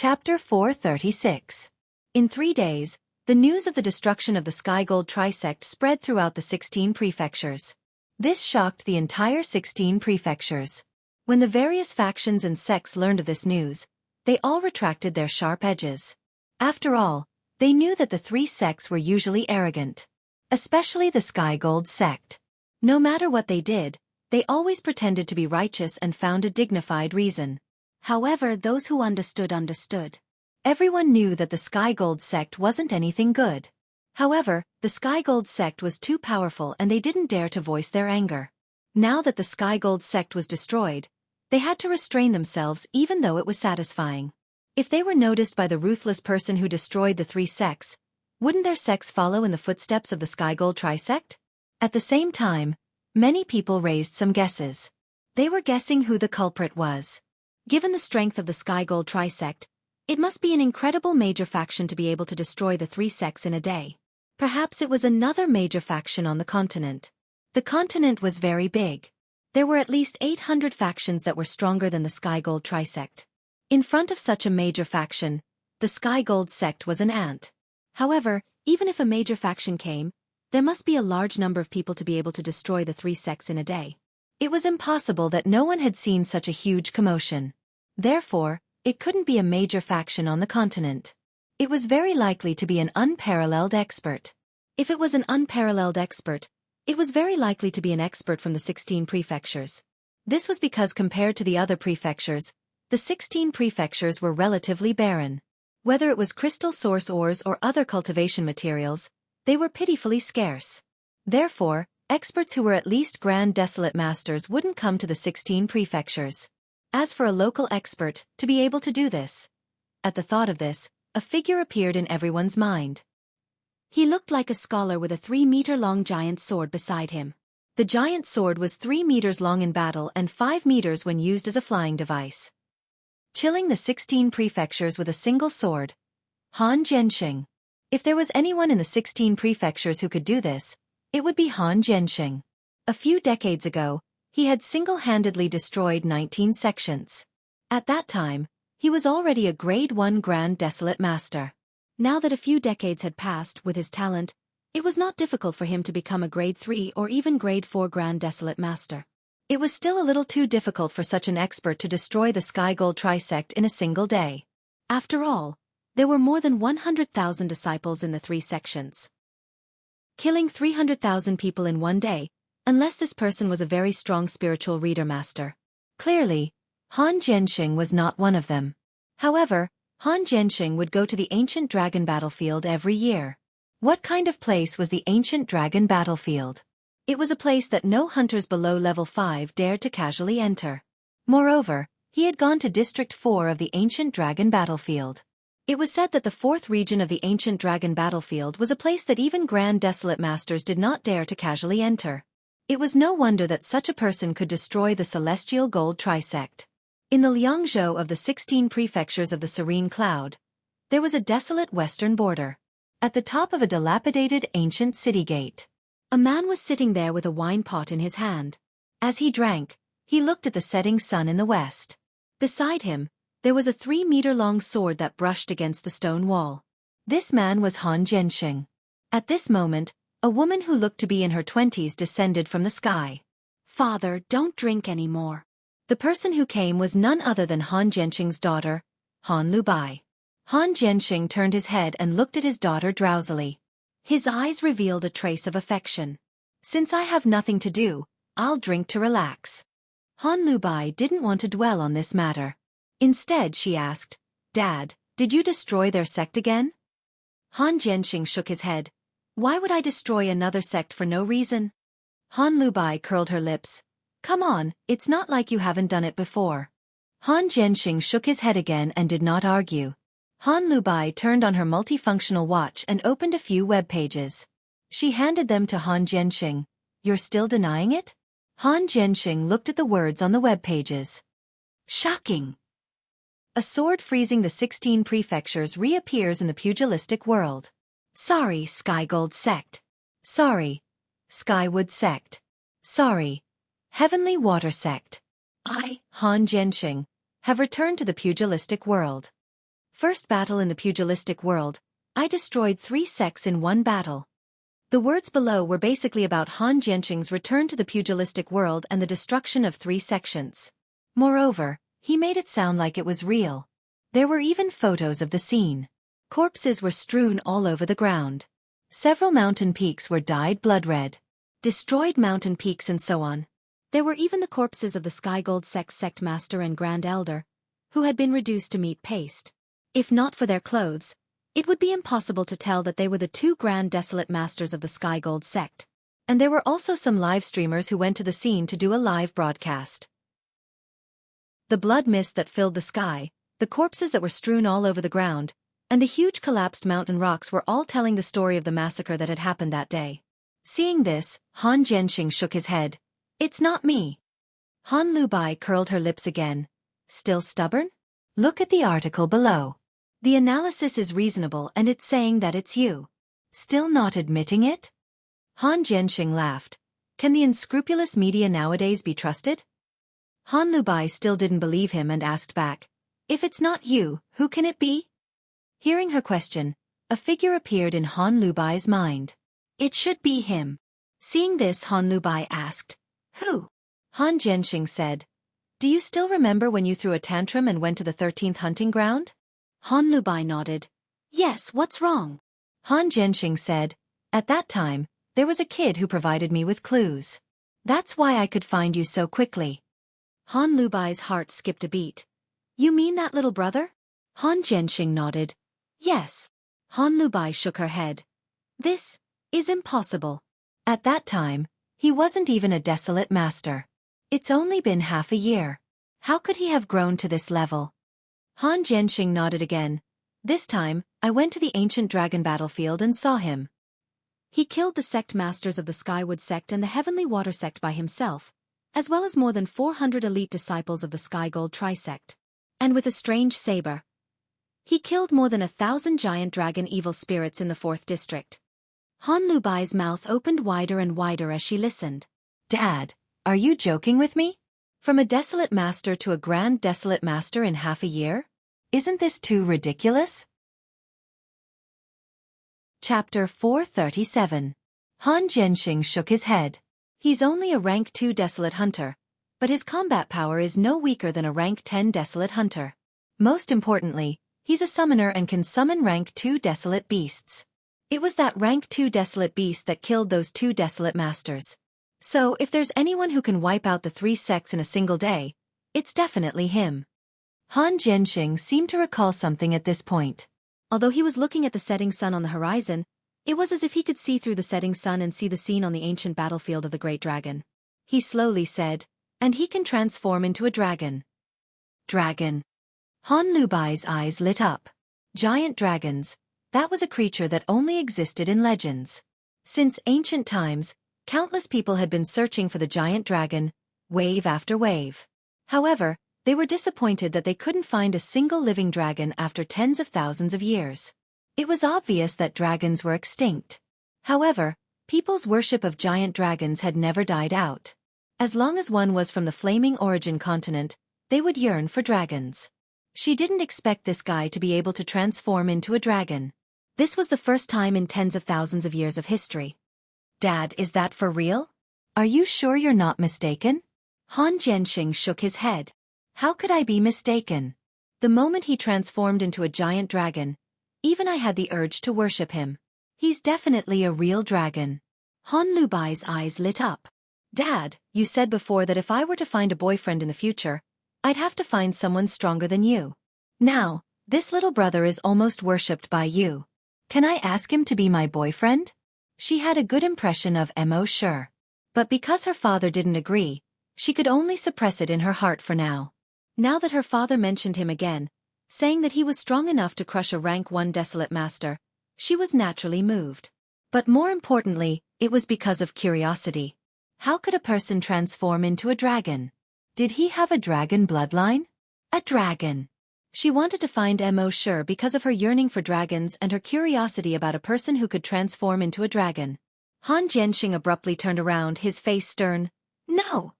Chapter 436. In 3 days, the news of the destruction of the Sky Gold Trisect spread throughout the 16 prefectures. This shocked the entire 16 prefectures. When the various factions and sects learned of this news, they all retracted their sharp edges. After all, they knew that the 3 sects were usually arrogant. Especially the Sky Gold sect. No matter what they did, they always pretended to be righteous and found a dignified reason. However, those who understood. Everyone knew that the Sky Gold sect wasn't anything good. However, the Sky Gold sect was too powerful and they didn't dare to voice their anger. Now that the Sky Gold sect was destroyed, they had to restrain themselves even though it was satisfying. If they were noticed by the ruthless person who destroyed the 3 sects, wouldn't their sects follow in the footsteps of the Sky Gold Trisect? At the same time, many people raised some guesses. They were guessing who the culprit was. Given the strength of the Sky Gold Trisect, it must be an incredible major faction to be able to destroy the 3 sects in a day. Perhaps it was another major faction on the continent. The continent was very big. There were at least 800 factions that were stronger than the Sky Gold Trisect. In front of such a major faction, the Sky Gold sect was an ant. However, even if a major faction came, there must be a large number of people to be able to destroy the 3 sects in a day. It was impossible that no one had seen such a huge commotion. Therefore, it couldn't be a major faction on the continent. It was very likely to be an unparalleled expert. If it was an unparalleled expert, it was very likely to be an expert from the 16 prefectures. This was because compared to the other prefectures, the 16 prefectures were relatively barren. Whether it was crystal source ores or other cultivation materials, they were pitifully scarce. Therefore, experts who were at least Grand Desolate Masters wouldn't come to the 16 prefectures. As for a local expert, to be able to do this. At the thought of this, a figure appeared in everyone's mind. He looked like a scholar with a 3-meter-long giant sword beside him. The giant sword was 3 meters long in battle and 5 meters when used as a flying device. Chilling the 16 prefectures with a single sword. Han Jianxing. If there was anyone in the 16 prefectures who could do this, it would be Han Jianxing. A few decades ago, he had single-handedly destroyed 19 sections. At that time, he was already a Grade 1 Grand Desolate Master. Now that a few decades had passed with his talent, it was not difficult for him to become a Grade 3 or even Grade 4 Grand Desolate Master. It was still a little too difficult for such an expert to destroy the Sky Gold Trisect in a single day. After all, there were more than 100,000 disciples in the 3 sections. Killing 300,000 people in one day, unless this person was a very strong spiritual reader master. Clearly, Han Jianxing was not one of them. However, Han Jianxing would go to the Ancient Dragon Battlefield every year. What kind of place was the Ancient Dragon Battlefield? It was a place that no hunters below level 5 dared to casually enter. Moreover, he had gone to District 4 of the Ancient Dragon Battlefield. It was said that the 4th region of the Ancient Dragon Battlefield was a place that even Grand Desolate Masters did not dare to casually enter. It was no wonder that such a person could destroy the Celestial Gold Trisect. In the Liangzhou of the 16 prefectures of the Serene Cloud, there was a desolate western border. At the top of a dilapidated ancient city gate, a man was sitting there with a wine pot in his hand. As he drank, he looked at the setting sun in the west. Beside him, there was a 3-meter-long sword that brushed against the stone wall. This man was Han Jianxing. At this moment, a woman who looked to be in her 20s descended from the sky. "Father, don't drink anymore." The person who came was none other than Han Jianxing's daughter, Han Lubai. Han Jianxing turned his head and looked at his daughter drowsily. His eyes revealed a trace of affection. "Since I have nothing to do, I'll drink to relax." Han Lubai didn't want to dwell on this matter. Instead, she asked, "Dad, did you destroy their sect again?" Han Jianxing shook his head. "Why would I destroy another sect for no reason?" Han Lubai curled her lips. "Come on, it's not like you haven't done it before." Han Jianxing shook his head again and did not argue. Han Lubai turned on her multifunctional watch and opened a few web pages. She handed them to Han Jianxing. "You're still denying it?" Han Jianxing looked at the words on the web pages. Shocking! A sword freezing the 16 prefectures reappears in the pugilistic world. "Sorry, Sky Gold Sect. Sorry, Skywood Sect. Sorry, Heavenly Water Sect. I, Han Jianxing, have returned to the pugilistic world. First battle in the pugilistic world. I destroyed 3 sects in one battle. The words below were basically about Han Jianqing's return to the pugilistic world and the destruction of 3 sections. Moreover, he made it sound like it was real. There were even photos of the scene. Corpses were strewn all over the ground. Several mountain peaks were dyed blood red. Destroyed mountain peaks and so on. There were even the corpses of the Sky Gold sect master and Grand Elder, who had been reduced to meat paste. If not for their clothes, it would be impossible to tell that they were the 2 Grand Desolate Masters of the Sky Gold sect. And there were also some live streamers who went to the scene to do a live broadcast. The blood mist that filled the sky, the corpses that were strewn all over the ground, and the huge collapsed mountain rocks were all telling the story of the massacre that had happened that day. Seeing this, Han Jianqing shook his head. It's not me. Han Lubai curled her lips again. Still stubborn? Look at the article below. The analysis is reasonable and it's saying that it's you. Still not admitting it? Han Jianqing laughed. Can the unscrupulous media nowadays be trusted? Han Lubai still didn't believe him and asked back. If it's not you, who can it be? Hearing her question, a figure appeared in Han Lubai's mind. It should be him. Seeing this, Han Lubai asked, Who? Han Jianqing said, Do you still remember when you threw a tantrum and went to the 13th hunting ground? Han Lubai nodded. Yes, what's wrong? Han Jianqing said, At that time, there was a kid who provided me with clues. That's why I could find you so quickly. Han Lubai's heart skipped a beat. You mean that little brother? Han Jianqing nodded. Yes. Han Lubai shook her head. This is impossible. At that time, he wasn't even a desolate master. It's only been half a year. How could he have grown to this level? Han Jianqing nodded again. This time, I went to the ancient dragon battlefield and saw him. He killed the sect masters of the Skywood sect and the Heavenly Water sect by himself, as well as more than 400 elite disciples of the Sky Gold Trisect. And with a strange saber. He killed more than 1,000 giant dragon evil spirits in the 4th district. Han Lubai's mouth opened wider and wider as she listened. Dad, are you joking with me? From a desolate master to a grand desolate master in half a year? Isn't this too ridiculous? Chapter 437. Han Jianqing shook his head. He's only a rank 2 desolate hunter, but his combat power is no weaker than a rank 10 desolate hunter. Most importantly, he's a summoner and can summon rank 2 desolate beasts. It was that rank 2 desolate beast that killed those 2 desolate masters. So if there's anyone who can wipe out the 3 sects in a single day, it's definitely him. Han Jianqing seemed to recall something at this point. Although he was looking at the setting sun on the horizon, it was as if he could see through the setting sun and see the scene on the ancient battlefield of the Great Dragon. He slowly said, And he can transform into a dragon. Dragon. Han Lubai's eyes lit up. Giant dragons. That was a creature that only existed in legends. Since ancient times, countless people had been searching for the giant dragon, wave after wave. However, they were disappointed that they couldn't find a single living dragon after tens of thousands of years. It was obvious that dragons were extinct. However, people's worship of giant dragons had never died out. As long as one was from the flaming origin continent, they would yearn for dragons. She didn't expect this guy to be able to transform into a dragon. This was the first time in tens of thousands of years of history. Dad, is that for real? Are you sure you're not mistaken? Han Jianqing shook his head. How could I be mistaken? The moment he transformed into a giant dragon, even I had the urge to worship him. He's definitely a real dragon. Han Lubai's eyes lit up. Dad, you said before that if I were to find a boyfriend in the future, I'd have to find someone stronger than you. Now, this little brother is almost worshipped by you. Can I ask him to be my boyfriend? She had a good impression of Mo Sure. But because her father didn't agree, she could only suppress it in her heart for now. Now that her father mentioned him again, saying that he was strong enough to crush a rank 1 desolate master, she was naturally moved. But more importantly, it was because of curiosity. How could a person transform into a dragon? Did he have a dragon bloodline? A dragon. She wanted to find Mo Sure because of her yearning for dragons and her curiosity about a person who could transform into a dragon. Han Jianqing abruptly turned around, his face stern. No!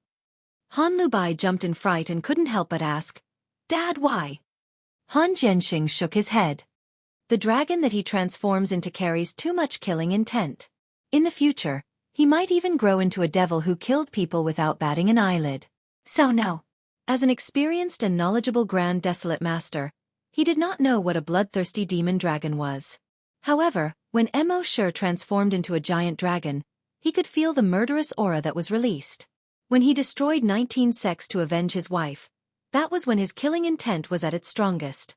Han Lubai jumped in fright and couldn't help but ask, Dad, why? Han Jianxing shook his head. The dragon that he transforms into carries too much killing intent. In the future, he might even grow into a devil who killed people without batting an eyelid. So no. As an experienced and knowledgeable Grand Desolate Master, he did not know what a bloodthirsty demon dragon was. However, when Mo Shi transformed into a giant dragon, he could feel the murderous aura that was released. When he destroyed 19 sects to avenge his wife, that was when his killing intent was at its strongest.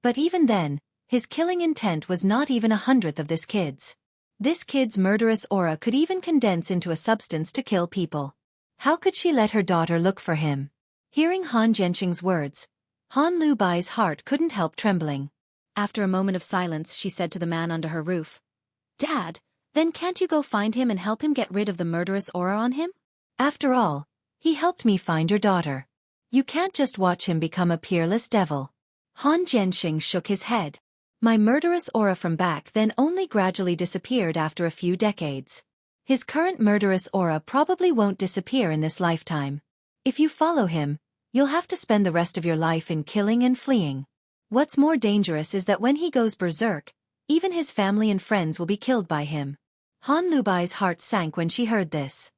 But even then, his killing intent was not even 1/100th of this kid's. This kid's murderous aura could even condense into a substance to kill people. How could she let her daughter look for him? Hearing Han Jianxing's words, Han Lu Bai's heart couldn't help trembling. After a moment of silence, she said to the man under her roof, "Dad, then can't you go find him and help him get rid of the murderous aura on him? After all, he helped me find your daughter. You can't just watch him become a peerless devil." Han Jianxing shook his head. "My murderous aura from back then only gradually disappeared after a few decades. His current murderous aura probably won't disappear in this lifetime. If you follow him, you'll have to spend the rest of your life in killing and fleeing. What's more dangerous is that when he goes berserk, even his family and friends will be killed by him." Han Lubai's heart sank when she heard this.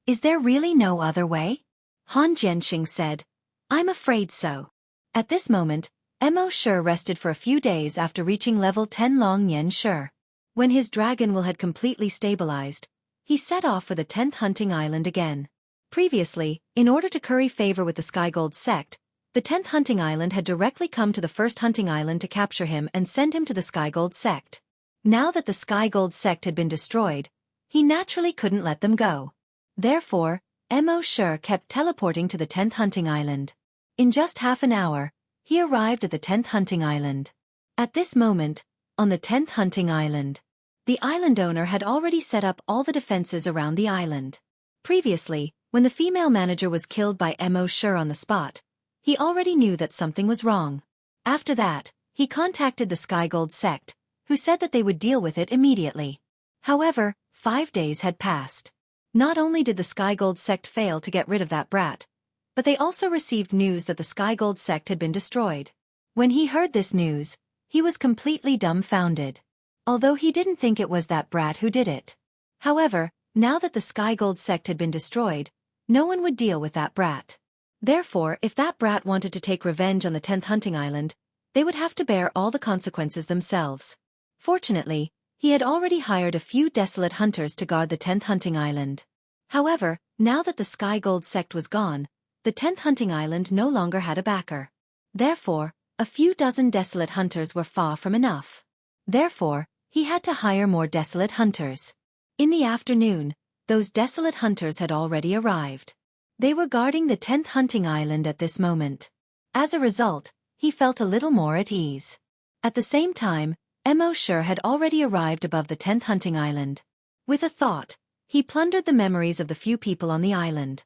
"Is there really no other way?" Han Jianxing said. "I'm afraid so." At this moment, Mo Shi rested for a few days after reaching level 10 Long Nian Shi. When his dragon will had completely stabilized, he set off for the 10th hunting island again. Previously, in order to curry favor with the Skygold sect, the 10th hunting island had directly come to the 1st hunting island to capture him and send him to the Skygold sect. Now that the Skygold sect had been destroyed, he naturally couldn't let them go. Therefore, Mo Shi kept teleporting to the 10th hunting island. In just half an hour, he arrived at the 10th hunting island. At this moment, on the 10th hunting island, the island owner had already set up all the defenses around the island. Previously, when the female manager was killed by Mo Shi on the spot, he already knew that something was wrong. After that, he contacted the Skygold sect, who said that they would deal with it immediately. However, 5 days had passed. Not only did the Skygold sect fail to get rid of that brat, but they also received news that the Skygold sect had been destroyed. When he heard this news, he was completely dumbfounded. Although he didn't think it was that brat who did it. However, now that the Skygold sect had been destroyed, no one would deal with that brat. Therefore, if that brat wanted to take revenge on the 10th hunting island, they would have to bear all the consequences themselves. Fortunately, he had already hired a few desolate hunters to guard the 10th hunting island. However, now that the Skygold sect was gone, the 10th hunting island no longer had a backer. Therefore, a few dozen desolate hunters were far from enough. Therefore, he had to hire more desolate hunters. In the afternoon, those desolate hunters had already arrived. They were guarding the 10th hunting island at this moment. As a result, he felt a little more at ease. At the same time, Mo Shi had already arrived above the 10th hunting island. With a thought, he plundered the memories of the few people on the island.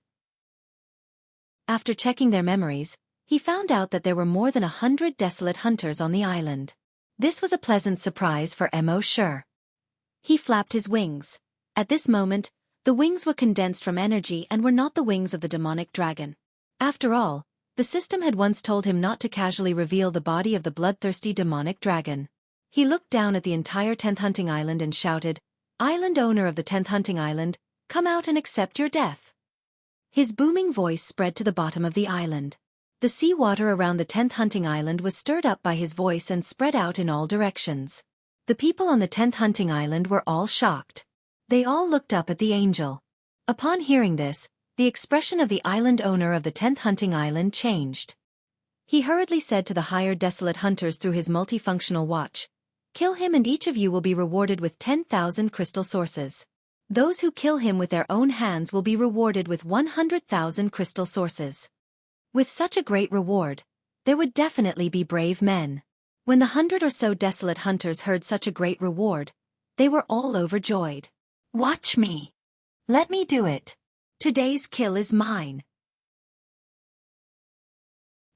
After checking their memories, he found out that there were more than 100 desolate hunters on the island. This was a pleasant surprise for Mo Shi. He flapped his wings. At this moment, the wings were condensed from energy and were not the wings of the demonic dragon. After all, the system had once told him not to casually reveal the body of the bloodthirsty demonic dragon. He looked down at the entire 10th hunting island and shouted, "Island owner of the 10th hunting island, come out and accept your death." His booming voice spread to the bottom of the island. The seawater around the 10th hunting island was stirred up by his voice and spread out in all directions. The people on the 10th hunting island were all shocked. They all looked up at the angel. Upon hearing this, the expression of the island owner of the 10th hunting island changed. He hurriedly said to the hired desolate hunters through his multifunctional watch, "Kill him and each of you will be rewarded with 10,000 crystal sources. Those who kill him with their own hands will be rewarded with 100,000 crystal sources." With such a great reward, there would definitely be brave men. When the 100 or so desolate hunters heard such a great reward, they were all overjoyed. "Watch me. Let me do it. Today's kill is mine."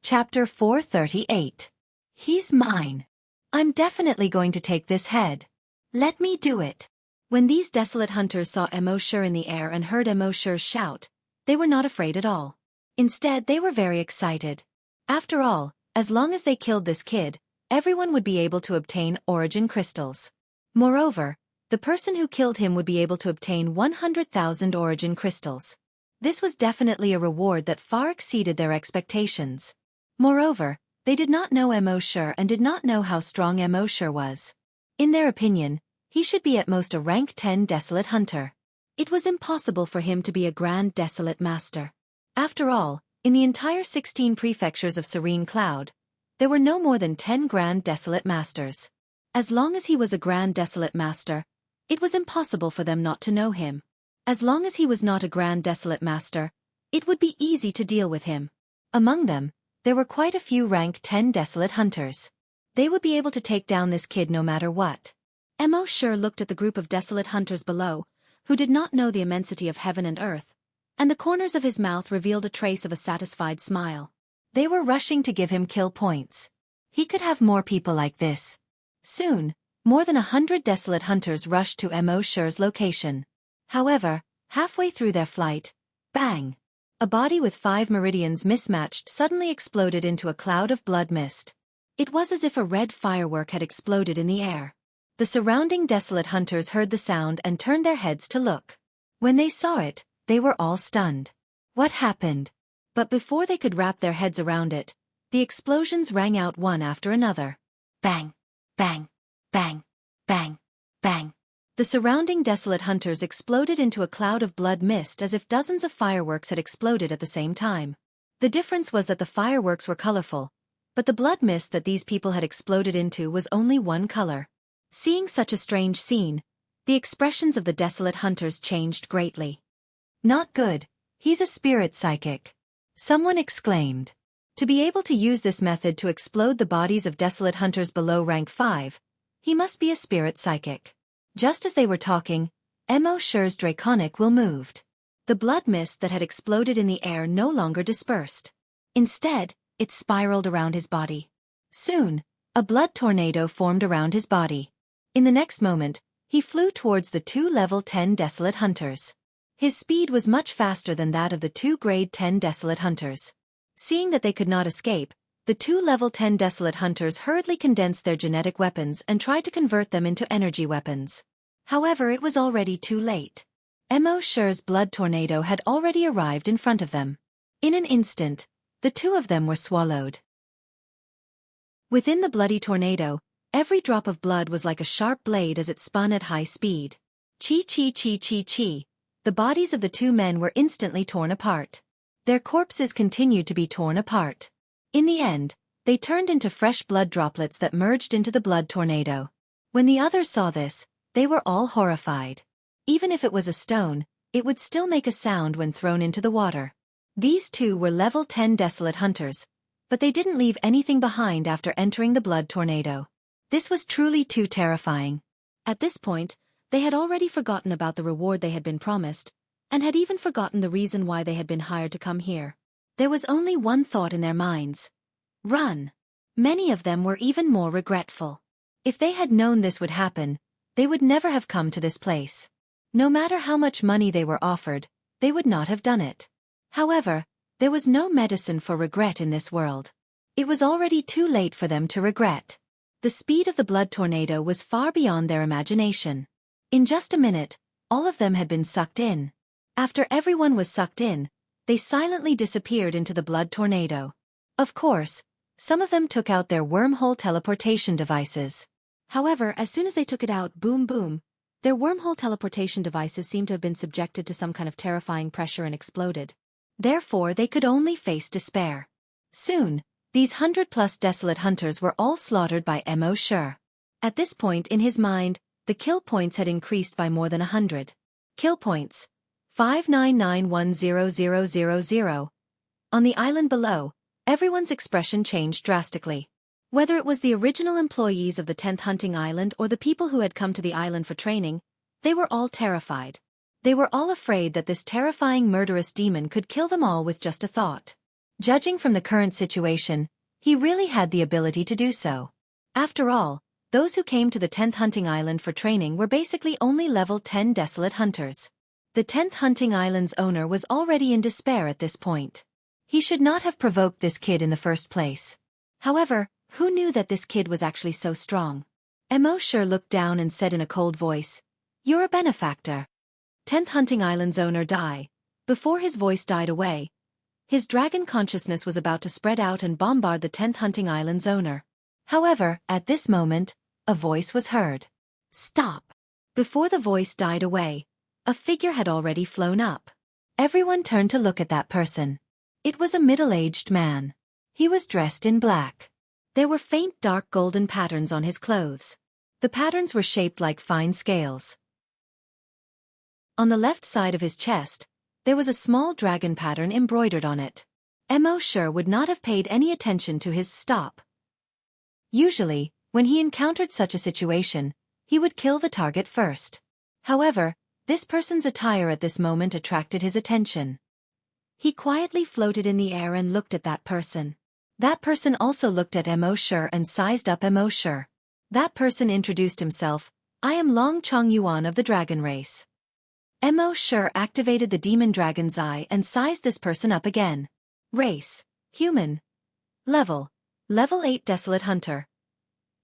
Chapter 438. He's mine. I'm definitely going to take this head. Let me do it. When these desolate hunters saw Mo Shi in the air and heard Mo Shi shout, they were not afraid at all. Instead, they were very excited. After all, As long as they killed this kid, everyone would be able to obtain origin crystals. Moreover, the person who killed him would be able to obtain 100,000 origin crystals. This was definitely a reward that far exceeded their expectations. Moreover, they did not know Mo Shi and did not know how strong Mo Shi was. In their opinion, he should be at most a rank 10 Desolate Hunter. It was impossible for him to be a Grand Desolate Master. After all, in the entire 16 prefectures of Serene Cloud, there were no more than 10 Grand Desolate Masters. As long as he was a Grand Desolate Master, it was impossible for them not to know him. As long as he was not a Grand Desolate Master, it would be easy to deal with him. Among them, there were quite a few rank 10 Desolate Hunters. They would be able to take down this kid no matter what. Mo Shi looked at the group of Desolate Hunters below, who did not know the immensity of heaven and earth, and the corners of his mouth revealed a trace of a satisfied smile. They were rushing to give him kill points. He could have more people like this. Soon, more than 100 Desolate Hunters rushed to Mo Shi's location. However, halfway through their flight, bang! A body with 5 meridians mismatched suddenly exploded into a cloud of blood mist. It was as if a red firework had exploded in the air. The surrounding Desolate Hunters heard the sound and turned their heads to look. When they saw it, they were all stunned. What happened? But before they could wrap their heads around it, the explosions rang out one after another. Bang! Bang! Bang! Bang! Bang! The surrounding Desolate Hunters exploded into a cloud of blood mist as if dozens of fireworks had exploded at the same time. The difference was that the fireworks were colorful, but the blood mist that these people had exploded into was only one color. Seeing such a strange scene, the expressions of the Desolate Hunters changed greatly. Not good, he's a spirit psychic. Someone exclaimed. To be able to use this method to explode the bodies of Desolate Hunters below rank 5, he must be a spirit psychic. Just as they were talking, Mo Shi's draconic will moved. The blood mist that had exploded in the air no longer dispersed. Instead, it spiraled around his body. Soon, a blood tornado formed around his body. In the next moment, he flew towards the 2 level 10 Desolate Hunters. His speed was much faster than that of the 2 grade 10 Desolate Hunters. Seeing that they could not escape, the 2 level 10 Desolate Hunters hurriedly condensed their genetic weapons and tried to convert them into energy weapons. However, it was already too late. Mo Shi's blood tornado had already arrived in front of them. In an instant, the 2 of them were swallowed. Within the bloody tornado, every drop of blood was like a sharp blade as it spun at high speed. Chi chi chi chi chi. The bodies of the 2 men were instantly torn apart. Their corpses continued to be torn apart. In the end, they turned into fresh blood droplets that merged into the blood tornado. When the others saw this, they were all horrified. Even if it was a stone, it would still make a sound when thrown into the water. These 2 were level 10 Desolate Hunters, but they didn't leave anything behind after entering the blood tornado. This was truly too terrifying. At this point, they had already forgotten about the reward they had been promised, and had even forgotten the reason why they had been hired to come here. There was only one thought in their minds. Run! Many of them were even more regretful. If they had known this would happen, they would never have come to this place. No matter how much money they were offered, they would not have done it. However, there was no medicine for regret in this world. It was already too late for them to regret. The speed of the blood tornado was far beyond their imagination. In just a minute, all of them had been sucked in. After everyone was sucked in, they silently disappeared into the blood tornado. Of course, some of them took out their wormhole teleportation devices. However, as soon as they took it out, boom boom, their wormhole teleportation devices seemed to have been subjected to some kind of terrifying pressure and exploded. Therefore, they could only face despair. Soon, these 100+ Desolate Hunters were all slaughtered by Mo Shi. At this point in his mind, the kill points had increased by more than 100. Kill points. 5991000. On the island below, everyone's expression changed drastically. Whether it was the original employees of the 10th Hunting Island or the people who had come to the island for training, they were all terrified. They were all afraid that this terrifying murderous demon could kill them all with just a thought. Judging from the current situation, he really had the ability to do so. After all, those who came to the 10th Hunting Island for training were basically only level 10 Desolate Hunters. The 10th Hunting Island's owner was already in despair at this point. He should not have provoked this kid in the first place. However, who knew that this kid was actually so strong? Wuxia looked down and said in a cold voice, "You're a benefactor. 10th Hunting Island's owner die." Before his voice died away, his dragon consciousness was about to spread out and bombard the 10th Hunting Island's owner. However, at this moment, a voice was heard. "Stop." Before the voice died away, a figure had already flown up. Everyone turned to look at that person. It was a middle-aged man. He was dressed in black. There were faint dark golden patterns on his clothes. The patterns were shaped like fine scales. On the left side of his chest, there was a small dragon pattern embroidered on it. Wuxia would not have paid any attention to his stop. Usually, when he encountered such a situation, he would kill the target first. However, this person's attire at this moment attracted his attention. He quietly floated in the air and looked at that person. That person also looked at Wuxia and sized up Wuxia. That person introduced himself, "I am Long Chong Yuan of the dragon race." Wuxia activated the demon dragon's eye and sized this person up again. Race: human. Level: Level 8 Desolate Hunter.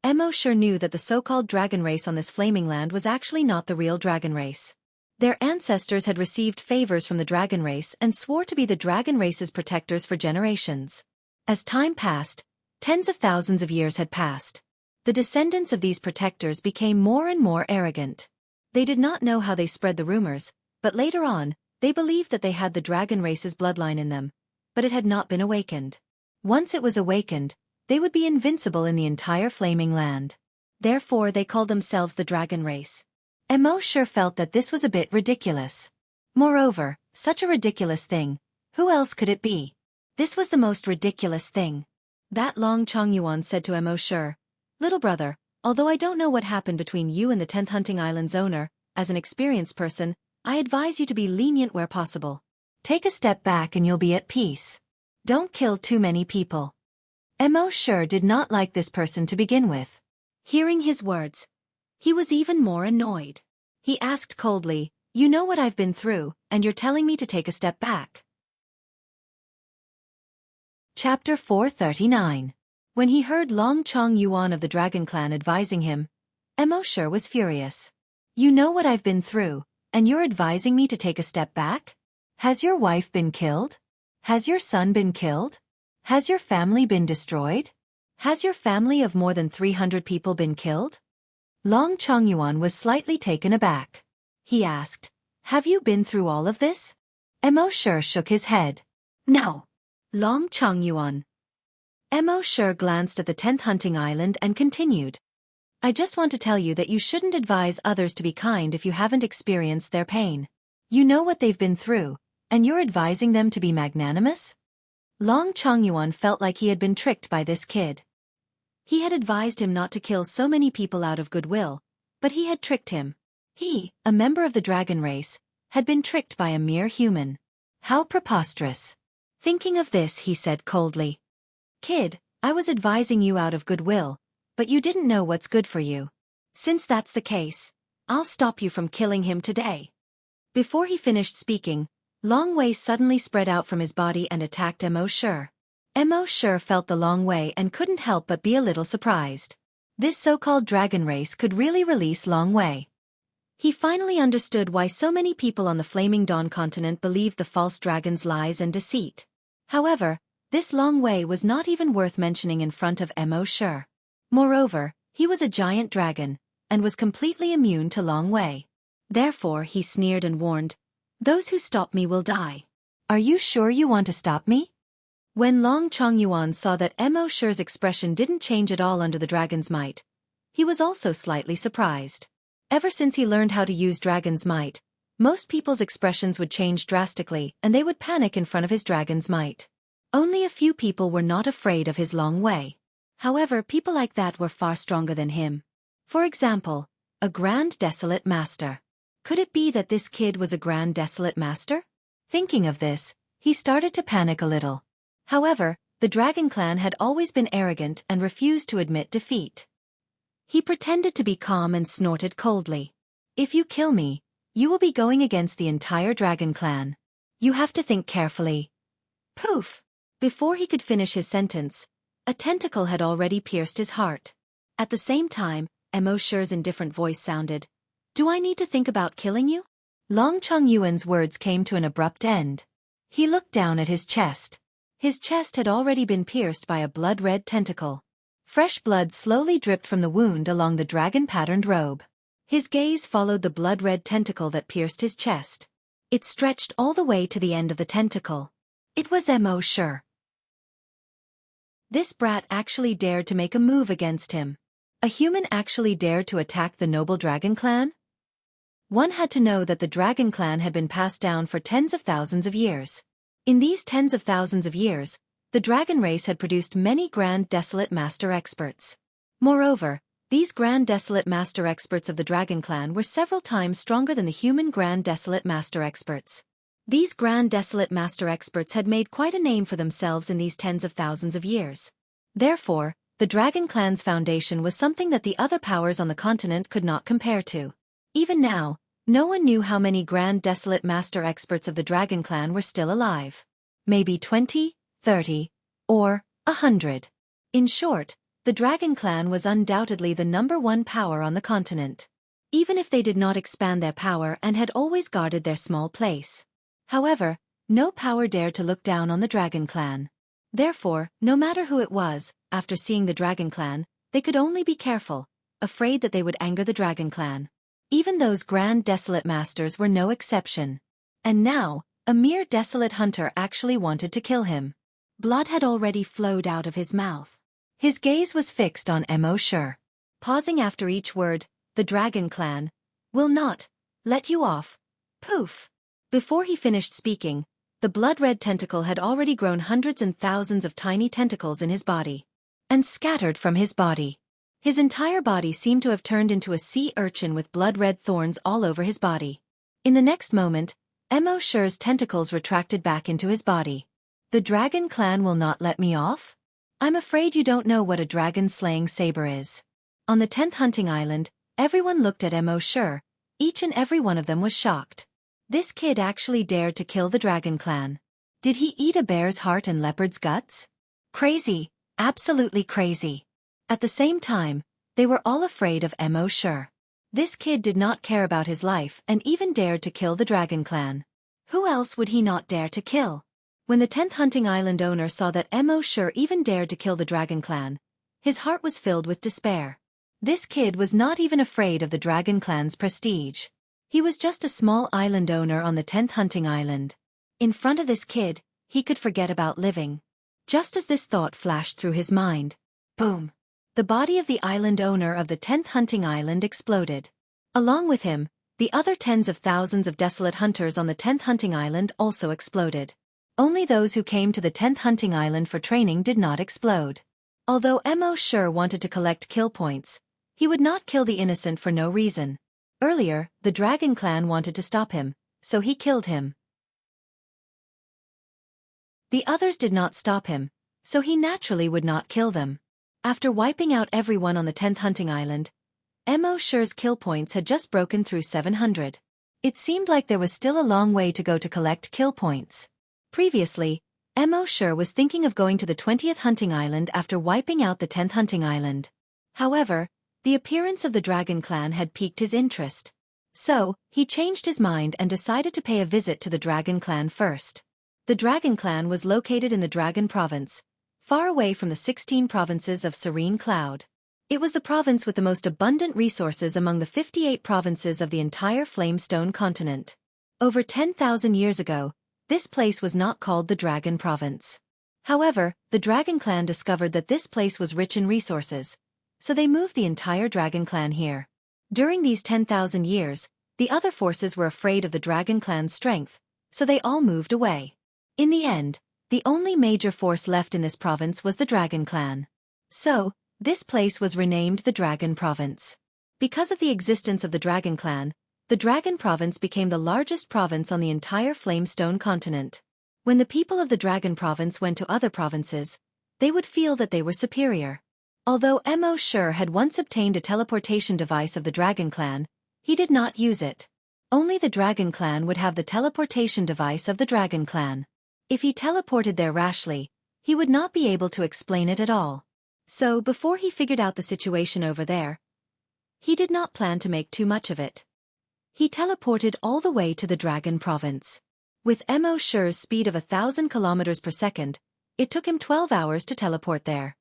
Wuxia knew that the so-called dragon race on this flaming land was actually not the real dragon race. Their ancestors had received favors from the dragon race and swore to be the dragon race's protectors for generations. As time passed, tens of thousands of years had passed. The descendants of these protectors became more and more arrogant. They did not know how they spread the rumors, but later on, they believed that they had the dragon race's bloodline in them, but it had not been awakened. Once it was awakened, they would be invincible in the entire flaming land. Therefore they called themselves the dragon race. Wuxia felt that this was a bit ridiculous. Moreover, such a ridiculous thing, who else could it be? This was the most ridiculous thing. That Long Chong Yuan said to Wuxia, "Little brother, although I don't know what happened between you and the 10th Hunting Island's owner, as an experienced person, I advise you to be lenient where possible. Take a step back and you'll be at peace. Don't kill too many people." Wuxia did not like this person to begin with. Hearing his words, he was even more annoyed. He asked coldly, "You know what I've been through, and you're telling me to take a step back." Chapter 439. When he heard Long Chong Yuan of the Dragon Clan advising him, Wuxia was furious. "You know what I've been through, and you're advising me to take a step back? Has your wife been killed? Has your son been killed? Has your family been destroyed? Has your family of more than 300 people been killed?" Long Chong Yuan was slightly taken aback. He asked, "Have you been through all of this?" Wuxia shook his head. "No." Long Chong Yuan. Wuxia glanced at the 10th Hunting Island and continued, "I just want to tell you that you shouldn't advise others to be kind if you haven't experienced their pain. You know what they've been through, and you're advising them to be magnanimous?" Long Chong Yuan felt like he had been tricked by this kid. He had advised him not to kill so many people out of goodwill, but he had tricked him. He, a member of the dragon race, had been tricked by a mere human. How preposterous. Thinking of this, he said coldly, "Kid, I was advising you out of goodwill, but you didn't know what's good for you. Since that's the case, I'll stop you from killing him today." Before he finished speaking, Long Wei suddenly spread out from his body and attacked Wuxia. Wuxia felt the Long Wei and couldn't help but be a little surprised. This so-called dragon race could really release Long Wei. He finally understood why so many people on the Flaming Dawn continent believed the false dragon's lies and deceit. However, this Long Wei was not even worth mentioning in front of Wuxia. Moreover, he was a giant dragon, and was completely immune to Long Wei. Therefore he sneered and warned, "Those who stop me will die. Are you sure you want to stop me?" When Long Chong Yuan saw that Wuxia's expression didn't change at all under the dragon's might, he was also slightly surprised. Ever since he learned how to use dragon's might, most people's expressions would change drastically and they would panic in front of his dragon's might. Only a few people were not afraid of his Long Wei. However, people like that were far stronger than him. For example, a Grand Desolate Master. Could it be that this kid was a Grand Desolate Master? Thinking of this, he started to panic a little. However, the Dragon Clan had always been arrogant and refused to admit defeat. He pretended to be calm and snorted coldly. "If you kill me, you will be going against the entire Dragon Clan. You have to think carefully." Poof! Before he could finish his sentence, A tentacle had already pierced his heart. At the same time, Mo Shi's indifferent voice sounded, "Do I need to think about killing you?" Long Chong Yuan's words came to an abrupt end. He looked down at his chest. His chest had already been pierced by a blood-red tentacle. Fresh blood slowly dripped from the wound along the dragon-patterned robe. His gaze followed the blood-red tentacle that pierced his chest. It stretched all the way to the end of the tentacle. It was Mo Shi. This brat actually dared to make a move against him. A human actually dared to attack the noble dragon clan? One had to know that the dragon clan had been passed down for tens of thousands of years. In these tens of thousands of years, the dragon race had produced many grand desolate master experts. Moreover, these grand desolate master experts of the dragon clan were several times stronger than the human grand desolate master experts. These grand desolate master experts had made quite a name for themselves in these tens of thousands of years. Therefore, the dragon clan's foundation was something that the other powers on the continent could not compare to. Even now, no one knew how many grand desolate master experts of the dragon clan were still alive. Maybe 20, 30, or 100. In short, the dragon clan was undoubtedly the #1 power on the continent. Even if they did not expand their power and had always guarded their small place. However, no power dared to look down on the dragon clan. Therefore, no matter who it was, after seeing the dragon clan, they could only be careful, afraid that they would anger the dragon clan. Even those grand desolate masters were no exception. And now, a mere desolate hunter actually wanted to kill him. Blood had already flowed out of his mouth. His gaze was fixed on Mo Shi. Pausing after each word, "The dragon clan will not let you off." Poof! Before he finished speaking, the blood-red tentacle had already grown hundreds and thousands of tiny tentacles in his body. And scattered from his body. His entire body seemed to have turned into a sea urchin with blood-red thorns all over his body. In the next moment, Mo Shi's tentacles retracted back into his body. "The dragon clan will not let me off? I'm afraid you don't know what a dragon-slaying saber is." On the 10th hunting island, everyone looked at Mo Shi. Each and every one of them was shocked. This kid actually dared to kill the dragon clan. Did he eat a bear's heart and leopard's guts? Crazy, absolutely crazy. At the same time, they were all afraid of Mo Shi. This kid did not care about his life and even dared to kill the dragon clan. Who else would he not dare to kill? When the 10th hunting island owner saw that Mo Shi even dared to kill the dragon clan, his heart was filled with despair. This kid was not even afraid of the dragon clan's prestige. He was just a small island owner on the 10th hunting island. In front of this kid, he could forget about living. Just as this thought flashed through his mind, boom! The body of the island owner of the 10th hunting island exploded. Along with him, the other tens of thousands of desolate hunters on the 10th hunting island also exploded. Only those who came to the 10th hunting island for training did not explode. Although Mo Shi wanted to collect kill points, he would not kill the innocent for no reason. Earlier, the dragon clan wanted to stop him, so he killed him. The others did not stop him, so he naturally would not kill them. After wiping out everyone on the 10th hunting island, Mo Shi's kill points had just broken through 700. It seemed like there was still a long way to go to collect kill points. Previously, Mo Shi was thinking of going to the 20th hunting island after wiping out the 10th hunting island. However, the appearance of the dragon clan had piqued his interest. So, he changed his mind and decided to pay a visit to the dragon clan first. The dragon clan was located in the Dragon Province, far away from the 16 provinces of Serene Cloud. It was the province with the most abundant resources among the 58 provinces of the entire Flamestone continent. Over 10,000 years ago, this place was not called the Dragon Province. However, the Dragon Clan discovered that this place was rich in resources, so they moved the entire Dragon Clan here. During these 10,000 years, the other forces were afraid of the Dragon Clan's strength, so they all moved away. In the end, the only major force left in this province was the Dragon Clan. So, this place was renamed the Dragon Province. Because of the existence of the Dragon Clan, the Dragon Province became the largest province on the entire Flamestone continent. When the people of the Dragon Province went to other provinces, they would feel that they were superior. Although Mo Shi had once obtained a teleportation device of the Dragon Clan, he did not use it. Only the Dragon Clan would have the teleportation device of the Dragon Clan. If he teleported there rashly, he would not be able to explain it at all. So, before he figured out the situation over there, he did not plan to make too much of it. He teleported all the way to the Dragon Province. With Mo Shi's speed of 1,000 kilometers per second, it took him 12 hours to teleport there.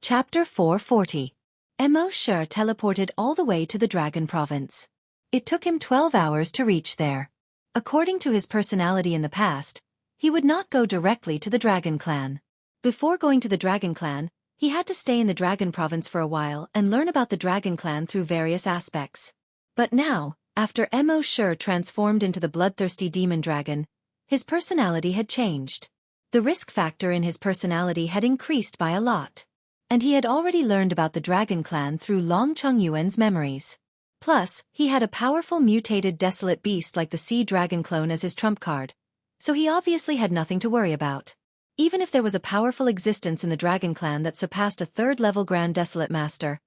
Chapter 440. Mo Shi teleported all the way to the Dragon Province. It took him 12 hours to reach there. According to his personality in the past, he would not go directly to the Dragon Clan. Before going to the Dragon Clan, he had to stay in the Dragon Province for a while and learn about the Dragon Clan through various aspects. But now, after Mo Shi transformed into the bloodthirsty demon dragon, his personality had changed. The risk factor in his personality had increased by a lot. And he had already learned about the Dragon Clan through Long Chongyuan's memories. Plus, he had a powerful mutated desolate beast like the Sea Dragon clone as his trump card, so he obviously had nothing to worry about. Even if there was a powerful existence in the Dragon Clan that surpassed a third-level Grand Desolate Master,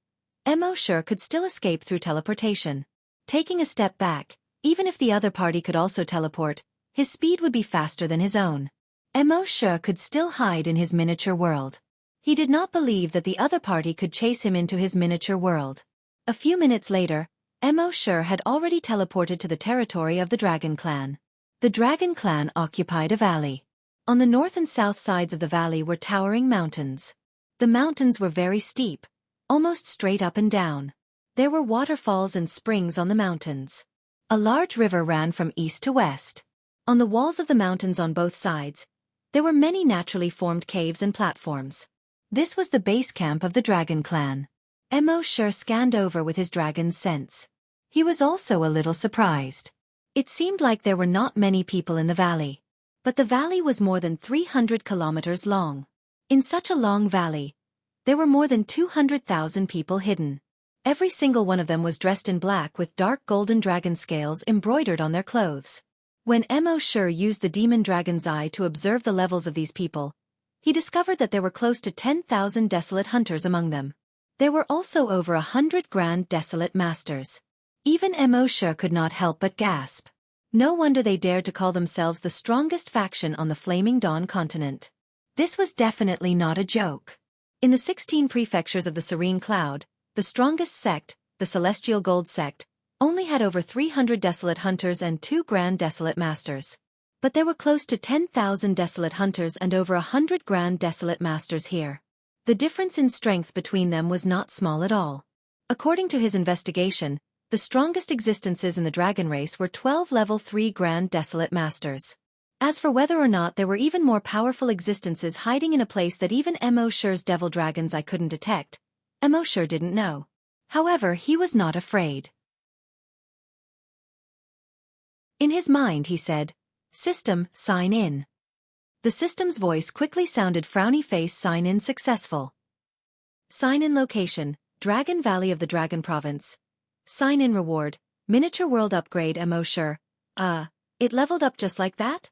Mo Shi could still escape through teleportation. Taking a step back, even if the other party could also teleport, his speed would be faster than his own. Mo Shi could still hide in his miniature world. He did not believe that the other party could chase him into his miniature world. A few minutes later, Mo Shi had already teleported to the territory of the Dragon Clan. The Dragon Clan occupied a valley. On the north and south sides of the valley were towering mountains. The mountains were very steep, almost straight up and down. There were waterfalls and springs on the mountains. A large river ran from east to west. On the walls of the mountains on both sides, there were many naturally formed caves and platforms. This was the base camp of the Dragon Clan. Mo Shi scanned over with his dragon's sense. He was also a little surprised. It seemed like there were not many people in the valley. But the valley was more than 300 kilometers long. In such a long valley, there were more than 200,000 people hidden. Every single one of them was dressed in black with dark golden dragon scales embroidered on their clothes. When Mo Shi used the demon dragon's eye to observe the levels of these people, he discovered that there were close to 10,000 desolate hunters among them. There were also over 100 grand desolate masters. Even Mo Shi could not help but gasp. No wonder they dared to call themselves the strongest faction on the Flaming Dawn continent. This was definitely not a joke. In the 16 prefectures of the Serene Cloud, the strongest sect, the Celestial Gold sect, only had over 300 desolate hunters and 2 grand desolate masters. But there were close to 10,000 desolate hunters and over 100 grand desolate masters here. The difference in strength between them was not small at all. According to his investigation, the strongest existences in the dragon race were 12 level 3 grand desolate masters. As for whether or not there were even more powerful existences hiding in a place that even Mo Shi's devil dragons I couldn't detect, Mo Shi didn't know. However, he was not afraid. In his mind he said, "System, sign in." The system's voice quickly sounded frowny face sign in successful. Sign in location, Dragon Valley of the Dragon Province. Sign in reward, miniature world upgrade Mo Shi. It leveled up just like that?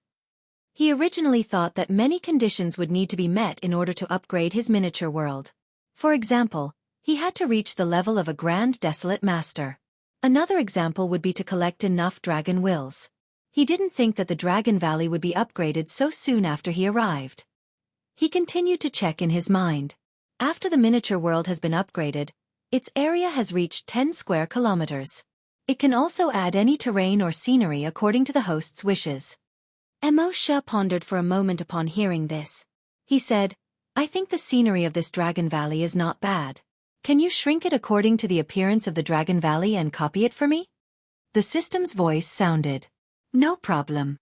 He originally thought that many conditions would need to be met in order to upgrade his miniature world. For example, he had to reach the level of a Grand Desolate Master. Another example would be to collect enough dragon wills. He didn't think that the Dragon Valley would be upgraded so soon after he arrived. He continued to check in his mind. After the miniature world has been upgraded, its area has reached 10 square kilometers. It can also add any terrain or scenery according to the host's wishes. Mo Shi pondered for a moment upon hearing this. He said, "I think the scenery of this Dragon Valley is not bad. Can you shrink it according to the appearance of the Dragon Valley and copy it for me?" The system's voice sounded, "No problem."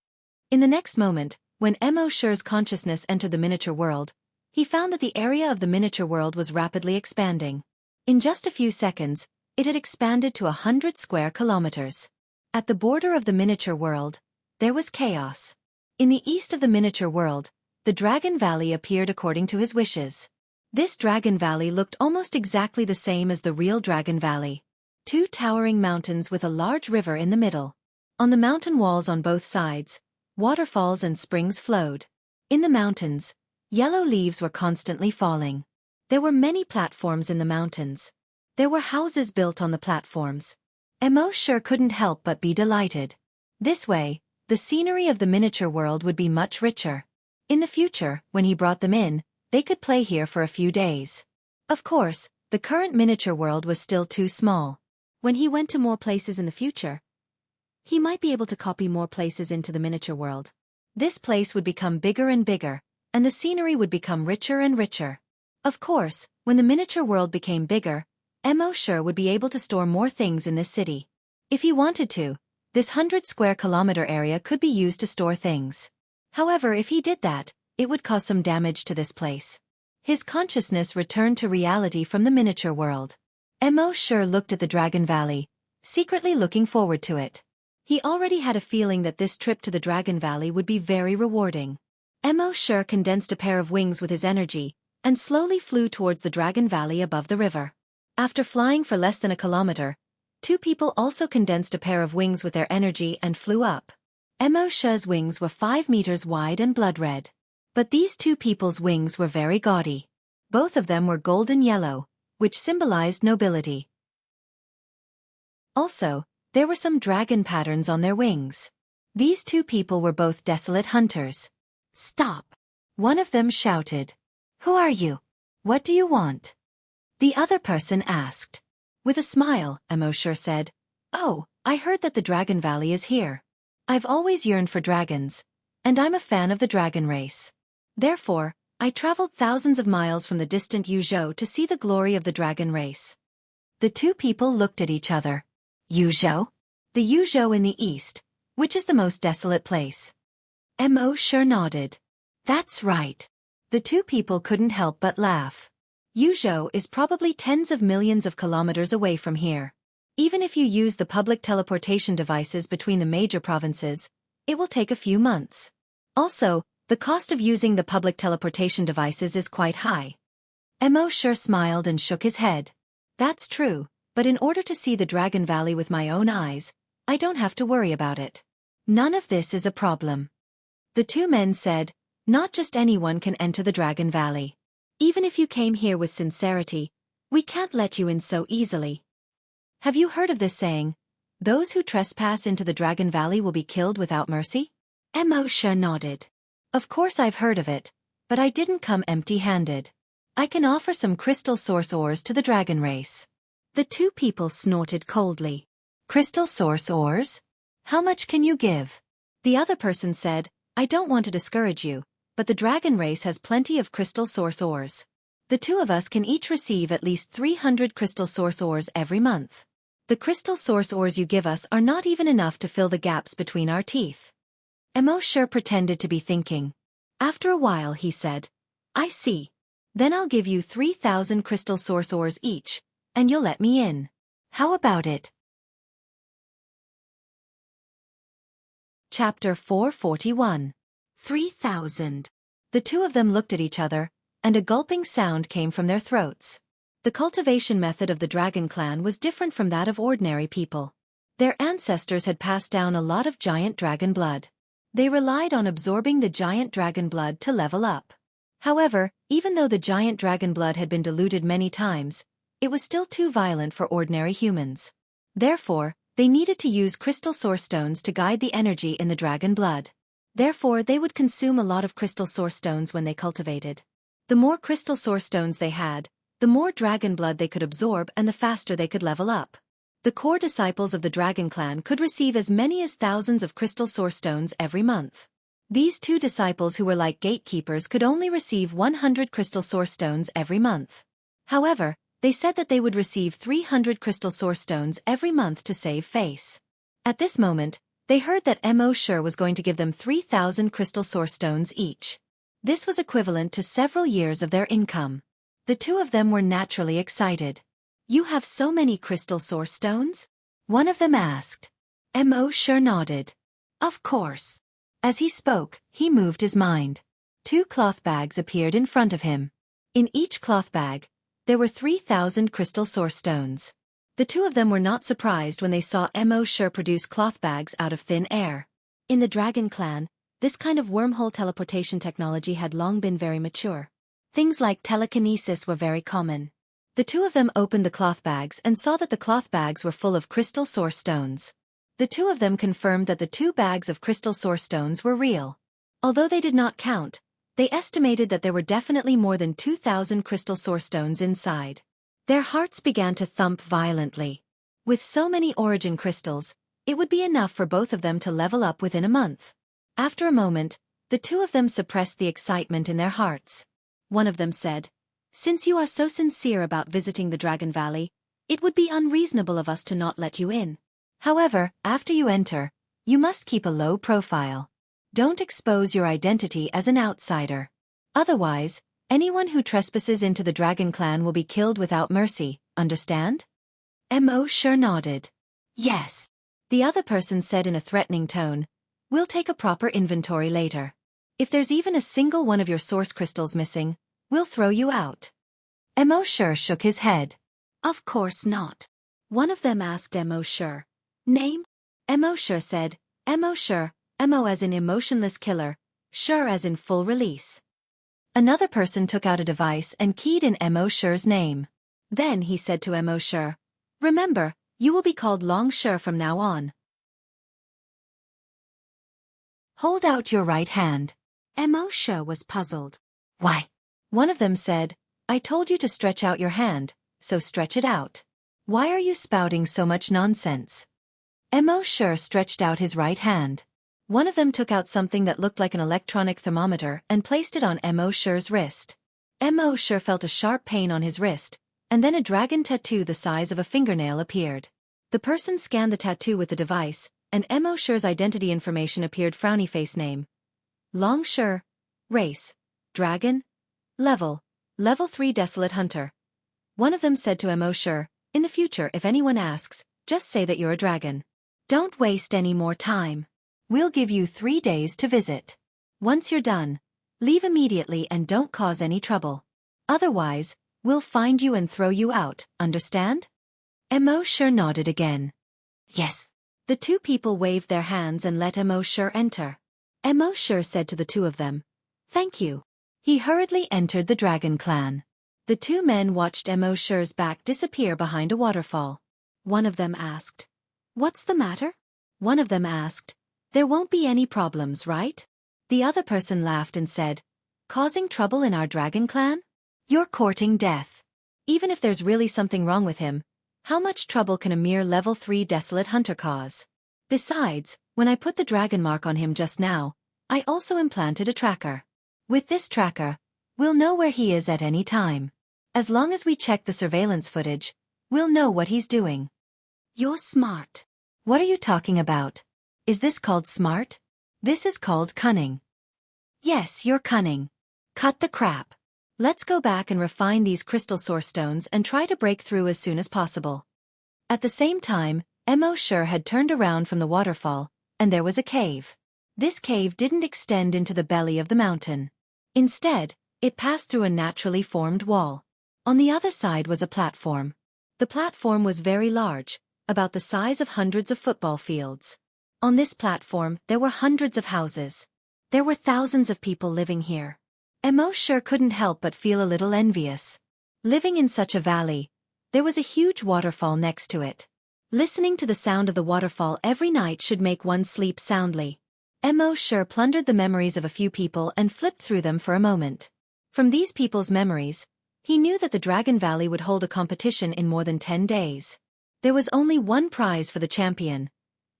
In the next moment, when Mo Shi's consciousness entered the miniature world, he found that the area of the miniature world was rapidly expanding. In just a few seconds, it had expanded to 100 square kilometers. At the border of the miniature world, there was chaos. In the east of the miniature world, the Dragon Valley appeared according to his wishes. This Dragon Valley looked almost exactly the same as the real Dragon Valley. 2 towering mountains with a large river in the middle. On the mountain walls on both sides, waterfalls and springs flowed. In the mountains, yellow leaves were constantly falling. There were many platforms in the mountains. There were houses built on the platforms. Mo Shi couldn't help but be delighted. This way, The scenery of the miniature world would be much richer. In the future, when he brought them in, they could play here for a few days. Of course, the current miniature world was still too small. When he went to more places in the future, he might be able to copy more places into the miniature world. This place would become bigger and bigger, and the scenery would become richer and richer. Of course, when the miniature world became bigger, Mo sure would be able to store more things in this city. If he wanted to, this 100 square kilometer area could be used to store things. However, if he did that, it would cause some damage to this place. His consciousness returned to reality from the miniature world. Mo sure looked at the Dragon Valley, secretly looking forward to it. He already had a feeling that this trip to the Dragon Valley would be very rewarding. Mo sure condensed a pair of wings with his energy, and slowly flew towards the Dragon Valley above the river. After flying for less than a kilometer, two people also condensed a pair of wings with their energy and flew up. Mo Shu's wings were 5 meters wide and blood red. But these two people's wings were very gaudy. Both of them were golden yellow, which symbolized nobility. Also, there were some dragon patterns on their wings. These two people were both desolate hunters. "Stop!" one of them shouted. "Who are you? What do you want?" The other person asked. With a smile, Mo Sure said, "Oh, I heard that the Dragon Valley is here. I've always yearned for dragons, and I'm a fan of the dragon race. Therefore, I traveled thousands of miles from the distant Yuzhou to see the glory of the dragon race." The two people looked at each other. Yuzhou? The Yuzhou in the east, which is the most desolate place. Mo Sure nodded. That's right. The two people couldn't help but laugh. Yuzhou is probably tens of millions of kilometers away from here. Even if you use the public teleportation devices between the major provinces, it will take a few months. Also, the cost of using the public teleportation devices is quite high. Mo Sure smiled and shook his head. That's true, but in order to see the Dragon Valley with my own eyes, I don't have to worry about it. None of this is a problem. The two men said, "Not just anyone can enter the Dragon Valley. Even if you came here with sincerity, we can't let you in so easily." Have you heard of this saying, "Those who trespass into the Dragon Valley will be killed without mercy"? Mo Sure nodded. Of course I've heard of it, but I didn't come empty-handed. I can offer some crystal source ores to the dragon race. The two people snorted coldly. Crystal source ores? How much can you give? The other person said, I don't want to discourage you, but the dragon race has plenty of crystal source ores. The two of us can each receive at least 300 crystal source ores every month. The crystal source ores you give us are not even enough to fill the gaps between our teeth. Mo Sure pretended to be thinking. After a while he said, I see. Then I'll give you 3,000 crystal source ores each, and you'll let me in. How about it? Chapter 441. 3,000. The two of them looked at each other, and a gulping sound came from their throats. The cultivation method of the dragon clan was different from that of ordinary people. Their ancestors had passed down a lot of giant dragon blood. They relied on absorbing the giant dragon blood to level up. However, even though the giant dragon blood had been diluted many times, it was still too violent for ordinary humans. Therefore, they needed to use crystal source stones to guide the energy in the dragon blood. Therefore, they would consume a lot of crystal source stones when they cultivated. The more crystal source stones they had, the more dragon blood they could absorb and the faster they could level up. The core disciples of the dragon clan could receive as many as thousands of crystal source stones every month. These two disciples who were like gatekeepers could only receive 100 crystal source stones every month. However, they said that they would receive 300 crystal source stones every month to save face. At this moment, they heard that Mo Sure was going to give them 3,000 crystal source stones each. This was equivalent to several years of their income. The two of them were naturally excited. You have so many crystal source stones? One of them asked. Mo Sure nodded. Of course. As he spoke, he moved his mind. 2 cloth bags appeared in front of him. In each cloth bag, there were 3,000 crystal source stones. The two of them were not surprised when they saw Mo Sure produce cloth bags out of thin air. In the Dragon Clan, this kind of wormhole teleportation technology had long been very mature. Things like telekinesis were very common. The two of them opened the cloth bags and saw that the cloth bags were full of crystal source stones. The two of them confirmed that the 2 bags of crystal source stones were real. Although they did not count, they estimated that there were definitely more than 2,000 crystal source stones inside. Their hearts began to thump violently. With so many origin crystals, it would be enough for both of them to level up within a month. After a moment, the two of them suppressed the excitement in their hearts. One of them said, "Since you are so sincere about visiting the Dragon Valley, it would be unreasonable of us to not let you in. However, after you enter, you must keep a low profile. Don't expose your identity as an outsider. Otherwise, anyone who trespasses into the Dragon Clan will be killed without mercy, understand?" Mo sure nodded. "Yes." The other person said in a threatening tone, "We'll take a proper inventory later. If there's even a single one of your source crystals missing, we'll throw you out." Mo sure shook his head. "Of course not." One of them asked Mo sure, "Name?" Mo sure said, "Mo sure, Mo as in emotionless killer, sure as in full release." Another person took out a device and keyed in Mo sure's name. Then he said to Mo sure, "Remember, you will be called Long Sure from now on. Hold out your right hand." Mo sure was puzzled. "Why?" One of them said, "I told you to stretch out your hand, so stretch it out. Why are you spouting so much nonsense?" Mo sure stretched out his right hand. One of them took out something that looked like an electronic thermometer and placed it on Mo sure's wrist. Mo sure felt a sharp pain on his wrist, and then a dragon tattoo the size of a fingernail appeared. The person scanned the tattoo with the device, and Mo sure's identity information appeared: frowny face, name, Long Sure, race, dragon, level 3 desolate hunter. One of them said to Mo sure, "In the future if anyone asks, just say that you're a dragon. Don't waste any more time. We'll give you 3 days to visit. Once you're done, leave immediately and don't cause any trouble. Otherwise, we'll find you and throw you out, understand?" Mo sure nodded again. "Yes." The 2 people waved their hands and let Mo sure enter. Mo sure said to the 2 of them, "Thank you." He hurriedly entered the Dragon Clan. The 2 men watched Mo sure's back disappear behind a waterfall. One of them asked, "What's the matter?" One of them asked, "There won't be any problems, right?" The other person laughed and said, "Causing trouble in our Dragon Clan? You're courting death. Even if there's really something wrong with him, how much trouble can a mere level 3 desolate hunter cause? Besides, when I put the dragon mark on him just now, I also implanted a tracker. With this tracker, we'll know where he is at any time. As long as we check the surveillance footage, we'll know what he's doing." "You're smart." "What are you talking about? Is this called smart? This is called cunning." "Yes, you're cunning. Cut the crap. Let's go back and refine these crystal source stones and try to break through as soon as possible." At the same time, Mo sure had turned around from the waterfall, and there was a cave. This cave didn't extend into the belly of the mountain. Instead, it passed through a naturally formed wall. On the other side was a platform. The platform was very large, about the size of hundreds of football fields. On this platform, there were hundreds of houses. There were thousands of people living here. Mo sure couldn't help but feel a little envious. Living in such a valley, there was a huge waterfall next to it. Listening to the sound of the waterfall every night should make one sleep soundly. Mo sure plundered the memories of a few people and flipped through them for a moment. From these people's memories, he knew that the Dragon Valley would hold a competition in more than 10 days. There was only one prize for the champion: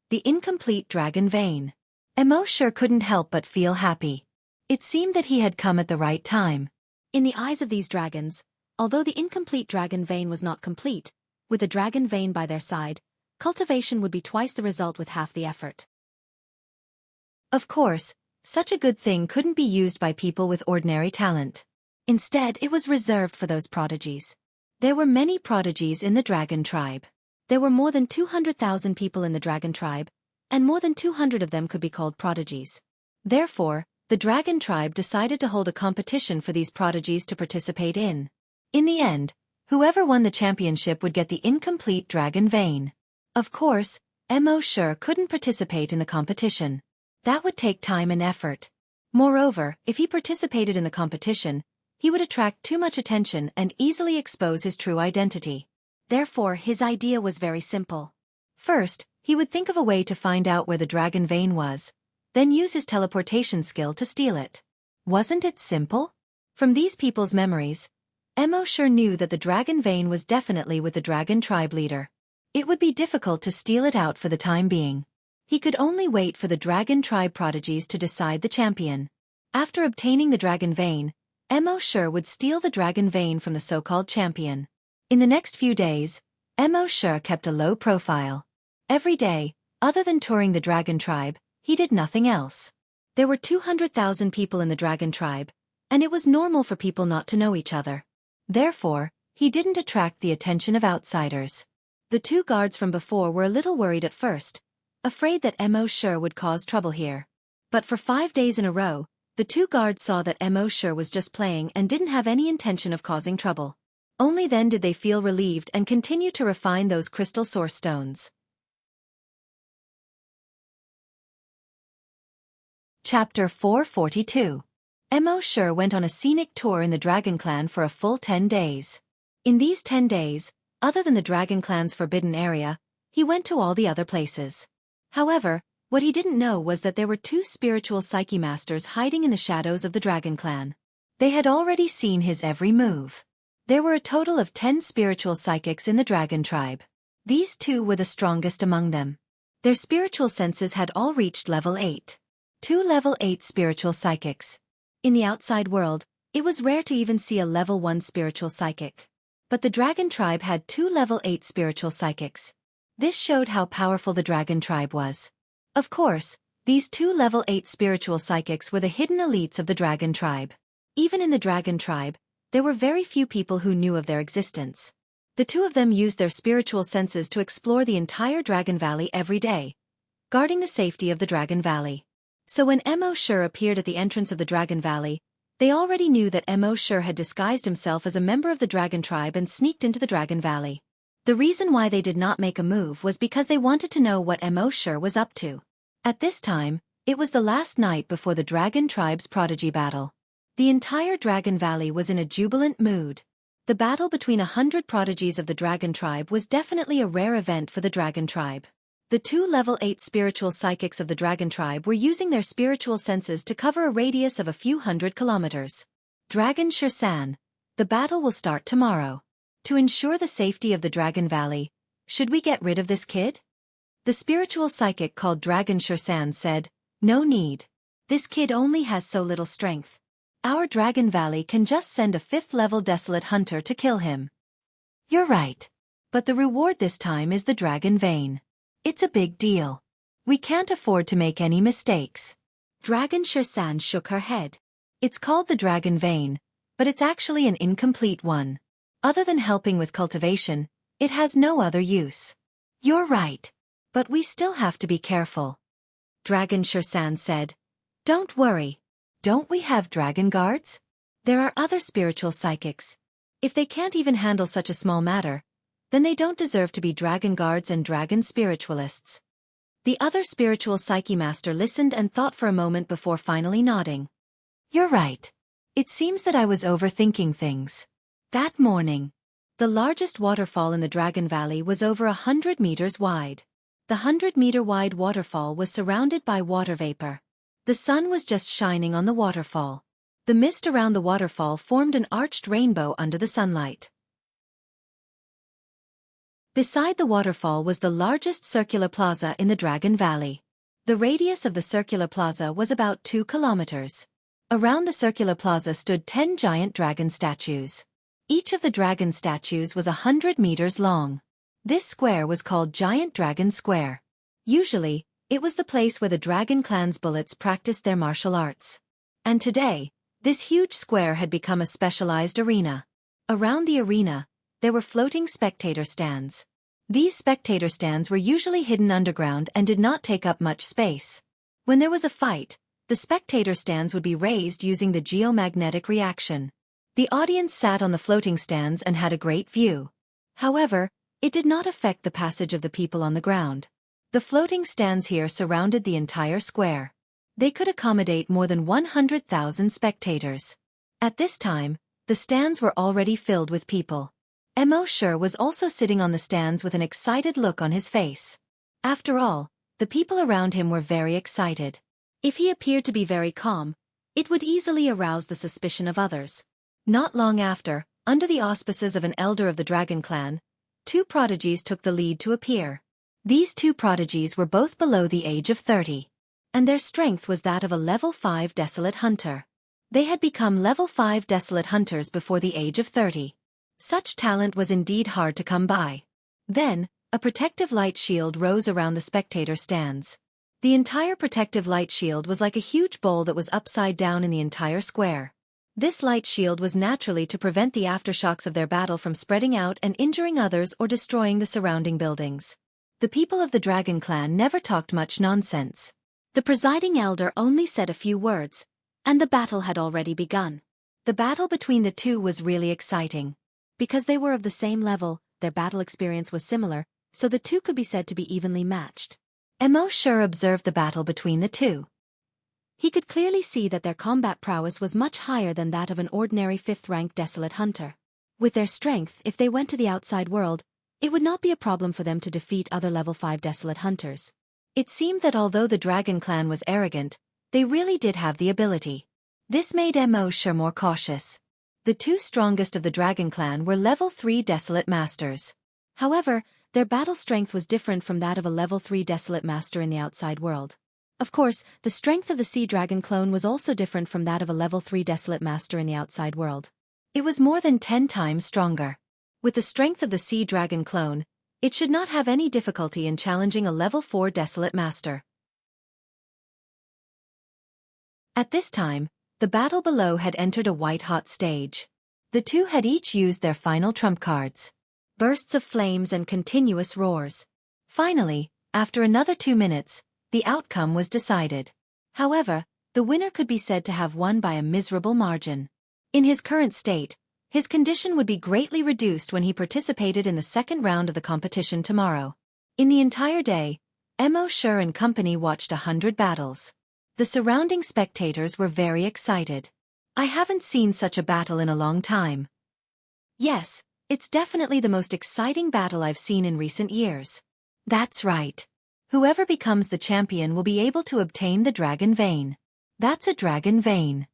the incomplete dragon vein. Mo sure couldn't help but feel happy. It seemed that he had come at the right time. In the eyes of these dragons, although the incomplete dragon vein was not complete, with a dragon vein by their side, cultivation would be twice the result with half the effort. Of course, such a good thing couldn't be used by people with ordinary talent. Instead, it was reserved for those prodigies. There were many prodigies in the dragon tribe. There were more than 200,000 people in the dragon tribe, and more than 200 of them could be called prodigies. Therefore, the dragon tribe decided to hold a competition for these prodigies to participate in. In the end, whoever won the championship would get the incomplete dragon vein. Of course, Mo sure couldn't participate in the competition. That would take time and effort. Moreover, if he participated in the competition, he would attract too much attention and easily expose his true identity. Therefore, his idea was very simple. First, He would think of a way to find out where the dragon vein was, then use his teleportation skill to steal it. Wasn't it simple? From these people's memories, Mo sure knew that the dragon vein was definitely with the dragon tribe leader. It would be difficult to steal it out for the time being. He could only wait for the dragon tribe prodigies to decide the champion. After obtaining the dragon vein, Mo sure would steal the dragon vein from the so-called champion. In the next few days, Mo sure kept a low profile. Every day, other than touring the dragon tribe, he did nothing else. There were 200,000 people in the dragon tribe, and it was normal for people not to know each other. Therefore, he didn't attract the attention of outsiders. The two guards from before were a little worried at first, afraid that Mo sure would cause trouble here. But for 5 days in a row, the two guards saw that Mo sure was just playing and didn't have any intention of causing trouble. Only then did they feel relieved and continue to refine those crystal source stones. Chapter 442. Mo sure went on a scenic tour in the Dragon Clan for a full 10 days. In these 10 days, other than the Dragon Clan's forbidden area, he went to all the other places. However, what he didn't know was that there were 2 spiritual psyche masters hiding in the shadows of the Dragon Clan. They had already seen his every move. There were a total of 10 spiritual psychics in the Dragon tribe. These 2 were the strongest among them. Their spiritual senses had all reached level 8. 2 level 8 spiritual psychics. In the outside world, it was rare to even see a level 1 spiritual psychic. But the Dragon tribe had 2 level 8 spiritual psychics. This showed how powerful the Dragon tribe was. Of course, these 2 level 8 spiritual psychics were the hidden elites of the Dragon tribe. Even in the Dragon tribe, there were very few people who knew of their existence. The 2 of them used their spiritual senses to explore the entire Dragon Valley every day, guarding the safety of the Dragon Valley. So when Mo sure appeared at the entrance of the Dragon Valley, they already knew that Mo sure had disguised himself as a member of the Dragon tribe and sneaked into the Dragon Valley. The reason why they did not make a move was because they wanted to know what Mo sure was up to. At this time, it was the last night before the Dragon tribe's prodigy battle. The entire Dragon Valley was in a jubilant mood. The battle between 100 prodigies of the Dragon tribe was definitely a rare event for the Dragon tribe. The 2 level 8 spiritual psychics of the Dragon tribe were using their spiritual senses to cover a radius of a few hundred kilometers. Dragon Shirsan, the battle will start tomorrow. To ensure the safety of the Dragon Valley, should we get rid of this kid? The spiritual psychic called Dragon Shirsan said, "No need. This kid only has so little strength. Our Dragon Valley can just send a 5th level desolate hunter to kill him." You're right. But the reward this time is the Dragon Vein. It's a big deal. We can't afford to make any mistakes. Dragon Shirsan shook her head. It's called the Dragon Vein, but it's actually an incomplete one. Other than helping with cultivation, it has no other use. You're right. But we still have to be careful. Dragon Shirsan said. Don't worry. Don't we have dragon guards? There are other spiritual psychics. If they can't even handle such a small matter, then they don't deserve to be dragon guards and dragon spiritualists. The other spiritual psyche master listened and thought for a moment before finally nodding. You're right. It seems that I was overthinking things. That morning, the largest waterfall in the Dragon Valley was over 100 meters wide. The 100-meter-wide waterfall was surrounded by water vapor. The sun was just shining on the waterfall. The mist around the waterfall formed an arched rainbow under the sunlight. Beside the waterfall was the largest circular plaza in the Dragon Valley. The radius of the circular plaza was about 2 kilometers. Around the circular plaza stood 10 giant dragon statues. Each of the dragon statues was 100 meters long. This square was called Giant Dragon Square. Usually, it was the place where the Dragon Clan's bullets practiced their martial arts. And today, this huge square had become a specialized arena. Around the arena, there were floating spectator stands. These spectator stands were usually hidden underground and did not take up much space. When there was a fight, the spectator stands would be raised using the geomagnetic reaction. The audience sat on the floating stands and had a great view. However, it did not affect the passage of the people on the ground. The floating stands here surrounded the entire square. They could accommodate more than 100,000 spectators. At this time, the stands were already filled with people. Mo sure was also sitting on the stands with an excited look on his face. After all, the people around him were very excited. If he appeared to be very calm, it would easily arouse the suspicion of others. Not long after, under the auspices of an elder of the dragon clan, 2 prodigies took the lead to appear. These 2 prodigies were both below the age of 30, and their strength was that of a level 5 desolate hunter. They had become level 5 desolate hunters before the age of 30. Such talent was indeed hard to come by. Then, a protective light shield rose around the spectator stands. The entire protective light shield was like a huge bowl that was upside down in the entire square. This light shield was naturally to prevent the aftershocks of their battle from spreading out and injuring others or destroying the surrounding buildings. The people of the Dragon Clan never talked much nonsense. The presiding elder only said a few words, and the battle had already begun. The battle between the 2 was really exciting. Because they were of the same level, their battle experience was similar, so the 2 could be said to be evenly matched. Emo sure observed the battle between the 2. He could clearly see that their combat prowess was much higher than that of an ordinary 5th-rank desolate hunter. With their strength, if they went to the outside world, it would not be a problem for them to defeat other level 5 desolate hunters. It seemed that although the Dragon Clan was arrogant, they really did have the ability. This made Emo sure more cautious. The 2 strongest of the Dragon Clan were level 3 desolate masters. However, their battle strength was different from that of a level 3 desolate master in the outside world. Of course, the strength of the Sea Dragon clone was also different from that of a level 3 desolate master in the outside world. It was more than 10 times stronger. With the strength of the Sea Dragon clone, it should not have any difficulty in challenging a level 4 desolate master. At this time, the battle below had entered a white-hot stage. The 2 had each used their final trump cards. Bursts of flames and continuous roars. Finally, after another 2 minutes, the outcome was decided. However, the winner could be said to have won by a miserable margin. In his current state, his condition would be greatly reduced when he participated in the second round of the competition tomorrow. In the entire day, Emo sure and company watched 100 battles. The surrounding spectators were very excited. I haven't seen such a battle in a long time. Yes, it's definitely the most exciting battle I've seen in recent years. That's right. Whoever becomes the champion will be able to obtain the Dragon Vein. That's a Dragon Vein.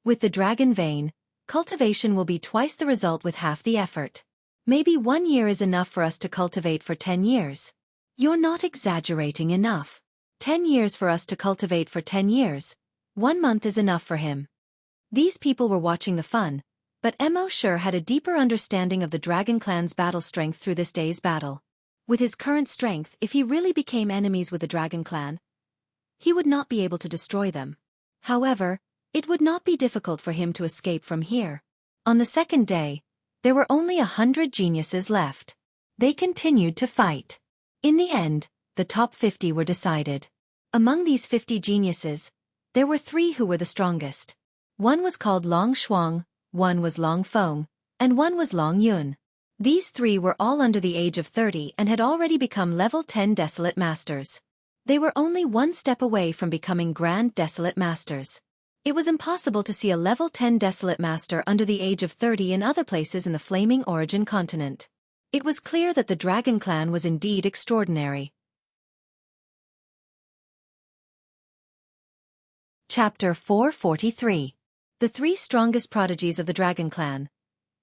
With the Dragon Vein, cultivation will be twice the result with half the effort. Maybe 1 year is enough for us to cultivate for 10 years. You're not exaggerating enough. 10 years for us to cultivate for 10 years. 1 month is enough for him. These people were watching the fun, but Emo sure had a deeper understanding of the Dragon Clan's battle strength through this day's battle. With his current strength, if he really became enemies with the Dragon Clan, he would not be able to destroy them. However, it would not be difficult for him to escape from here. On the second day, there were only 100 geniuses left. They continued to fight. In the end, the top 50 were decided. Among these 50 geniuses, there were 3 who were the strongest. One was called Long Shuang, one was Long Feng, and one was Long Yun. These 3 were all under the age of 30 and had already become level 10 desolate masters. They were only 1 step away from becoming grand desolate masters. It was impossible to see a level 10 desolate master under the age of 30 in other places in the Flaming Origin continent. It was clear that the Dragon Clan was indeed extraordinary. Chapter 443. The 3 strongest prodigies of the Dragon Clan.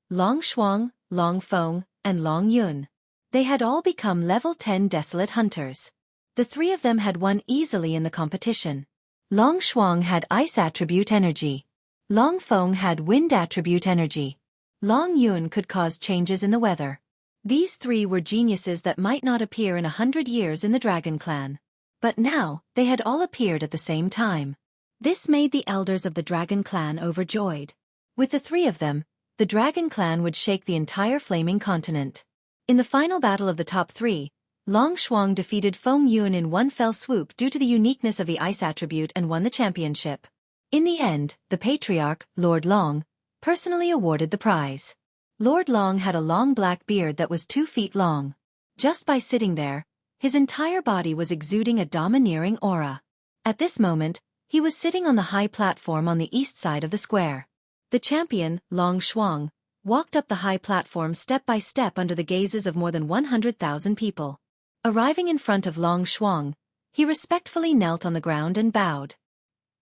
Long Shuang, Long Feng, and Long Yun. They had all become level 10 desolate hunters. The 3 of them had won easily in the competition. Long Shuang had ice attribute energy. Long Feng had wind attribute energy. Long Yun could cause changes in the weather. These 3 were geniuses that might not appear in 100 years in the Dragon Clan. But now, they had all appeared at the same time. This made the elders of the Dragon Clan overjoyed. With the 3 of them, the Dragon Clan would shake the entire Flaming continent. In the final battle of the top 3, Long Shuang defeated Feng Yun in one fell swoop due to the uniqueness of the ice attribute and won the championship. In the end, the Patriarch, Lord Long, personally awarded the prize. Lord Long had a long black beard that was 2 feet long. Just by sitting there, his entire body was exuding a domineering aura. At this moment, he was sitting on the high platform on the east side of the square. The champion, Long Shuang, walked up the high platform step by step under the gazes of more than 100,000 people. Arriving in front of Long Shuang, he respectfully knelt on the ground and bowed.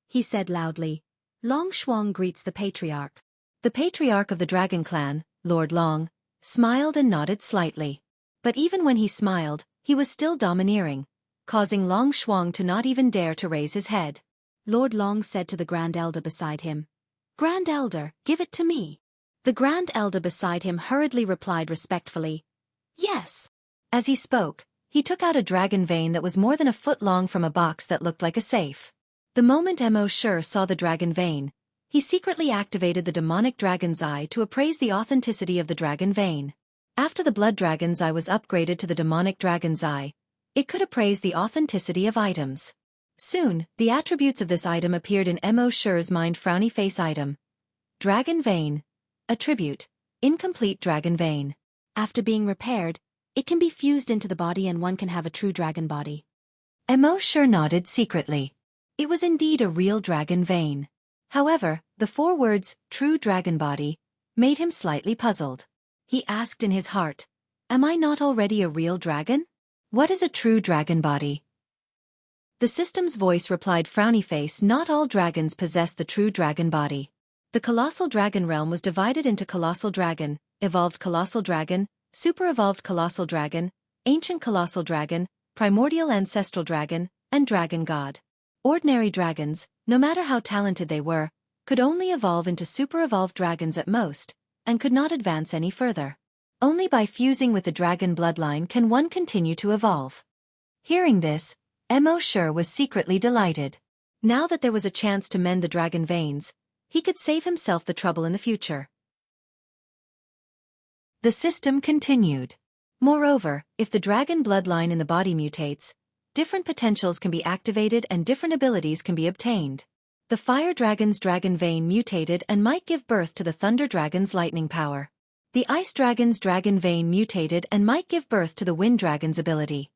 He said loudly, "Long Shuang greets the patriarch." The patriarch of the dragon clan, Lord Long, smiled and nodded slightly. But even when he smiled, he was still domineering, causing Long Shuang to not even dare to raise his head. Lord Long said to the Grand Elder beside him, "Grand Elder, give it to me." The Grand Elder beside him hurriedly replied respectfully, "Yes." As he spoke, he took out a dragon vein that was more than a foot long from a box that looked like a safe. The moment Mo Shi saw the dragon vein, he secretly activated the demonic dragon's eye to appraise the authenticity of the dragon vein. After the blood dragon's eye was upgraded to the demonic dragon's eye, it could appraise the authenticity of items. Soon, the attributes of this item appeared in Mo Shi's mind. Frowny face item. Dragon vein. Attribute. Incomplete dragon vein. After being repaired, it can be fused into the body and one can have a true dragon body. Mo Shi nodded secretly. It was indeed a real dragon vein. However, the 4 words, true dragon body, made him slightly puzzled. He asked in his heart, "Am I not already a real dragon? What is a true dragon body?" The system's voice replied, frowny face, "Not all dragons possess the true dragon body. The colossal dragon realm was divided into colossal dragon, evolved colossal dragon, super-evolved colossal dragon, ancient colossal dragon, primordial ancestral dragon, and dragon god. Ordinary dragons, no matter how talented they were, could only evolve into super-evolved dragons at most, and could not advance any further. Only by fusing with the dragon bloodline can one continue to evolve." Hearing this, Mo Shi was secretly delighted. Now that there was a chance to mend the dragon veins, he could save himself the trouble in the future. The system continued. Moreover, if the dragon bloodline in the body mutates, different potentials can be activated and different abilities can be obtained. The fire dragon's dragon vein mutated and might give birth to the thunder dragon's lightning power. The ice dragon's dragon vein mutated and might give birth to the wind dragon's ability.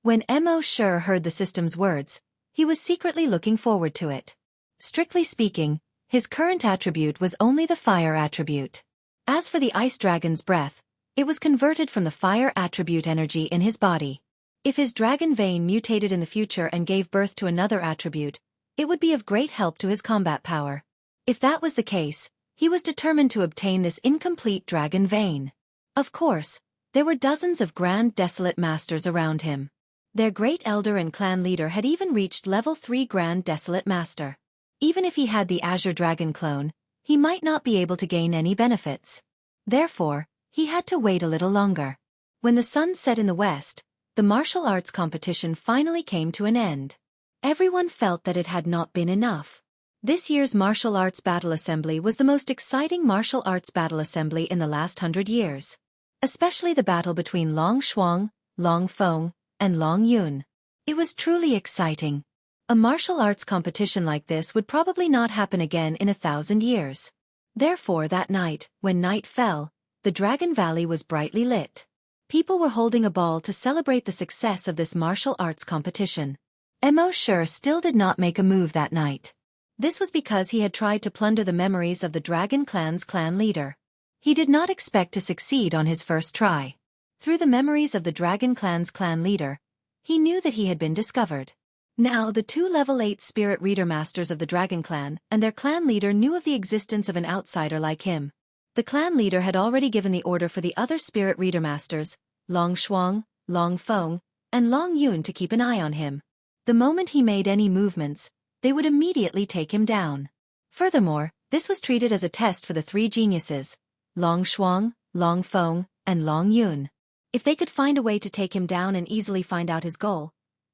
When Mo Shi heard the system's words, he was secretly looking forward to it. Strictly speaking, his current attribute was only the fire attribute. As for the ice dragon's breath, it was converted from the fire attribute energy in his body. If his dragon vein mutated in the future and gave birth to another attribute, it would be of great help to his combat power. If that was the case, he was determined to obtain this incomplete dragon vein. Of course, there were dozens of Grand Desolate Masters around him. Their great elder and clan leader had even reached level 3 Grand Desolate Master. Even if he had the Azure Dragon clone, he might not be able to gain any benefits. Therefore, he had to wait a little longer. When the sun set in the west, the martial arts competition finally came to an end. Everyone felt that it had not been enough. This year's martial arts battle assembly was the most exciting martial arts battle assembly in the last 100 years. Especially the battle between Long Shuang, Long Feng, and Long Yun. It was truly exciting. A martial arts competition like this would probably not happen again in 1,000 years. Therefore that night, when night fell, the Dragon Valley was brightly lit. People were holding a ball to celebrate the success of this martial arts competition. Mo Shi still did not make a move that night. This was because he had tried to plunder the memories of the Dragon Clan's clan leader. He did not expect to succeed on his first try. Through the memories of the Dragon Clan's clan leader, he knew that he had been discovered. Now the 2 level 8 spirit reader masters of the Dragon Clan and their clan leader knew of the existence of an outsider like him. The clan leader had already given the order for the other spirit reader masters, Long Shuang, Long Feng, and Long Yun, to keep an eye on him. The moment he made any movements, they would immediately take him down. Furthermore, this was treated as a test for the 3 geniuses, Long Shuang, Long Feng, and Long Yun. If they could find a way to take him down and easily find out his goal,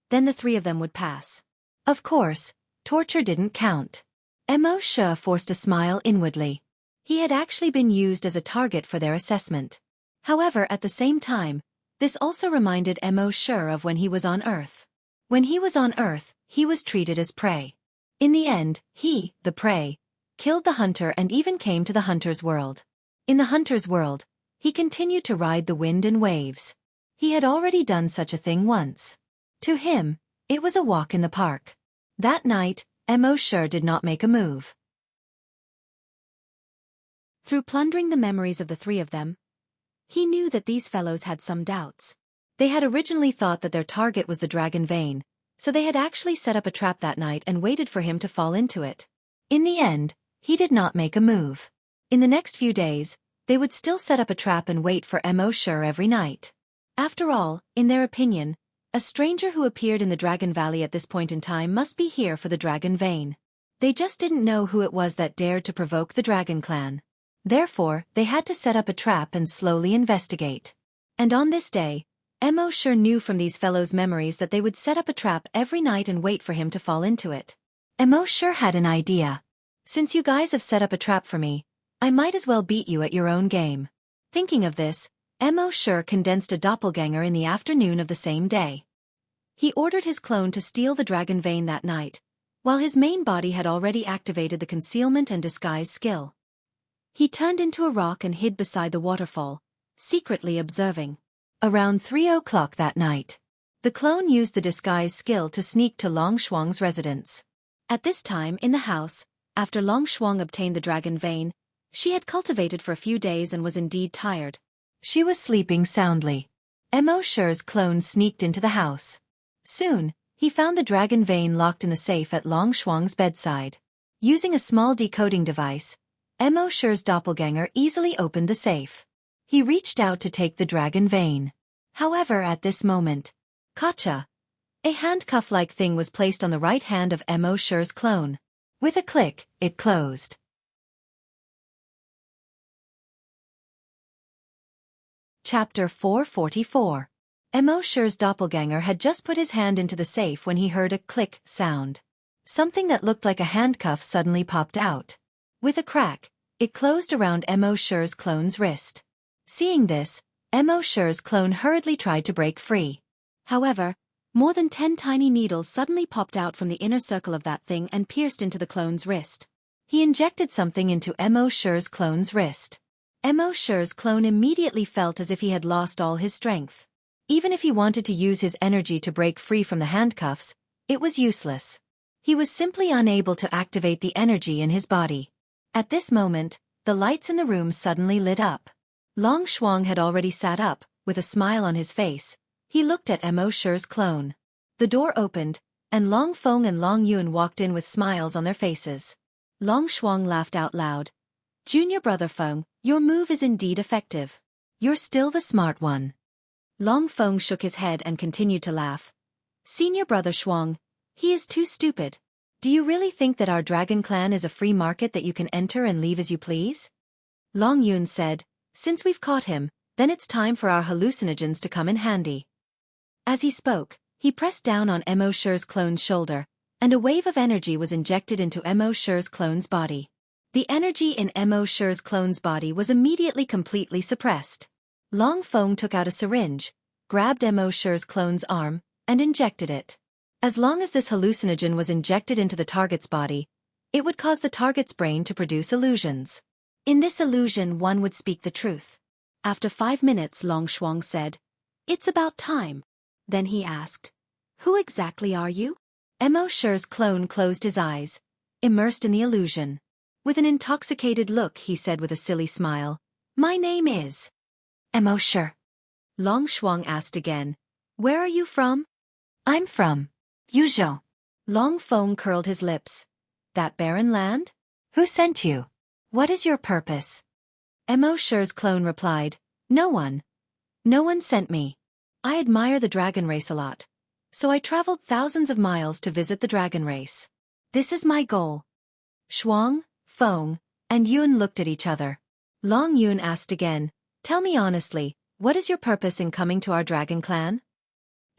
then the 3 of them would pass. Of course, torture didn't count. Mo Shi forced a smile inwardly. He had actually been used as a target for their assessment. However, at the same time, this also reminded Mo Shi of when he was on Earth. When he was on Earth, he was treated as prey. In the end, he, the prey, killed the hunter and even came to the hunter's world. In the hunter's world, he continued to ride the wind and waves. He had already done such a thing once. To him, it was a walk in the park. That night, Mo Shi did not make a move. Through plundering the memories of the 3 of them, he knew that these fellows had some doubts. They had originally thought that their target was the dragon vein, so they had actually set up a trap that night and waited for him to fall into it. In the end, he did not make a move. In the next few days, they would still set up a trap and wait for Mo Sure every night. After all, in their opinion, a stranger who appeared in the Dragon Valley at this point in time must be here for the dragon vein. They just didn't know who it was that dared to provoke the Dragon Clan. Therefore, they had to set up a trap and slowly investigate. And on this day, Mo Sure knew from these fellows' memories that they would set up a trap every night and wait for him to fall into it. Mo Sure had an idea. Since you guys have set up a trap for me, I might as well beat you at your own game. Thinking of this, Mo Sure condensed a doppelganger in the afternoon of the same day. He ordered his clone to steal the dragon vein that night, while his main body had already activated the concealment and disguise skill. He turned into a rock and hid beside the waterfall, secretly observing. Around 3 o'clock that night, the clone used the disguise skill to sneak to Long Shuang's residence. At this time in the house, after Long Shuang obtained the dragon vein, she had cultivated for a few days and was indeed tired. She was sleeping soundly. Mo Sure's clone sneaked into the house. Soon, he found the dragon vein locked in the safe at Long Shuang's bedside. Using a small decoding device, Mo Sure's doppelganger easily opened the safe. He reached out to take the dragon vein. However, at this moment, Kacha, a handcuff-like thing was placed on the right hand of Mo Sure's clone. With a click, it closed. Chapter 444. Mo Sure's doppelganger had just put his hand into the safe when he heard a click sound. Something that looked like a handcuff suddenly popped out. With a crack, it closed around Mo Sure's clone's wrist. Seeing this, Mo Sure's clone hurriedly tried to break free. However, more than 10 tiny needles suddenly popped out from the inner circle of that thing and pierced into the clone's wrist. He injected something into Mo Sure's clone's wrist. Mo Sure's clone immediately felt as if he had lost all his strength. Even if he wanted to use his energy to break free from the handcuffs, it was useless. He was simply unable to activate the energy in his body. At this moment, the lights in the room suddenly lit up. Long Shuang had already sat up, with a smile on his face. He looked at Mo Sure's clone. The door opened, and Long Feng and Long Yun walked in with smiles on their faces. Long Shuang laughed out loud. "Junior brother Feng, your move is indeed effective. You're still the smart one." Long Feng shook his head and continued to laugh. "Senior brother Shuang, he is too stupid. Do you really think that our dragon clan is a free market that you can enter and leave as you please?" Long Yun said, "Since we've caught him, then it's time for our hallucinogens to come in handy." As he spoke, he pressed down on Mo Sure's clone's shoulder, and a wave of energy was injected into Mo Sure's clone's body. The energy in Mo Sure's clone's body was immediately completely suppressed. Long Feng took out a syringe, grabbed Mo Sure's clone's arm, and injected it. As long as this hallucinogen was injected into the target's body, it would cause the target's brain to produce illusions. In this illusion one would speak the truth. After 5 minutes, Long Shuang said, "It's about time." Then he asked, "Who exactly are you?" Mo Sure's clone closed his eyes, immersed in the illusion. With an intoxicated look he said with a silly smile, "My name is Mo Sure." Long Shuang asked again, "Where are you from?" "I'm from Yuzhou." Long Feng curled his lips. "That barren land? Who sent you? What is your purpose?" Mo Sure's clone replied, "No one. No one sent me. I admire the dragon race a lot, so I traveled thousands of miles to visit the dragon race. This is my goal." Shuang, Feng, and Yun looked at each other. Long Yun asked again, "Tell me honestly, what is your purpose in coming to our dragon clan?"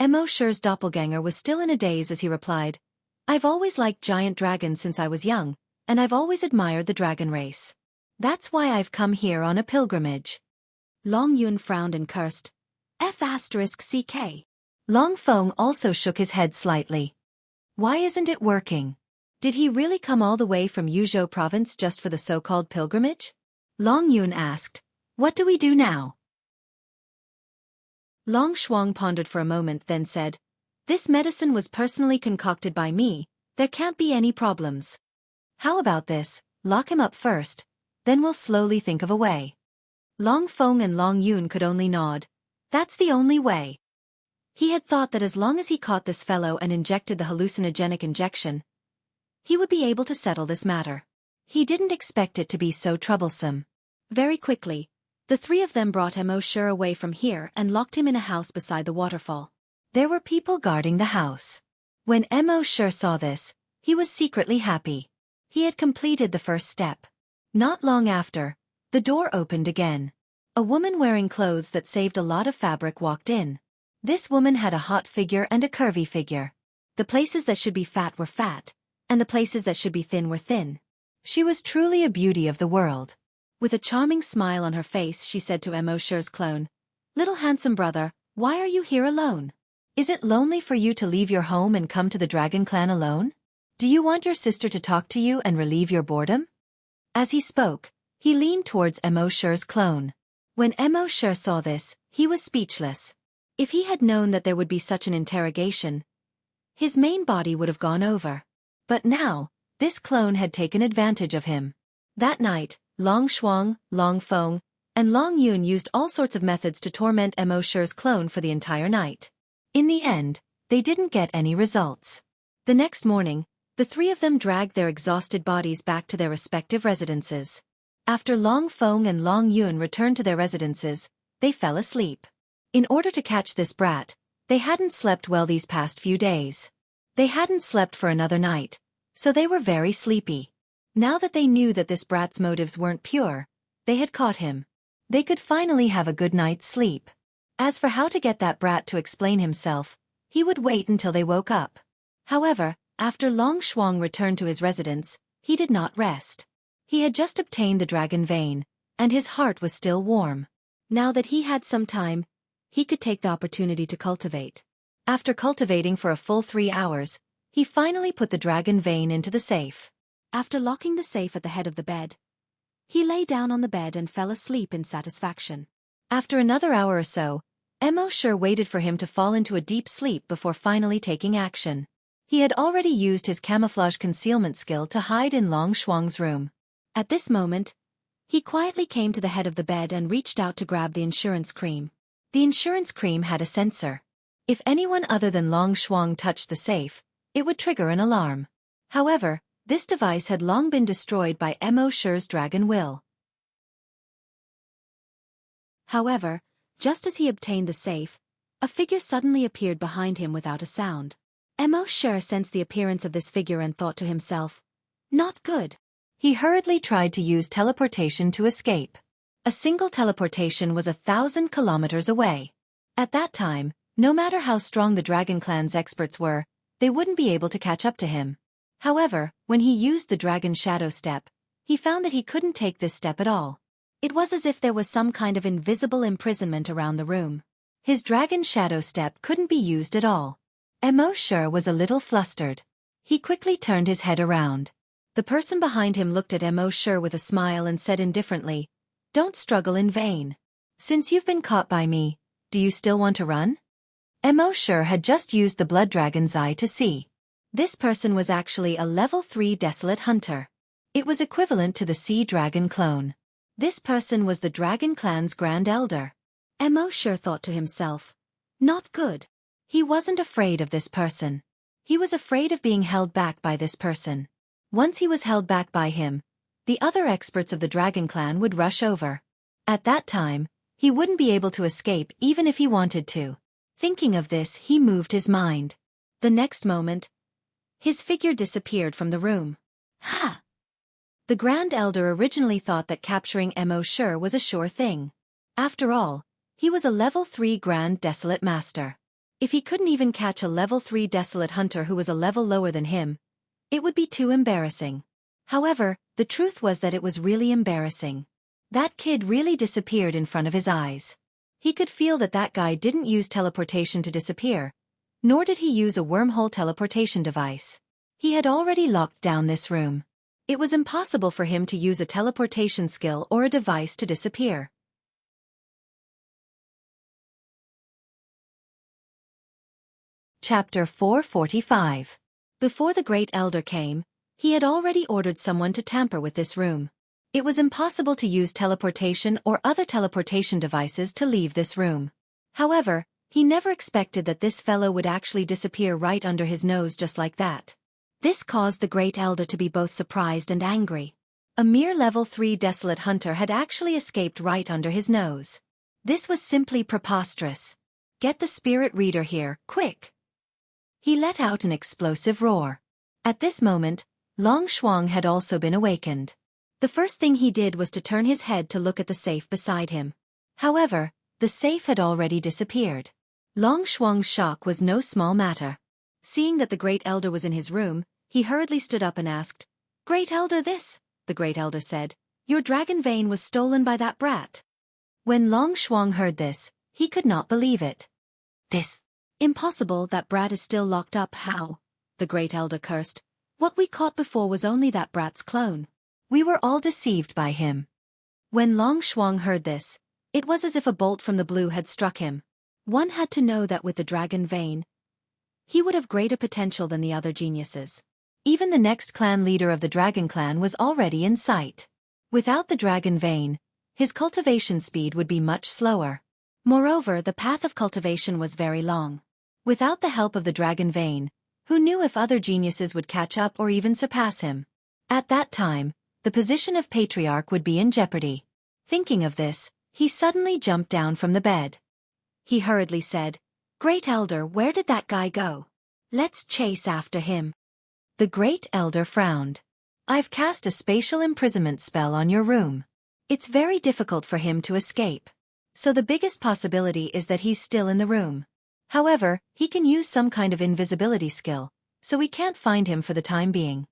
Mo Sure's doppelganger was still in a daze as he replied, "I've always liked giant dragons since I was young, and I've always admired the dragon race. That's why I've come here on a pilgrimage." Long Yun frowned and cursed, F***CK. Long Feng also shook his head slightly. Why isn't it working? Did he really come all the way from Yuzhou province just for the so-called pilgrimage? Long Yun asked, "What do we do now?" Long Shuang pondered for a moment then said, "This medicine was personally concocted by me, there can't be any problems. How about this, lock him up first, then we'll slowly think of a way." Long Feng and Long Yun could only nod. "That's the only way." He had thought that as long as he caught this fellow and injected the hallucinogenic injection, he would be able to settle this matter. He didn't expect it to be so troublesome. Very quickly, the three of them brought Wuxia away from here and locked him in a house beside the waterfall. There were people guarding the house. When Wuxia saw this, he was secretly happy. He had completed the first step. Not long after, the door opened again. A woman wearing clothes that saved a lot of fabric walked in. This woman had a hot figure and a curvy figure. The places that should be fat were fat, and the places that should be thin were thin. She was truly a beauty of the world. With a charming smile on her face, she said to Wuxia's clone, "Little handsome brother, why are you here alone? Is it lonely for you to leave your home and come to the Dragon Clan alone? Do you want your sister to talk to you and relieve your boredom?" As he spoke, he leaned towards Wuxia's clone. When Wuxia saw this, he was speechless. If he had known that there would be such an interrogation, his main body would have gone over. But now, this clone had taken advantage of him. That night, Long Shuang, Long Feng, and Long Yun used all sorts of methods to torment Wuxia's clone for the entire night. In the end, they didn't get any results. The next morning, the three of them dragged their exhausted bodies back to their respective residences. After Long Feng and Long Yun returned to their residences, they fell asleep. In order to catch this brat, they hadn't slept well these past few days. They hadn't slept for another night, so they were very sleepy. Now that they knew that this brat's motives weren't pure, they had caught him. They could finally have a good night's sleep. As for how to get that brat to explain himself, he would wait until they woke up. However, after Long Shuang returned to his residence, he did not rest. He had just obtained the dragon vein, and his heart was still warm. Now that he had some time, he could take the opportunity to cultivate. After cultivating for a full 3 hours, he finally put the dragon vein into the safe. After locking the safe at the head of the bed, he lay down on the bed and fell asleep in satisfaction. After another hour or so, Wuxia waited for him to fall into a deep sleep before finally taking action. He had already used his camouflage concealment skill to hide in Long Shuang's room. At this moment, he quietly came to the head of the bed and reached out to grab the insurance cream. The insurance cream had a sensor. If anyone other than Long Shuang touched the safe, it would trigger an alarm. However, this device had long been destroyed by Wuxia's dragon will. However, just as he obtained the safe, a figure suddenly appeared behind him without a sound. Wuxia sensed the appearance of this figure and thought to himself, "Not good." He hurriedly tried to use teleportation to escape. A single teleportation was 1,000 kilometers away. At that time, no matter how strong the Dragon Clan's experts were, they wouldn't be able to catch up to him. However, when he used the Dragon Shadow Step, he found that he couldn't take this step at all. It was as if there was some kind of invisible imprisonment around the room. His Dragon Shadow Step couldn't be used at all. Wuxia was a little flustered. He quickly turned his head around. The person behind him looked at Wuxia with a smile and said indifferently, "Don't struggle in vain. Since you've been caught by me, do you still want to run?" Wuxia had just used the Blood Dragon's Eye to see. This person was actually a level 3 Desolate Hunter. It was equivalent to the Sea Dragon clone. This person was the Dragon Clan's Grand Elder. Wuxia thought to himself, "Not good." He wasn't afraid of this person. He was afraid of being held back by this person. Once he was held back by him, the other experts of the Dragon Clan would rush over. At that time, he wouldn't be able to escape even if he wanted to. Thinking of this, he moved his mind. The next moment, his figure disappeared from the room. Ha! The Grand Elder originally thought that capturing Wuxia was a sure thing. After all, he was a level 3 Grand Desolate Master. If he couldn't even catch a level 3 Desolate Hunter who was a level lower than him, it would be too embarrassing. However, the truth was that it was really embarrassing. That kid really disappeared in front of his eyes. He could feel that that guy didn't use teleportation to disappear, nor did he use a wormhole teleportation device. He had already locked down this room. It was impossible for him to use a teleportation skill or a device to disappear. Chapter 445. Before the Great Elder came, he had already ordered someone to tamper with this room. It was impossible to use teleportation or other teleportation devices to leave this room. However, He never expected that this fellow would actually disappear right under his nose just like that. This caused the Great Elder to be both surprised and angry. A mere level 3 desolate hunter had actually escaped right under his nose. This was simply preposterous. Get the spirit reader here, quick! He let out an explosive roar. At this moment, Long Shuang had also been awakened. The first thing he did was to turn his head to look at the safe beside him. However, the safe had already disappeared. Long Shuang's shock was no small matter. Seeing that the Great Elder was in his room, he hurriedly stood up and asked, "Great Elder, this," the Great Elder said, "your dragon vein was stolen by that brat." When Long Shuang heard this, he could not believe it. "This? Impossible, that brat is still locked up." "How?" the Great Elder cursed. "What we caught before was only that brat's clone. We were all deceived by him." When Long Shuang heard this, it was as if a bolt from the blue had struck him. One had to know that with the dragon vein, he would have greater potential than the other geniuses. Even the next clan leader of the Dragon Clan was already in sight. Without the dragon vein, his cultivation speed would be much slower. Moreover, the path of cultivation was very long. Without the help of the dragon vein, who knew if other geniuses would catch up or even surpass him? At that time, the position of patriarch would be in jeopardy. Thinking of this, he suddenly jumped down from the bed. He hurriedly said, "Great Elder, where did that guy go? Let's chase after him." The Great Elder frowned. "I've cast a spatial imprisonment spell on your room. It's very difficult for him to escape. So the biggest possibility is that he's still in the room. However, he can use some kind of invisibility skill, so we can't find him for the time being."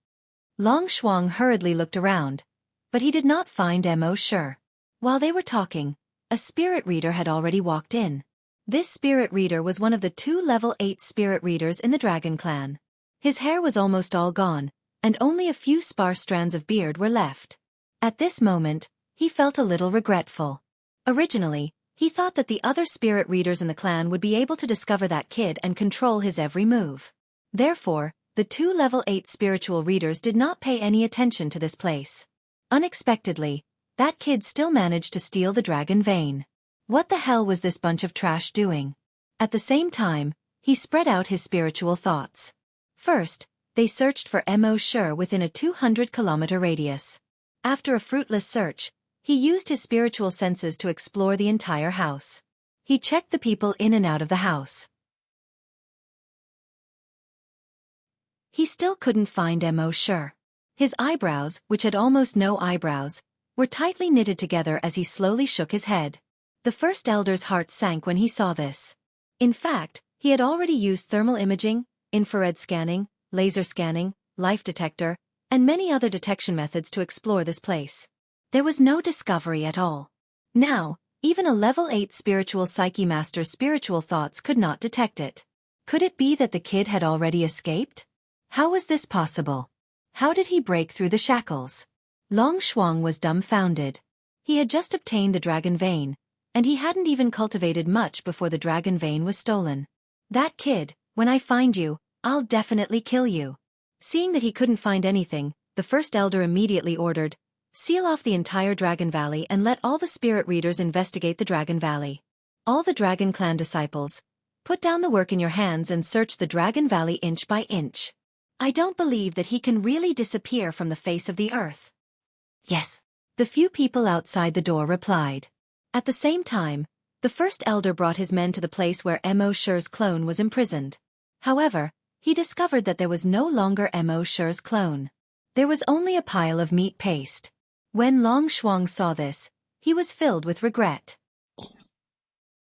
Long Shuang hurriedly looked around, but he did not find Mo Shi. While they were talking, a spirit reader had already walked in. This spirit reader was one of the 2 level 8 spirit readers in the Dragon Clan. His hair was almost all gone, and only a few sparse strands of beard were left. At this moment, he felt a little regretful. Originally, he thought that the other spirit readers in the clan would be able to discover that kid and control his every move. Therefore, the 2 level 8 spiritual readers did not pay any attention to this place. Unexpectedly, that kid still managed to steal the dragon vein. What the hell was this bunch of trash doing? At the same time, he spread out his spiritual thoughts. First, they searched for Mo Shi within a 200-kilometer radius. After a fruitless search, he used his spiritual senses to explore the entire house. He checked the people in and out of the house. He still couldn't find Mo Shi. His eyebrows, which had almost no eyebrows, were tightly knitted together as he slowly shook his head. The First Elder's heart sank when he saw this. In fact, he had already used thermal imaging, infrared scanning, laser scanning, life detector, and many other detection methods to explore this place. There was no discovery at all. Now, even a level 8 spiritual psyche master's spiritual thoughts could not detect it. Could it be that the kid had already escaped? How was this possible? How did he break through the shackles? Long Shuang was dumbfounded. He had just obtained the dragon vein, and he hadn't even cultivated much before the dragon vein was stolen. "That kid, when I find you, I'll definitely kill you." Seeing that he couldn't find anything, the First Elder immediately ordered, "Seal off the entire Dragon Valley and let all the spirit readers investigate the Dragon Valley. All the Dragon Clan disciples, put down the work in your hands and search the Dragon Valley inch by inch. I don't believe that he can really disappear from the face of the earth." "Yes," the few people outside the door replied. At the same time, the First Elder brought his men to the place where Mo Shi's clone was imprisoned. However, he discovered that there was no longer Mo Shi's clone. There was only a pile of meat paste. When Long Shuang saw this, he was filled with regret.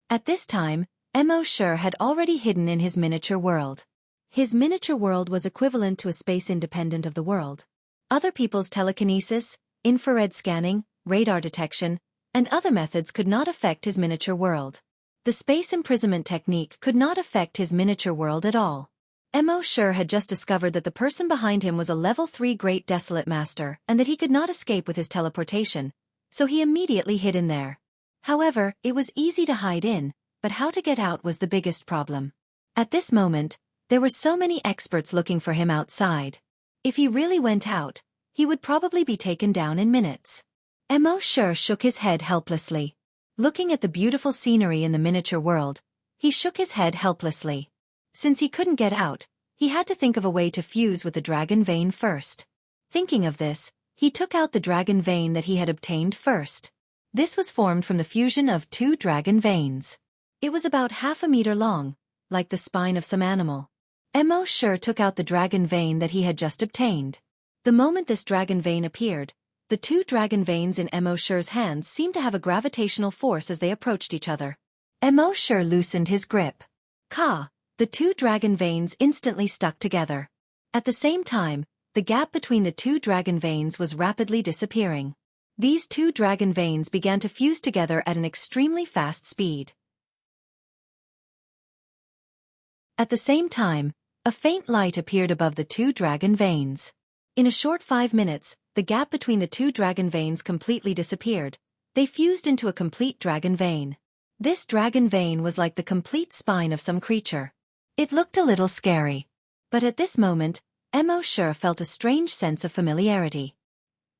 At this time, Mo Shi had already hidden in his miniature world. His miniature world was equivalent to a space independent of the world. Other people's telekinesis, infrared scanning, radar detection, and other methods could not affect his miniature world. The space imprisonment technique could not affect his miniature world at all. Mo Shi had just discovered that the person behind him was a level 3 Great Desolate Master and that he could not escape with his teleportation, so he immediately hid in there. However, it was easy to hide in, but how to get out was the biggest problem. At this moment, there were so many experts looking for him outside. If he really went out, he would probably be taken down in minutes. Mo Shi shook his head helplessly. Looking at the beautiful scenery in the miniature world, He shook his head helplessly. Since he couldn't get out, he had to think of a way to fuse with the dragon vein first. Thinking of this, he took out the dragon vein that he had obtained first. This was formed from the fusion of 2 dragon veins. It was about half a meter long, like the spine of some animal. Wuxia took out the dragon vein that he had just obtained. The moment this dragon vein appeared, the 2 dragon veins in Wuxia's hands seemed to have a gravitational force as they approached each other. Wuxia loosened his grip. The 2 dragon veins instantly stuck together. At the same time, the gap between the 2 dragon veins was rapidly disappearing. These 2 dragon veins began to fuse together at an extremely fast speed. At the same time, a faint light appeared above the 2 dragon veins. In a short 5 minutes, the gap between the 2 dragon veins completely disappeared. They fused into a complete dragon vein. This dragon vein was like the complete spine of some creature. It looked a little scary. But at this moment, Wuxia felt a strange sense of familiarity.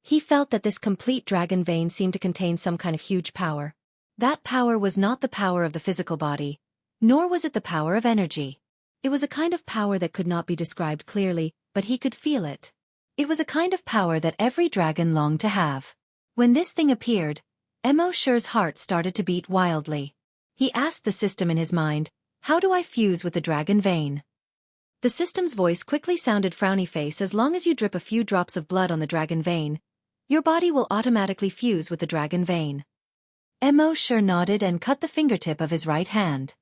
He felt that this complete dragon vein seemed to contain some kind of huge power. That power was not the power of the physical body, nor was it the power of energy. It was a kind of power that could not be described clearly, but he could feel it. It was a kind of power that every dragon longed to have. When this thing appeared, Wuxia's heart started to beat wildly. He asked the system in his mind, "How do I fuse with the dragon vein?" The system's voice quickly sounded frowny face. "As long as you drip a few drops of blood on the dragon vein, your body will automatically fuse with the dragon vein." Wuxia nodded and cut the fingertip of his right hand.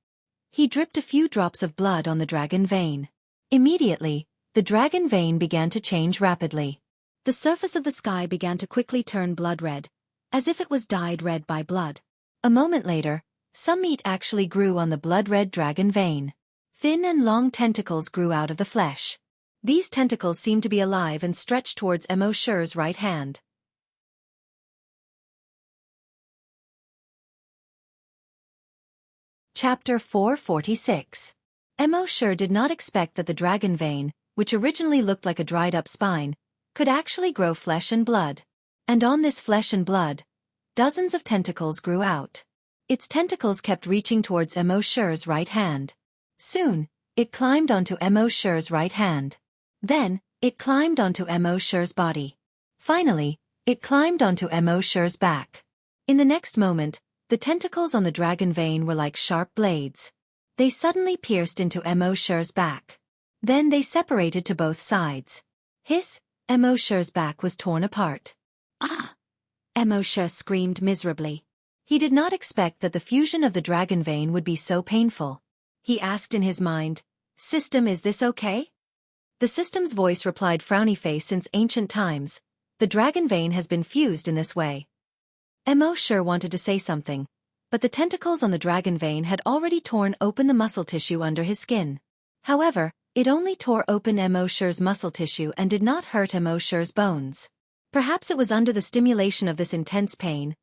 He dripped a few drops of blood on the dragon vein. Immediately, the dragon vein began to change rapidly. The surface of the sky began to quickly turn blood red, as if it was dyed red by blood. A moment later, some meat actually grew on the blood-red dragon vein. Thin and long tentacles grew out of the flesh. These tentacles seemed to be alive and stretched towards Wuxia's right hand. Chapter 446. Wuxia did not expect that the dragon vein, which originally looked like a dried-up spine, could actually grow flesh and blood. And on this flesh and blood, dozens of tentacles grew out. Its tentacles kept reaching towards Wuxia's right hand. Soon, it climbed onto Wuxia's right hand. Then, it climbed onto Wuxia's body. Finally, it climbed onto Wuxia's back. In the next moment, the tentacles on the dragon vein were like sharp blades. They suddenly pierced into Wuxia's back. Then they separated to both sides. Wuxia's back was torn apart. "Ah!" Wuxia screamed miserably. He did not expect that the fusion of the dragon vein would be so painful. He asked in his mind, "System, is this okay?" The system's voice replied, frowny face, "Since ancient times, the dragon vein has been fused in this way." Wuxia wanted to say something, but the tentacles on the dragon vein had already torn open the muscle tissue under his skin. However, it only tore open Wuxia's muscle tissue and did not hurt Wuxia's bones. Perhaps it was under the stimulation of this intense pain,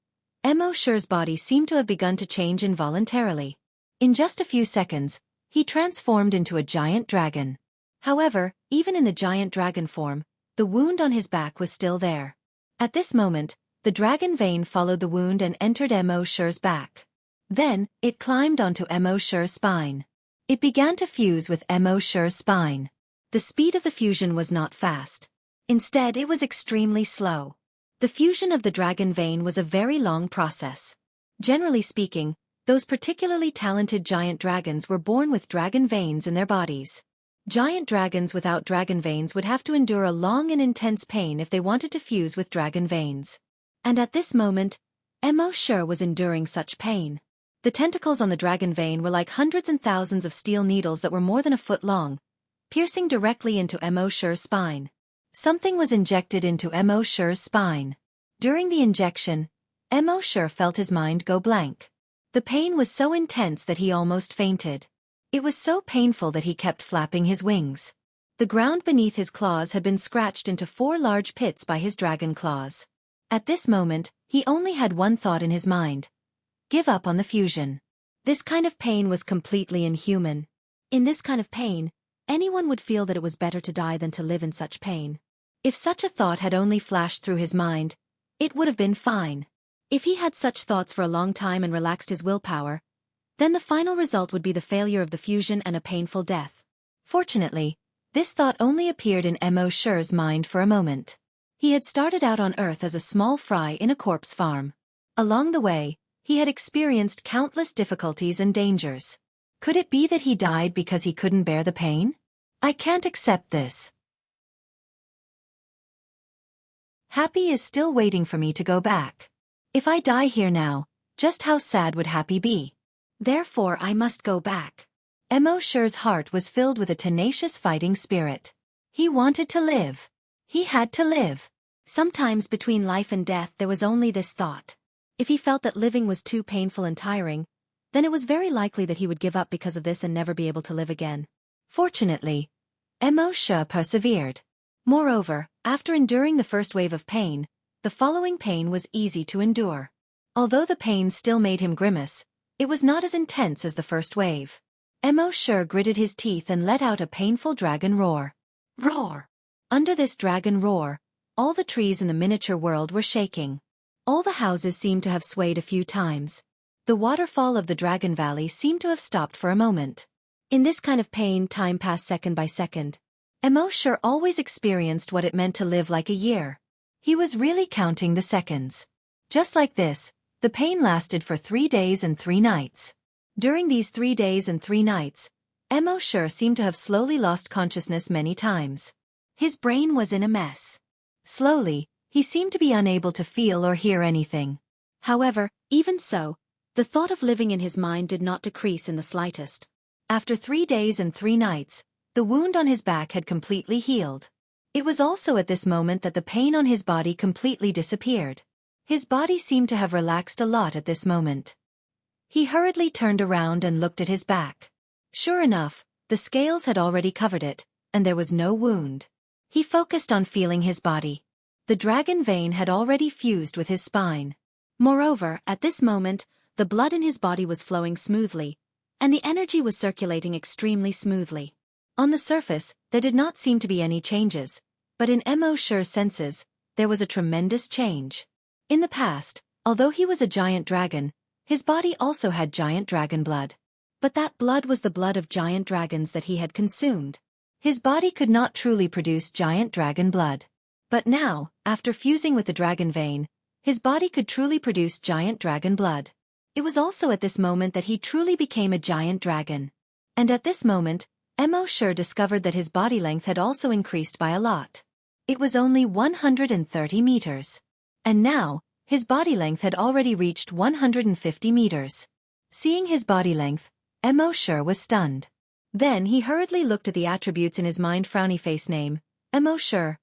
Wuxia's body seemed to have begun to change involuntarily. In just a few seconds, he transformed into a giant dragon. However, even in the giant dragon form, the wound on his back was still there. At this moment, the dragon vein followed the wound and entered Wuxia's back. Then, it climbed onto Wuxia's spine. It began to fuse with Wuxia's spine. The speed of the fusion was not fast. Instead, it was extremely slow. The fusion of the dragon vein was a very long process. Generally speaking, those particularly talented giant dragons were born with dragon veins in their bodies. Giant dragons without dragon veins would have to endure a long and intense pain if they wanted to fuse with dragon veins. And at this moment, Wuxia was enduring such pain. The tentacles on the dragon vein were like hundreds and thousands of steel needles that were more than a foot long, piercing directly into Wuxia's spine. Something was injected into Wuxia's spine. During the injection, Wuxia felt his mind go blank. The pain was so intense that he almost fainted. It was so painful that he kept flapping his wings. The ground beneath his claws had been scratched into 4 large pits by his dragon claws. At this moment, he only had one thought in his mind: give up on the fusion. This kind of pain was completely inhuman. In this kind of pain, anyone would feel that it was better to die than to live in such pain. If such a thought had only flashed through his mind, it would have been fine. If he had such thoughts for a long time and relaxed his willpower, Then the final result would be the failure of the fusion and a painful death. Fortunately, this thought only appeared in Mo Shi's mind for a moment. He had started out on Earth as a small fry in a corpse farm. Along the way, he had experienced countless difficulties and dangers. Could it be that he died because he couldn't bear the pain? I can't accept this. Happy is still waiting for me to go back. If I die here now, just how sad would Happy be? Therefore I must go back. Mo Shi's heart was filled with a tenacious fighting spirit. He wanted to live. He had to live. Sometimes between life and death there was only this thought. If he felt that living was too painful and tiring, then it was very likely that he would give up because of this and never be able to live again. Fortunately, Mo Shi persevered. Moreover, after enduring the first wave of pain, the following pain was easy to endure. Although the pain still made him grimace, it was not as intense as the first wave. Mo Shi gritted his teeth and let out a painful dragon roar. Roar! Under this dragon roar, all the trees in the miniature world were shaking. All the houses seemed to have swayed a few times. The waterfall of the Dragon Valley seemed to have stopped for a moment. In this kind of pain, time passed second by second. Mo Shi always experienced what it meant to live like a year. He was really counting the seconds. Just like this, the pain lasted for 3 days and 3 nights. During these 3 days and 3 nights, Mo Shi seemed to have slowly lost consciousness many times. His brain was in a mess. Slowly, he seemed to be unable to feel or hear anything. However, even so, the thought of living in his mind did not decrease in the slightest. After 3 days and 3 nights, the wound on his back had completely healed. It was also at this moment that the pain on his body completely disappeared. His body seemed to have relaxed a lot at this moment. He hurriedly turned around and looked at his back. Sure enough, the scales had already covered it, and there was no wound. He focused on feeling his body. The dragon vein had already fused with his spine. Moreover, at this moment, the blood in his body was flowing smoothly, and the energy was circulating extremely smoothly. On the surface, there did not seem to be any changes, but in Mo Shi's senses, there was a tremendous change. In the past, although he was a giant dragon, his body also had giant dragon blood. But that blood was the blood of giant dragons that he had consumed. His body could not truly produce giant dragon blood. But now, after fusing with the dragon vein, his body could truly produce giant dragon blood. It was also at this moment that he truly became a giant dragon. And at this moment, Mo Shi discovered that his body length had also increased by a lot. It was only 130 meters. And now, his body length had already reached 150 meters. Seeing his body length, Mo Shi was stunned. Then he hurriedly looked at the attributes in his mind. Frowny face. Name, Mo Shi.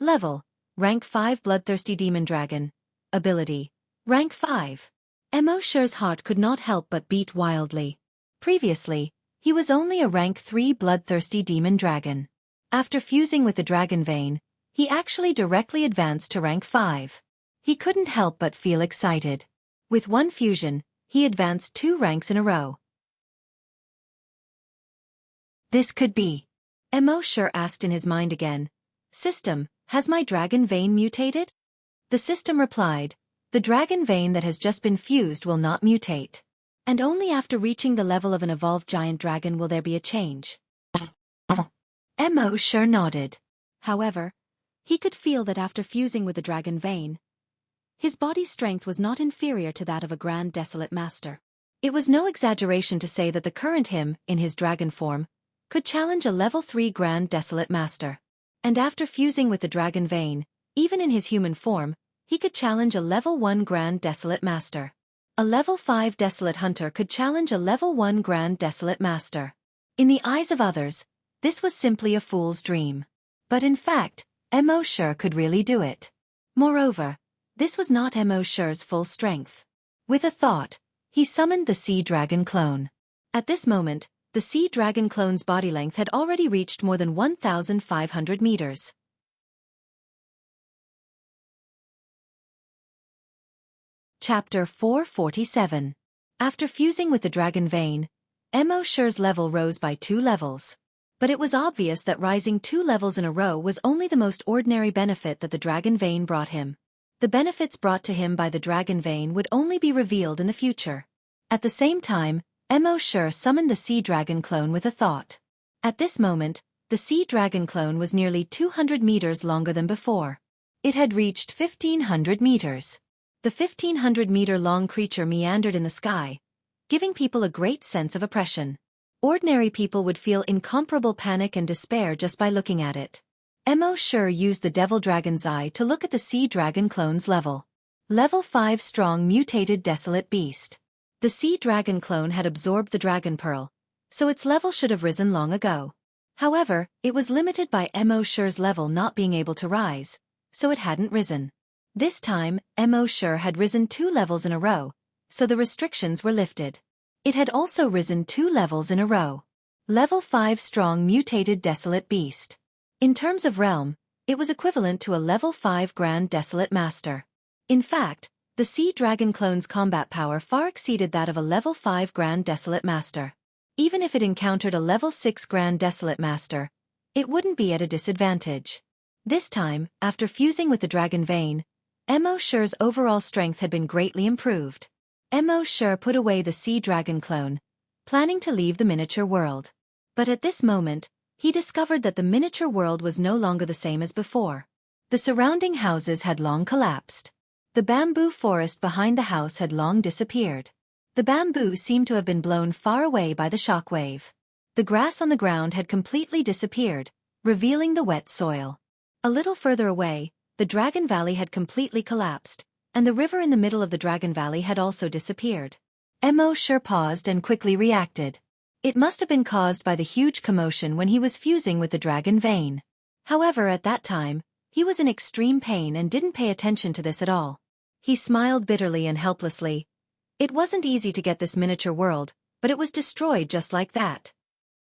Level, rank 5 bloodthirsty demon dragon. Ability, rank 5. Mo Shi's heart could not help but beat wildly. Previously, he was only a rank 3 bloodthirsty demon dragon. After fusing with the dragon vein, he actually directly advanced to rank 5. He couldn't help but feel excited. With one fusion, he advanced 2 ranks in a row. This could be. Mo Shi asked in his mind again. System, has my dragon vein mutated? The system replied, the dragon vein that has just been fused will not mutate. And only after reaching the level of an evolved giant dragon will there be a change. Mo Shi nodded. However, he could feel that after fusing with the dragon vein, his body's strength was not inferior to that of a grand desolate master. It was no exaggeration to say that the current him, in his dragon form, could challenge a level 3 grand desolate master. And after fusing with the dragon vein, even in his human form, he could challenge a level 1 grand desolate master. A level 5 desolate hunter could challenge a level 1 grand desolate master. In the eyes of others, this was simply a fool's dream. But in fact, Mo Shi could really do it. Moreover, this was not Mo Shi's full strength. With a thought, he summoned the sea dragon clone. At this moment, the sea dragon clone's body length had already reached more than 1,500 meters. Chapter 447. After fusing with the dragon vein, Mo Shi's level rose by 2 levels. But it was obvious that rising 2 levels in a row was only the most ordinary benefit that the dragon vein brought him. The benefits brought to him by the dragon vein would only be revealed in the future. At the same time, Mo Shi summoned the sea dragon clone with a thought. At this moment, the sea dragon clone was nearly 200 meters longer than before. It had reached 1,500 meters. The 1,500-meter-long creature meandered in the sky, giving people a great sense of oppression. Ordinary people would feel incomparable panic and despair just by looking at it. Mo Shi used the Devil Dragon's Eye to look at the sea dragon clone's level. Level 5 strong mutated desolate beast. The sea dragon clone had absorbed the dragon pearl, so its level should have risen long ago. However, it was limited by Mo Shi's level not being able to rise, so it hadn't risen. This time, Mo Shi had risen 2 levels in a row, so the restrictions were lifted. It had also risen 2 levels in a row. Level 5 strong mutated desolate beast. In terms of realm, it was equivalent to a level 5 grand desolate master. In fact, the sea dragon clone's combat power far exceeded that of a level 5 grand desolate master. Even if it encountered a level 6 grand desolate master, it wouldn't be at a disadvantage. This time, after fusing with the dragon vein, Mo Shi's overall strength had been greatly improved. Mo Shi put away the sea dragon clone, planning to leave the miniature world. But at this moment, he discovered that the miniature world was no longer the same as before. The surrounding houses had long collapsed. The bamboo forest behind the house had long disappeared. The bamboo seemed to have been blown far away by the shockwave. The grass on the ground had completely disappeared, revealing the wet soil. A little further away, the Dragon Valley had completely collapsed, and the river in the middle of the Dragon Valley had also disappeared. Mo Shi paused and quickly reacted. It must have been caused by the huge commotion when he was fusing with the dragon vein. However, at that time, he was in extreme pain and didn't pay attention to this at all. He smiled bitterly and helplessly. It wasn't easy to get this miniature world, but it was destroyed just like that.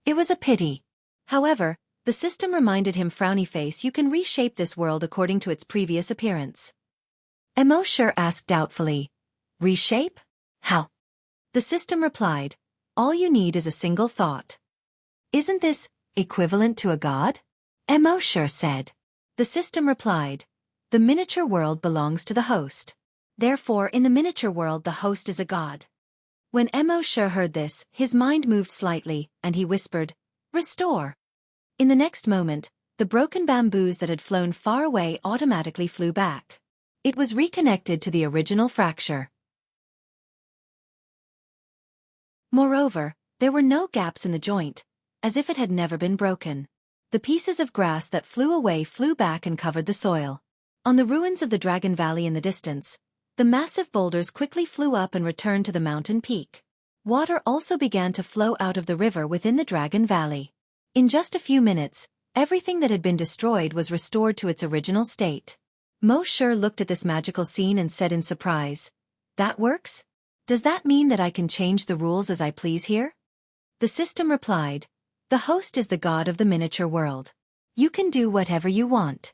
It was a pity. However, the system reminded him, frowny face, you can reshape this world according to its previous appearance. Mo Shi asked doubtfully. Reshape? How? The system replied, all you need is a single thought. Isn't this equivalent to a god? Mo Shi said. The system replied, the miniature world belongs to the host. Therefore, in the miniature world the host is a god. When Mo Shi heard this, his mind moved slightly, and he whispered, restore. In the next moment, the broken bamboos that had flown far away automatically flew back. It was reconnected to the original fracture. Moreover, there were no gaps in the joint, as if it had never been broken. The pieces of grass that flew away flew back and covered the soil. On the ruins of the Dragon Valley in the distance, the massive boulders quickly flew up and returned to the mountain peak. Water also began to flow out of the river within the Dragon Valley. In just a few minutes, everything that had been destroyed was restored to its original state. Mo Shi looked at this magical scene and said in surprise, that works? Does that mean that I can change the rules as I please here? The system replied, the host is the god of the miniature world. You can do whatever you want.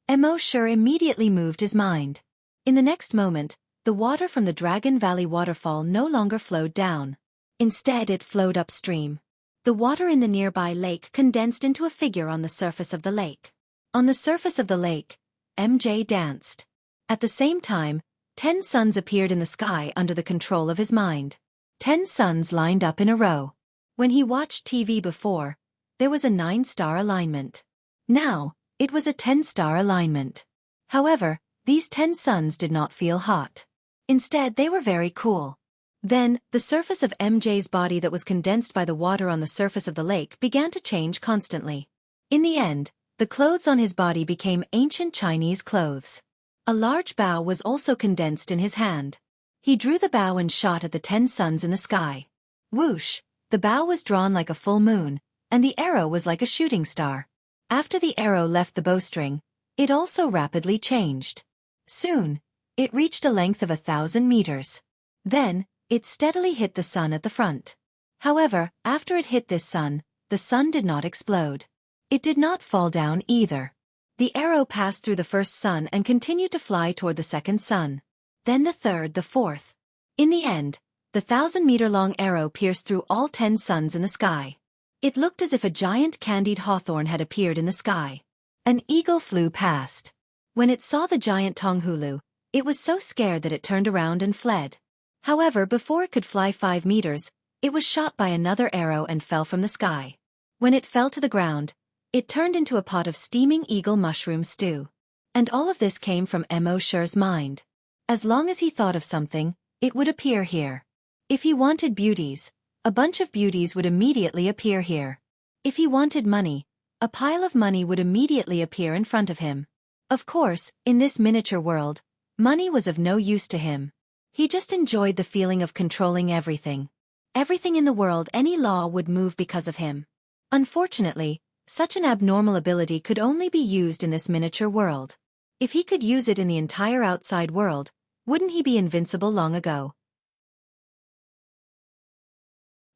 Mo Shi immediately moved his mind. In the next moment, the water from the Dragon Valley waterfall no longer flowed down. Instead, it flowed upstream. The water in the nearby lake condensed into a figure on the surface of the lake. On the surface of the lake, MJ danced. At the same time, 10 suns appeared in the sky under the control of his mind. 10 suns lined up in a row. When he watched TV before, there was a 9-star alignment. Now, it was a 10-star alignment. However, these 10 suns did not feel hot. Instead, they were very cool. Then, the surface of MJ's body that was condensed by the water on the surface of the lake began to change constantly. In the end, the clothes on his body became ancient Chinese clothes. A large bow was also condensed in his hand. He drew the bow and shot at the 10 suns in the sky. Whoosh! The bow was drawn like a full moon, and the arrow was like a shooting star. After the arrow left the bowstring, it also rapidly changed. Soon, it reached a length of 1,000 meters. Then, it steadily hit the sun at the front. However, after it hit this sun, the sun did not explode. It did not fall down either. The arrow passed through the first sun and continued to fly toward the second sun. Then the third, the fourth. In the end, the 1,000-meter-long arrow pierced through all 10 suns in the sky. It looked as if a giant candied hawthorn had appeared in the sky. An eagle flew past. When it saw the giant Tonghulu, it was so scared that it turned around and fled. However, before it could fly 5 meters, It was shot by another arrow and fell from the sky. When it fell to the ground, it turned into a pot of steaming eagle mushroom stew. And all of this came from Mo Shi's mind. As long as he thought of something, it would appear here. If he wanted beauties, a bunch of beauties would immediately appear here. If he wanted money, a pile of money would immediately appear in front of him. Of course, in this miniature world, money was of no use to him. He just enjoyed the feeling of controlling everything. Everything in the world, any law would move because of him. Unfortunately, such an abnormal ability could only be used in this miniature world. If he could use it in the entire outside world, wouldn't he be invincible long ago?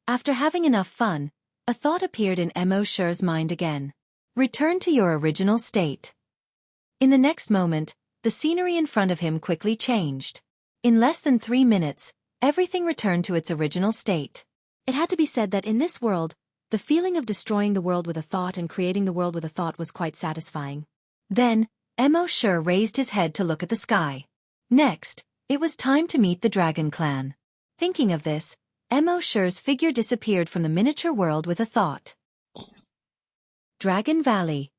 After having enough fun, a thought appeared in Mo Shi's mind again. Return to your original state. In the next moment, the scenery in front of him quickly changed. In less than 3 minutes, everything returned to its original state. It had to be said that in this world, the feeling of destroying the world with a thought and creating the world with a thought was quite satisfying. Then, Mo Shi raised his head to look at the sky. Next, it was time to meet the Dragon Clan. Thinking of this, Mo Shi's figure disappeared from the miniature world with a thought. Dragon Valley.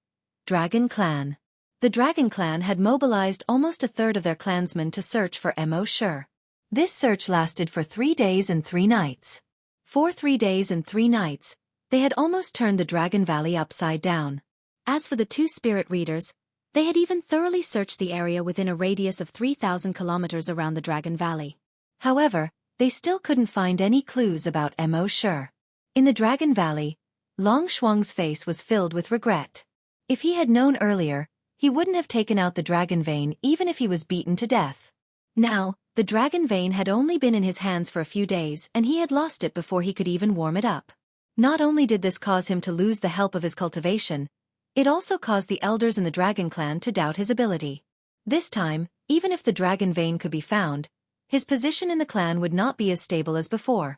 Dragon Clan. The Dragon Clan had mobilized almost a third of their clansmen to search for Mo Shi. This search lasted for 3 days and 3 nights. For 3 days and 3 nights, they had almost turned the Dragon Valley upside down. As for the 2 spirit readers, they had even thoroughly searched the area within a radius of 3,000 kilometers around the Dragon Valley. However, they still couldn't find any clues about Mo Shi. In the Dragon Valley, Long Shuang's face was filled with regret. If he had known earlier, he wouldn't have taken out the dragon vein even if he was beaten to death. Now, the dragon vein had only been in his hands for a few days and he had lost it before he could even warm it up. Not only did this cause him to lose the help of his cultivation, it also caused the elders in the Dragon Clan to doubt his ability. This time, even if the dragon vein could be found, his position in the clan would not be as stable as before.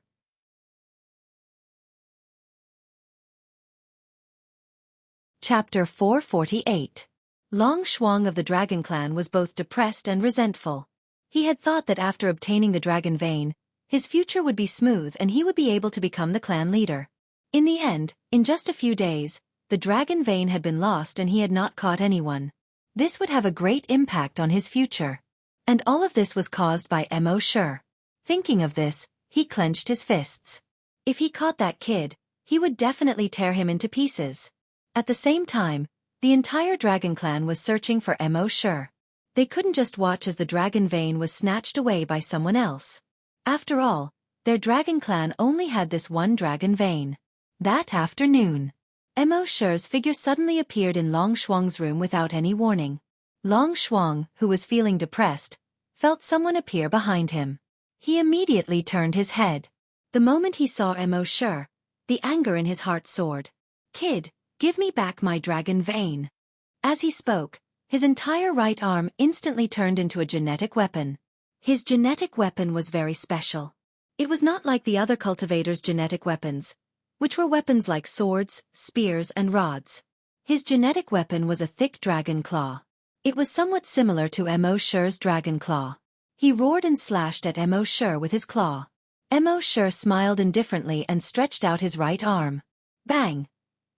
Chapter 448. Long Shuang of the Dragon Clan was both depressed and resentful. He had thought that after obtaining the dragon vein, his future would be smooth and he would be able to become the clan leader. In the end, in just a few days, the dragon vein had been lost and he had not caught anyone. This would have a great impact on his future. And all of this was caused by Mo Shi. Thinking of this, he clenched his fists. If he caught that kid, he would definitely tear him into pieces. At the same time, the entire Dragon Clan was searching for Mo Shi. They couldn't just watch as the dragon vein was snatched away by someone else. After all, their Dragon Clan only had this one dragon vein. That afternoon, Mo Shi's figure suddenly appeared in Long Shuang's room without any warning. Long Shuang, who was feeling depressed, felt someone appear behind him. He immediately turned his head. The moment he saw Mo Shi, the anger in his heart soared. "Kid, give me back my dragon vein." As he spoke, his entire right arm instantly turned into a genetic weapon. His genetic weapon was very special. It was not like the other cultivators' genetic weapons, which were weapons like swords, spears and rods. His genetic weapon was a thick dragon claw. It was somewhat similar to Mo Shi's dragon claw. He roared and slashed at Mo Shi with his claw. Mo Shi smiled indifferently and stretched out his right arm. Bang!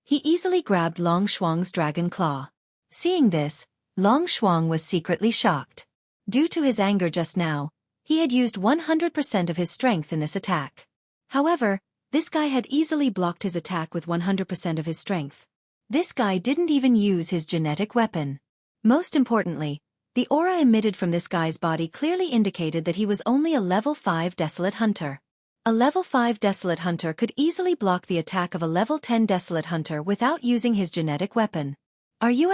He easily grabbed Long Shuang's dragon claw. Seeing this, Long Shuang was secretly shocked. Due to his anger just now, he had used 100% of his strength in this attack. However, this guy had easily blocked his attack with 100% of his strength. This guy didn't even use his genetic weapon. Most importantly, the aura emitted from this guy's body clearly indicated that he was only a level 5 Desolate Hunter. A level 5 Desolate Hunter could easily block the attack of a level 10 Desolate Hunter without using his genetic weapon. Are you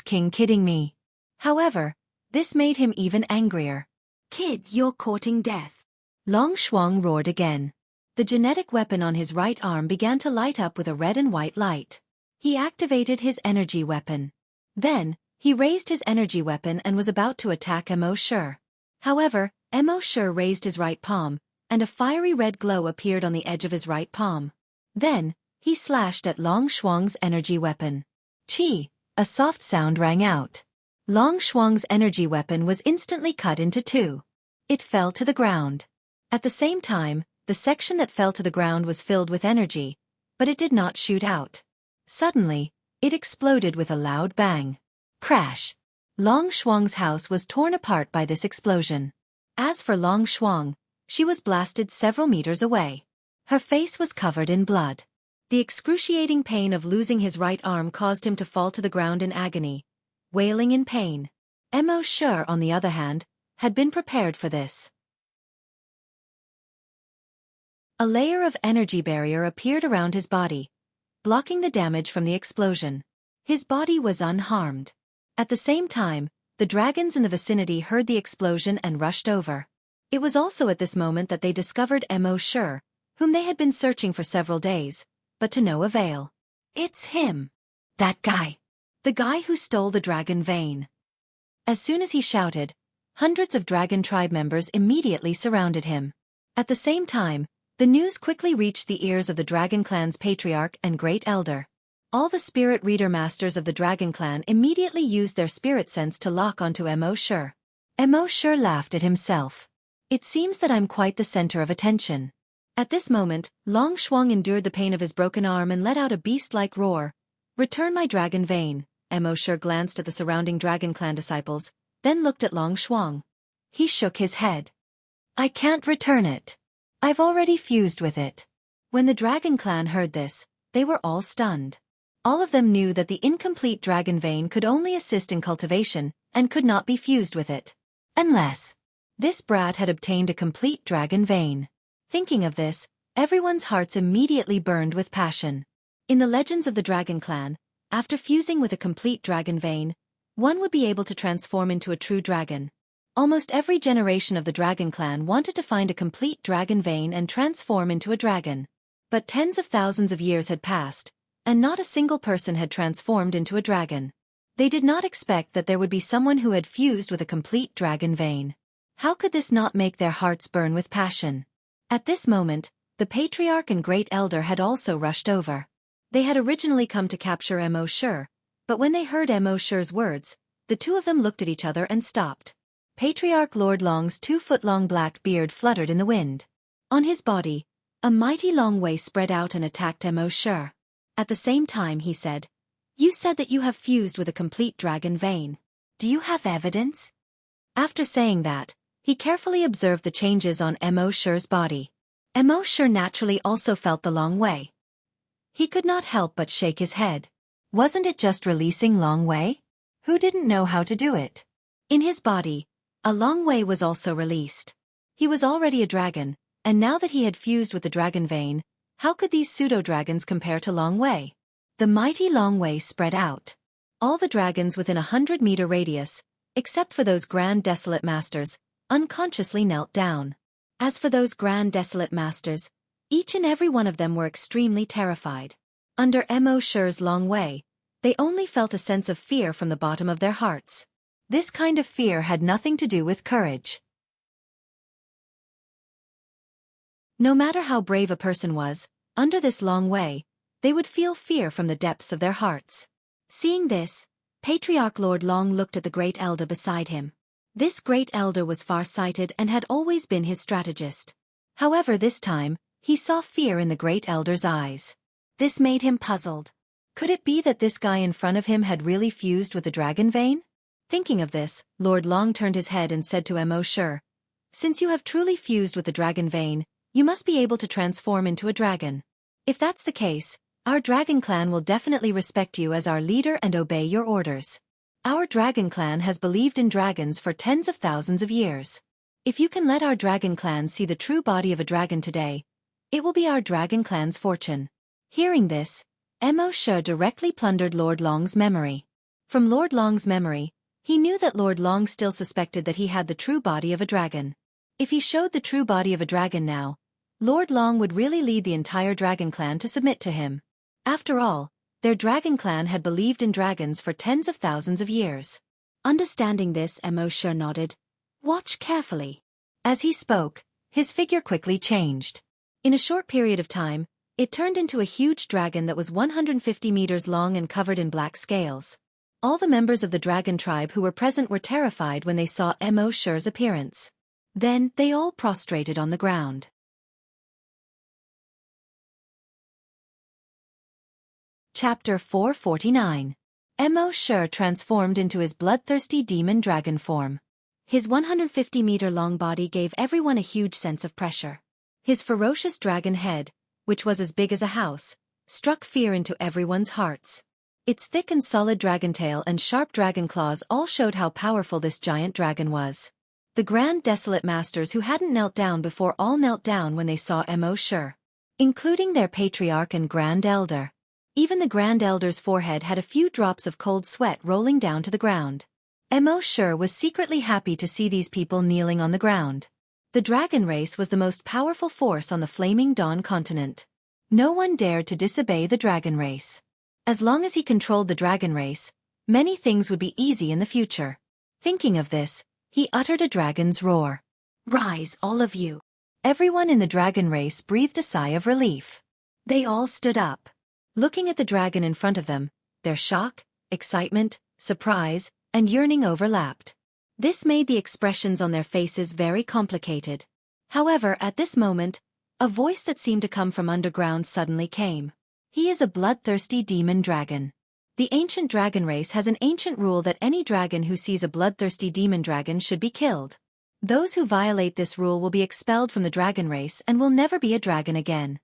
King kidding me? However, this made him even angrier. "Kid, you're courting death." Long Shuang roared again. The genetic weapon on his right arm began to light up with a red and white light. He activated his energy weapon. Then, he raised his energy weapon and was about to attack Mo Shi. However, Mo Shi raised his right palm, and a fiery red glow appeared on the edge of his right palm. Then, he slashed at Long Shuang's energy weapon. Chi! A soft sound rang out. Long Shuang's energy weapon was instantly cut into 2. It fell to the ground. At the same time, The section that fell to the ground was filled with energy, but it did not shoot out. Suddenly, it exploded with a loud bang. Crash! Long Shuang's house was torn apart by this explosion. As for Long Shuang, she was blasted several meters away. Her face was covered in blood. The excruciating pain of losing his right arm caused him to fall to the ground in agony, wailing in pain. Mo Shi, on the other hand, had been prepared for this. A layer of energy barrier appeared around his body, blocking the damage from the explosion. His body was unharmed. At the same time, the dragons in the vicinity heard the explosion and rushed over. It was also at this moment that they discovered Mo Shi, whom they had been searching for several days, but to no avail. It's him! That guy! The guy who stole the dragon vein! As soon as he shouted, hundreds of dragon tribe members immediately surrounded him. At the same time, the news quickly reached the ears of the Dragon Clan's patriarch and great elder. All the spirit reader masters of the Dragon Clan immediately used their spirit sense to lock onto Mo Shi. Mo Shi laughed at himself. It seems that I'm quite the center of attention. At this moment, Long Shuang endured the pain of his broken arm and let out a beast-like roar. Return my dragon vein. Mo Shi glanced at the surrounding Dragon Clan disciples, then looked at Long Shuang. He shook his head. I can't return it. I've already fused with it. When the Dragon Clan heard this, they were all stunned. All of them knew that the incomplete dragon vein could only assist in cultivation and could not be fused with it. Unless this brat had obtained a complete dragon vein. Thinking of this, everyone's hearts immediately burned with passion. In the legends of the Dragon Clan, after fusing with a complete dragon vein, one would be able to transform into a true dragon. Almost every generation of the Dragon Clan wanted to find a complete dragon vein and transform into a dragon. But tens of thousands of years had passed, and not a single person had transformed into a dragon. They did not expect that there would be someone who had fused with a complete dragon vein. How could this not make their hearts burn with passion? At this moment, the patriarch and great elder had also rushed over. They had originally come to capture Mo Shi, but when they heard Mo Shi's words, the two of them looked at each other and stopped. Patriarch Lord Long's 2-foot-long black beard fluttered in the wind. On his body, a mighty long way spread out and attacked Mo Shi. At the same time he said, You said that you have fused with a complete dragon vein. Do you have evidence? After saying that, he carefully observed the changes on Mo Shi's body. Mo Shi naturally also felt the long way. He could not help but shake his head. Wasn't it just releasing long way? Who didn't know how to do it? In his body, a long way was also released. He was already a dragon, and now that he had fused with the dragon vein, how could these pseudo-dragons compare to Long Wei? The mighty Long Wei spread out. All the dragons within 100-meter radius, except for those Grand Desolate Masters, unconsciously knelt down. As for those Grand Desolate Masters, each and every one of them were extremely terrified. Under Mo Shi's Long Wei, they only felt a sense of fear from the bottom of their hearts. This kind of fear had nothing to do with courage. No matter how brave a person was, under this Long Wei, they would feel fear from the depths of their hearts. Seeing this, Patriarch Lord Long looked at the great elder beside him. This great elder was far-sighted and had always been his strategist. However, this time, he saw fear in the great elder's eyes. This made him puzzled. Could it be that this guy in front of him had really fused with the dragon vein? Thinking of this, Lord Long turned his head and said to Mo Shi, Since you have truly fused with the dragon vein, you must be able to transform into a dragon. If that's the case, our Dragon Clan will definitely respect you as our leader and obey your orders. Our Dragon Clan has believed in dragons for tens of thousands of years. If you can let our Dragon Clan see the true body of a dragon today, it will be our Dragon Clan's fortune. Hearing this, Mo Shi directly plundered Lord Long's memory. From Lord Long's memory, he knew that Lord Long still suspected that he had the true body of a dragon. If he showed the true body of a dragon now, Lord Long would really lead the entire Dragon Clan to submit to him. After all, their Dragon Clan had believed in dragons for tens of thousands of years. Understanding this, Mo Shi nodded. Watch carefully. As he spoke, his figure quickly changed. In a short period of time, it turned into a huge dragon that was 150 meters long and covered in black scales. All the members of the dragon tribe who were present were terrified when they saw Mo Shi's appearance. Then, they all prostrated on the ground. Chapter 449. Mo Shi transformed into his bloodthirsty demon dragon form. His 150-meter-long body gave everyone a huge sense of pressure. His ferocious dragon head, which was as big as a house, struck fear into everyone's hearts. Its thick and solid dragon tail and sharp dragon claws all showed how powerful this giant dragon was. The Grand Desolate Masters who hadn't knelt down before all knelt down when they saw Mo Shi, including their patriarch and Grand Elder. Even the Grand Elder's forehead had a few drops of cold sweat rolling down to the ground. Mo Shi was secretly happy to see these people kneeling on the ground. The dragon race was the most powerful force on the Flaming Dawn continent. No one dared to disobey the dragon race. As long as he controlled the dragon race, many things would be easy in the future. Thinking of this, he uttered a dragon's roar. "Rise, all of you!" Everyone in the dragon race breathed a sigh of relief. They all stood up. Looking at the dragon in front of them, their shock, excitement, surprise, and yearning overlapped. This made the expressions on their faces very complicated. However, at this moment, a voice that seemed to come from underground suddenly came. He is a bloodthirsty demon dragon. The ancient dragon race has an ancient rule that any dragon who sees a bloodthirsty demon dragon should be killed. Those who violate this rule will be expelled from the dragon race and will never be a dragon again.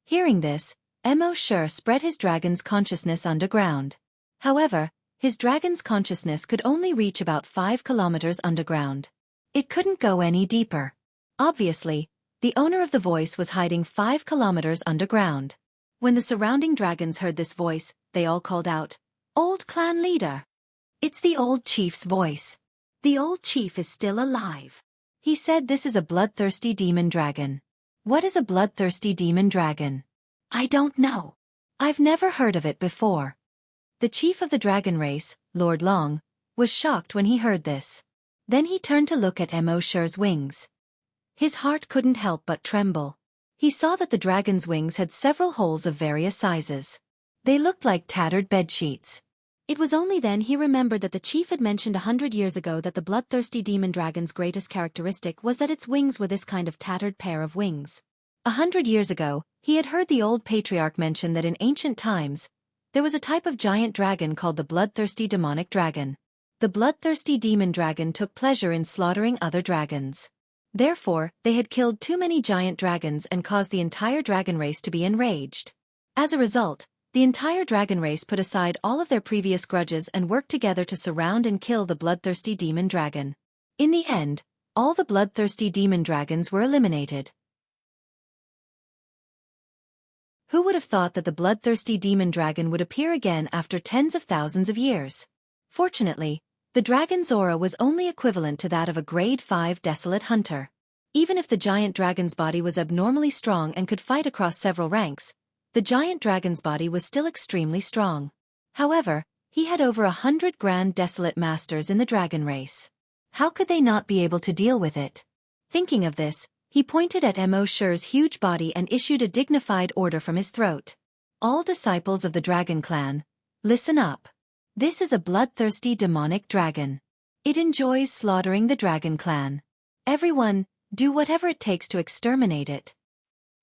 Hearing this, Mo Shi spread his dragon's consciousness underground. However, his dragon's consciousness could only reach about 5 kilometers underground. It couldn't go any deeper. Obviously, the owner of the voice was hiding 5 kilometers underground. When the surrounding dragons heard this voice, they all called out, "Old clan leader!" It's the old chief's voice. The old chief is still alive. He said this is a bloodthirsty demon dragon. What is a bloodthirsty demon dragon? I don't know. I've never heard of it before. The chief of the dragon race, Lord Long, was shocked when he heard this. Then he turned to look at Mo Shi's wings. His heart couldn't help but tremble. He saw that the dragon's wings had several holes of various sizes. They looked like tattered bedsheets. It was only then he remembered that the chief had mentioned 100 years ago that the bloodthirsty demon dragon's greatest characteristic was that its wings were this kind of tattered pair of wings. 100 years ago, he had heard the old patriarch mention that in ancient times, there was a type of giant dragon called the bloodthirsty demonic dragon. The bloodthirsty demon dragon took pleasure in slaughtering other dragons. Therefore, they had killed too many giant dragons and caused the entire dragon race to be enraged. As a result, the entire dragon race put aside all of their previous grudges and worked together to surround and kill the bloodthirsty demon dragon. In the end, all the bloodthirsty demon dragons were eliminated. Who would have thought that the bloodthirsty demon dragon would appear again after tens of thousands of years? Fortunately, the dragon's aura was only equivalent to that of a grade 5 desolate hunter. Even if the giant dragon's body was abnormally strong and could fight across several ranks, the giant dragon's body was still extremely strong. However, he had over 100 Grand Desolate Masters in the dragon race. How could they not be able to deal with it? Thinking of this, he pointed at Mo Shi's huge body and issued a dignified order from his throat. "All disciples of the dragon clan, listen up. This is a bloodthirsty demonic dragon. It enjoys slaughtering the dragon clan. Everyone, do whatever it takes to exterminate it.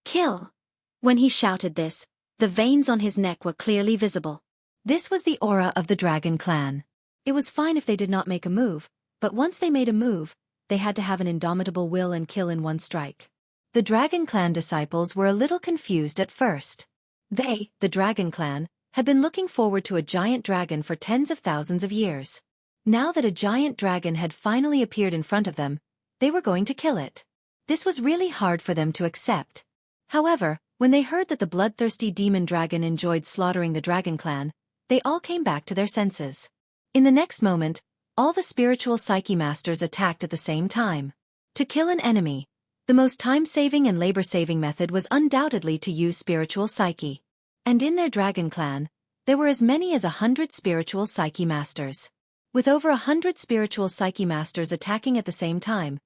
Kill!" When he shouted this, the veins on his neck were clearly visible. This was the aura of the dragon clan. It was fine if they did not make a move, but once they made a move, they had to have an indomitable will and kill in one strike. The dragon clan disciples were a little confused at first. They, the dragon clan, had been looking forward to a giant dragon for tens of thousands of years. Now that a giant dragon had finally appeared in front of them, they were going to kill it. This was really hard for them to accept. However, when they heard that the bloodthirsty demon dragon enjoyed slaughtering the dragon clan, they all came back to their senses. In the next moment, all the spiritual psyche masters attacked at the same time. To kill an enemy, the most time-saving and labor-saving method was undoubtedly to use spiritual psyche. And in their dragon clan, there were as many as 100 spiritual psyche masters. With over 100 spiritual psyche masters attacking at the same time,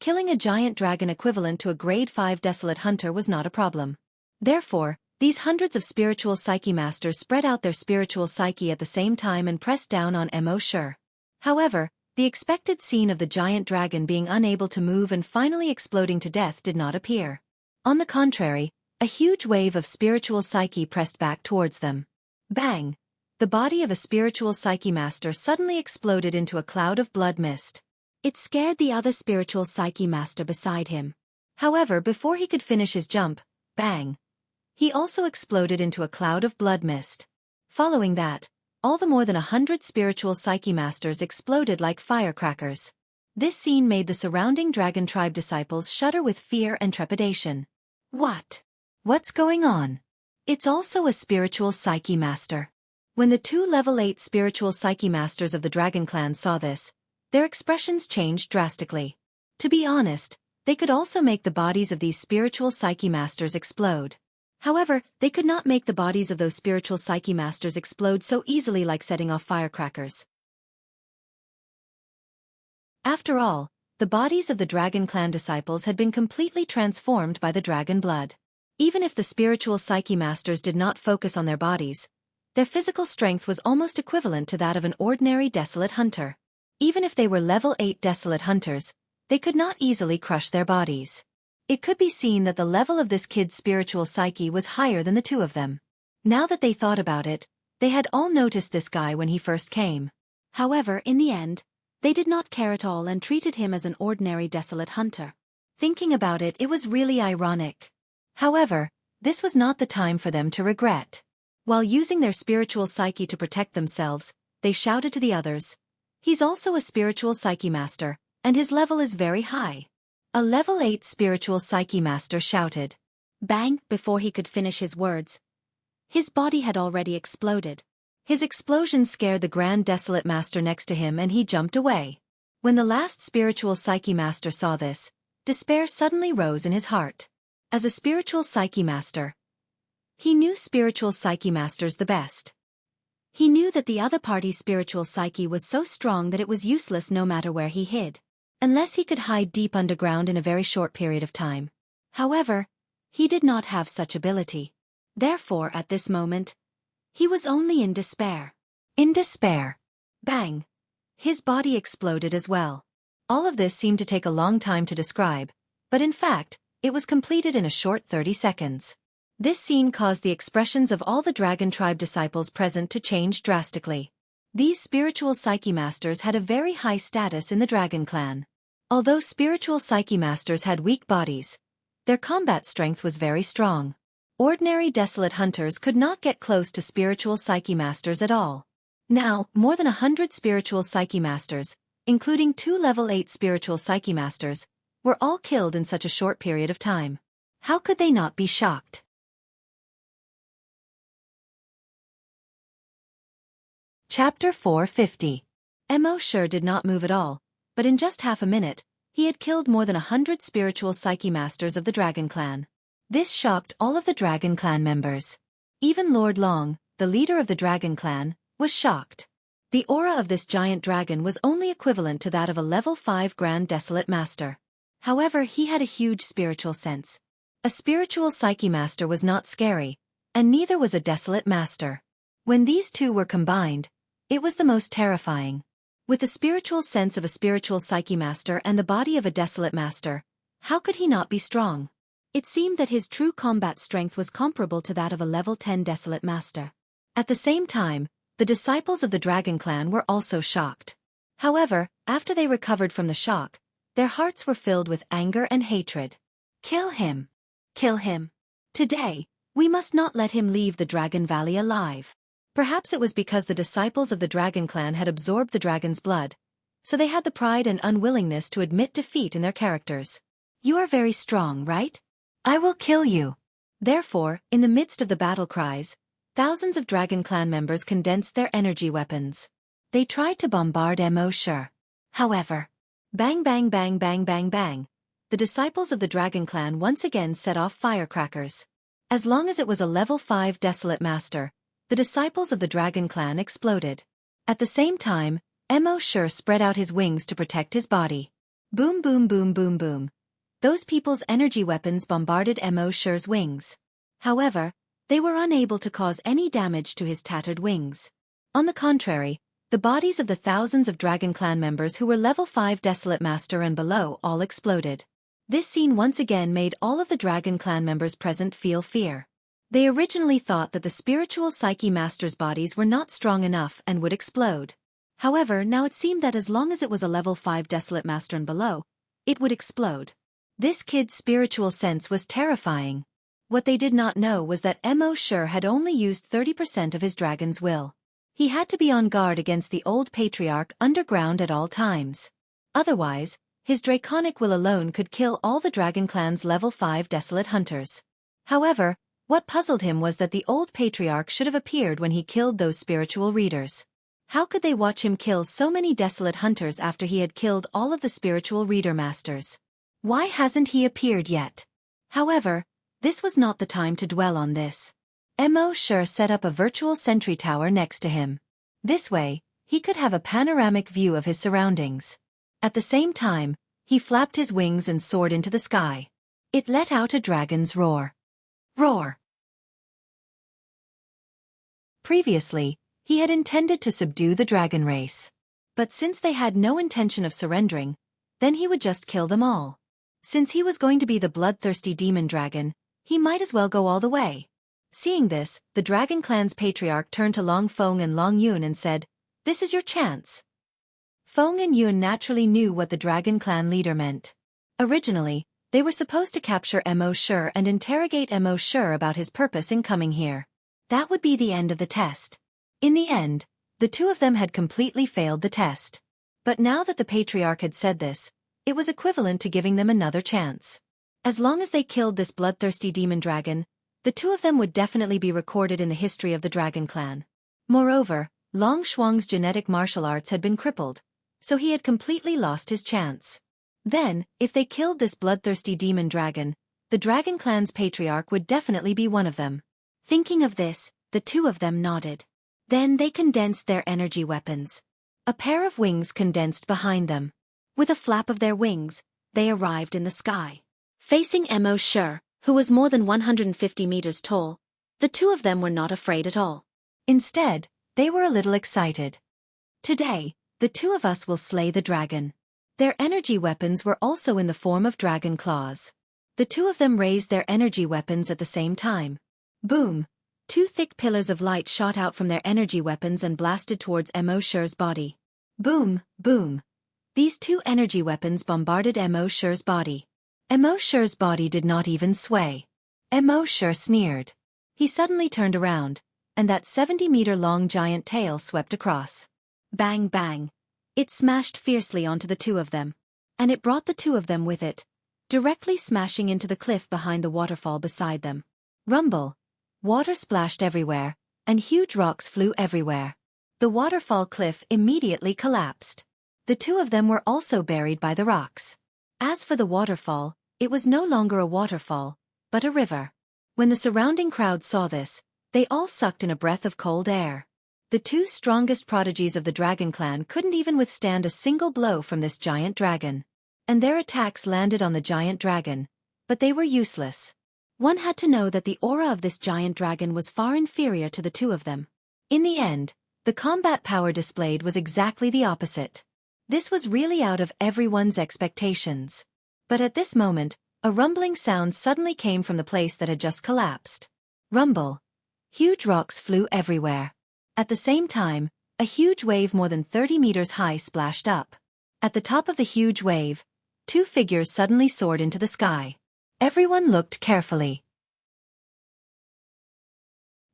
killing a giant dragon equivalent to a grade 5 desolate hunter was not a problem. Therefore, these hundreds of spiritual psyche masters spread out their spiritual psyche at the same time and pressed down on Mo Shi. However, the expected scene of the giant dragon being unable to move and finally exploding to death did not appear. On the contrary, a huge wave of spiritual psyche pressed back towards them. Bang! The body of a spiritual psyche master suddenly exploded into a cloud of blood mist. It scared the other spiritual psyche master beside him. However, before he could finish his jump, bang! He also exploded into a cloud of blood mist. Following that, all the more than 100 spiritual psyche masters exploded like firecrackers. This scene made the surrounding dragon tribe disciples shudder with fear and trepidation. What? What's going on? It's also a spiritual psyche master. When the two level 8 spiritual psyche masters of the dragon clan saw this, their expressions changed drastically. To be honest, they could also make the bodies of these spiritual psyche masters explode. However, they could not make the bodies of those spiritual psyche masters explode so easily like setting off firecrackers. After all, the bodies of the dragon clan disciples had been completely transformed by the dragon blood. Even if the spiritual psyche masters did not focus on their bodies, their physical strength was almost equivalent to that of an ordinary desolate hunter. Even if they were level 8 desolate hunters, they could not easily crush their bodies. It could be seen that the level of this kid's spiritual psyche was higher than the two of them. Now that they thought about it, they had all noticed this guy when he first came. However, in the end, they did not care at all and treated him as an ordinary desolate hunter. Thinking about it, it was really ironic. However, this was not the time for them to regret. While using their spiritual psyche to protect themselves, they shouted to the others, "He's also a spiritual psyche master, and his level is very high." A level 8 spiritual psyche master shouted. Bang! Before he could finish his words, his body had already exploded. His explosion scared the Grand Desolate Master next to him and he jumped away. When the last spiritual psyche master saw this, despair suddenly rose in his heart. As a spiritual psyche master, he knew spiritual psyche masters the best. He knew that the other party's spiritual psyche was so strong that it was useless no matter where he hid, unless he could hide deep underground in a very short period of time. However, he did not have such ability. Therefore, at this moment, he was only in despair. In despair. Bang! His body exploded as well. All of this seemed to take a long time to describe, but in fact, it was completed in a short 30 seconds. This scene caused the expressions of all the dragon tribe disciples present to change drastically. These spiritual psyche masters had a very high status in the dragon clan. Although spiritual psyche masters had weak bodies, their combat strength was very strong. Ordinary desolate hunters could not get close to spiritual psyche masters at all. Now, more than 100 spiritual psyche masters, including 2 level 8 spiritual psyche masters, were all killed in such a short period of time. How could they not be shocked? Chapter 450. Mo sure did not move at all, but in just half a minute, he had killed more than 100 spiritual psyche masters of the Dragon Clan. This shocked all of the Dragon Clan members. Even Lord Long, the leader of the Dragon Clan, was shocked. The aura of this giant dragon was only equivalent to that of a level 5 Grand Desolate Master. However, he had a huge spiritual sense. A spiritual psyche master was not scary, and neither was a desolate master. When these two were combined, it was the most terrifying. With the spiritual sense of a spiritual psyche master and the body of a desolate master, how could he not be strong? It seemed that his true combat strength was comparable to that of a level 10 desolate master. At the same time, the disciples of the Dragon Clan were also shocked. However, after they recovered from the shock, their hearts were filled with anger and hatred. Kill him! Kill him! Today, we must not let him leave the Dragon Valley alive. Perhaps it was because the disciples of the Dragon Clan had absorbed the dragon's blood, so they had the pride and unwillingness to admit defeat in their characters. You are very strong, right? I will kill you. Therefore, in the midst of the battle cries, thousands of Dragon Clan members condensed their energy weapons. They tried to bombard Mo Sure. However, bang bang bang bang bang bang, the disciples of the Dragon Clan once again set off firecrackers. As long as it was a level 5 desolate master, the disciples of the Dragon Clan exploded. At the same time, Mo Sure spread out his wings to protect his body. Boom boom boom boom boom. Those people's energy weapons bombarded Mo Sure's wings. However, they were unable to cause any damage to his tattered wings. On the contrary, the bodies of the thousands of Dragon Clan members who were level 5 Desolate Master and below all exploded. This scene once again made all of the Dragon Clan members present feel fear. They originally thought that the spiritual psyche masters' bodies were not strong enough and would explode. However, now it seemed that as long as it was a level 5 desolate master and below, it would explode. This kid's spiritual sense was terrifying. What they did not know was that Mo Sure had only used 30% of his dragon's will. He had to be on guard against the old patriarch underground at all times. Otherwise, his draconic will alone could kill all the Dragon Clan's level 5 desolate hunters. However, what puzzled him was that the old patriarch should have appeared when he killed those spiritual readers. How could they watch him kill so many desolate hunters after he had killed all of the spiritual reader masters? Why hasn't he appeared yet? However, this was not the time to dwell on this. Mo Sure set up a virtual sentry tower next to him. This way, he could have a panoramic view of his surroundings. At the same time, he flapped his wings and soared into the sky. It let out a dragon's roar. Roar! Previously, he had intended to subdue the dragon race. But since they had no intention of surrendering, then he would just kill them all. Since he was going to be the bloodthirsty demon dragon, he might as well go all the way. Seeing this, the Dragon Clan's patriarch turned to Long Feng and Long Yun and said, "This is your chance." Feng and Yun naturally knew what the Dragon Clan leader meant. Originally, they were supposed to capture Mo Sure and interrogate Mo Sure about his purpose in coming here. That would be the end of the test. In the end, the two of them had completely failed the test. But now that the patriarch had said this, it was equivalent to giving them another chance. As long as they killed this bloodthirsty demon dragon, the two of them would definitely be recorded in the history of the Dragon Clan. Moreover, Long Shuang's genetic martial arts had been crippled, so he had completely lost his chance. Then, if they killed this bloodthirsty demon dragon, the Dragon Clan's patriarch would definitely be one of them. Thinking of this, the two of them nodded. Then they condensed their energy weapons. A pair of wings condensed behind them. With a flap of their wings, they arrived in the sky. Facing Mo Sure, who was more than 150 meters tall, the two of them were not afraid at all. Instead, they were a little excited. Today, the two of us will slay the dragon. Their energy weapons were also in the form of dragon claws. The two of them raised their energy weapons at the same time. Boom! Two thick pillars of light shot out from their energy weapons and blasted towards Mo Sure's body. Boom! Boom! These two energy weapons bombarded Mo Sure's body. Mo Sure's body did not even sway. Mo Sure sneered. He suddenly turned around, and that 70-meter-long giant tail swept across. Bang bang! It smashed fiercely onto the two of them. And it brought the two of them with it, directly smashing into the cliff behind the waterfall beside them. Rumble! Water splashed everywhere, and huge rocks flew everywhere. The waterfall cliff immediately collapsed. The two of them were also buried by the rocks. As for the waterfall, it was no longer a waterfall, but a river. When the surrounding crowd saw this, they all sucked in a breath of cold air. The two strongest prodigies of the Dragon Clan couldn't even withstand a single blow from this giant dragon. And their attacks landed on the giant dragon, but they were useless. One had to know that the aura of this giant dragon was far inferior to the two of them. In the end, the combat power displayed was exactly the opposite. This was really out of everyone's expectations. But at this moment, a rumbling sound suddenly came from the place that had just collapsed. Rumble! Huge rocks flew everywhere. At the same time, a huge wave more than 30 meters high splashed up. At the top of the huge wave, two figures suddenly soared into the sky. Everyone looked carefully.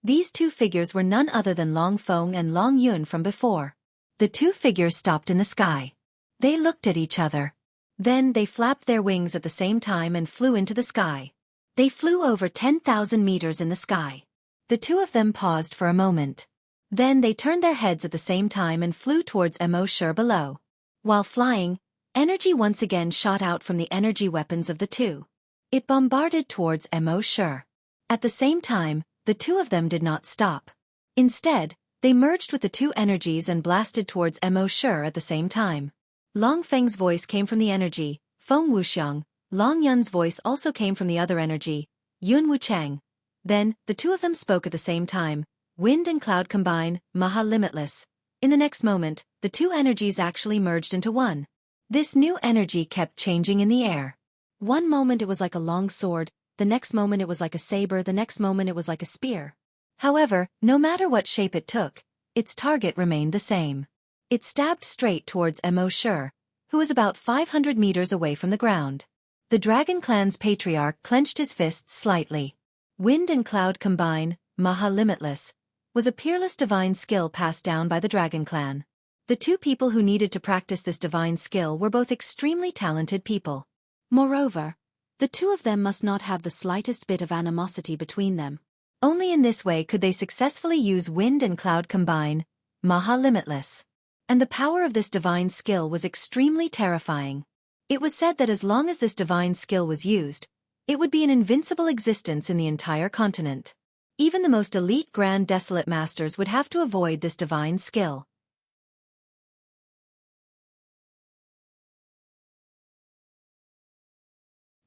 These two figures were none other than Long Feng and Long Yun from before. The two figures stopped in the sky. They looked at each other. Then they flapped their wings at the same time and flew into the sky. They flew over 10,000 meters in the sky. The two of them paused for a moment. Then they turned their heads at the same time and flew towards Mo Sure below. While flying, energy once again shot out from the energy weapons of the two. It bombarded towards Mo Sure. At the same time, the two of them did not stop. Instead, they merged with the two energies and blasted towards Mo Sure at the same time. Long Feng's voice came from the energy, Feng Wuxiang. Long Yun's voice also came from the other energy, Yun Wuchang. Then, the two of them spoke at the same time. Wind and cloud combine, Maha limitless. In the next moment, the two energies actually merged into one. This new energy kept changing in the air. One moment it was like a long sword, the next moment it was like a saber, the next moment it was like a spear. However, no matter what shape it took, its target remained the same. It stabbed straight towards Mo Shi, who was about 500 meters away from the ground. The Dragon Clan's patriarch clenched his fists slightly. Wind and cloud combine, Maha Limitless, was a peerless divine skill passed down by the Dragon Clan. The two people who needed to practice this divine skill were both extremely talented people. Moreover, the two of them must not have the slightest bit of animosity between them. Only in this way could they successfully use wind and cloud combine, Maha Limitless. And the power of this divine skill was extremely terrifying. It was said that as long as this divine skill was used, it would be an invincible existence in the entire continent. Even the most elite Grand Desolate Masters would have to avoid this divine skill.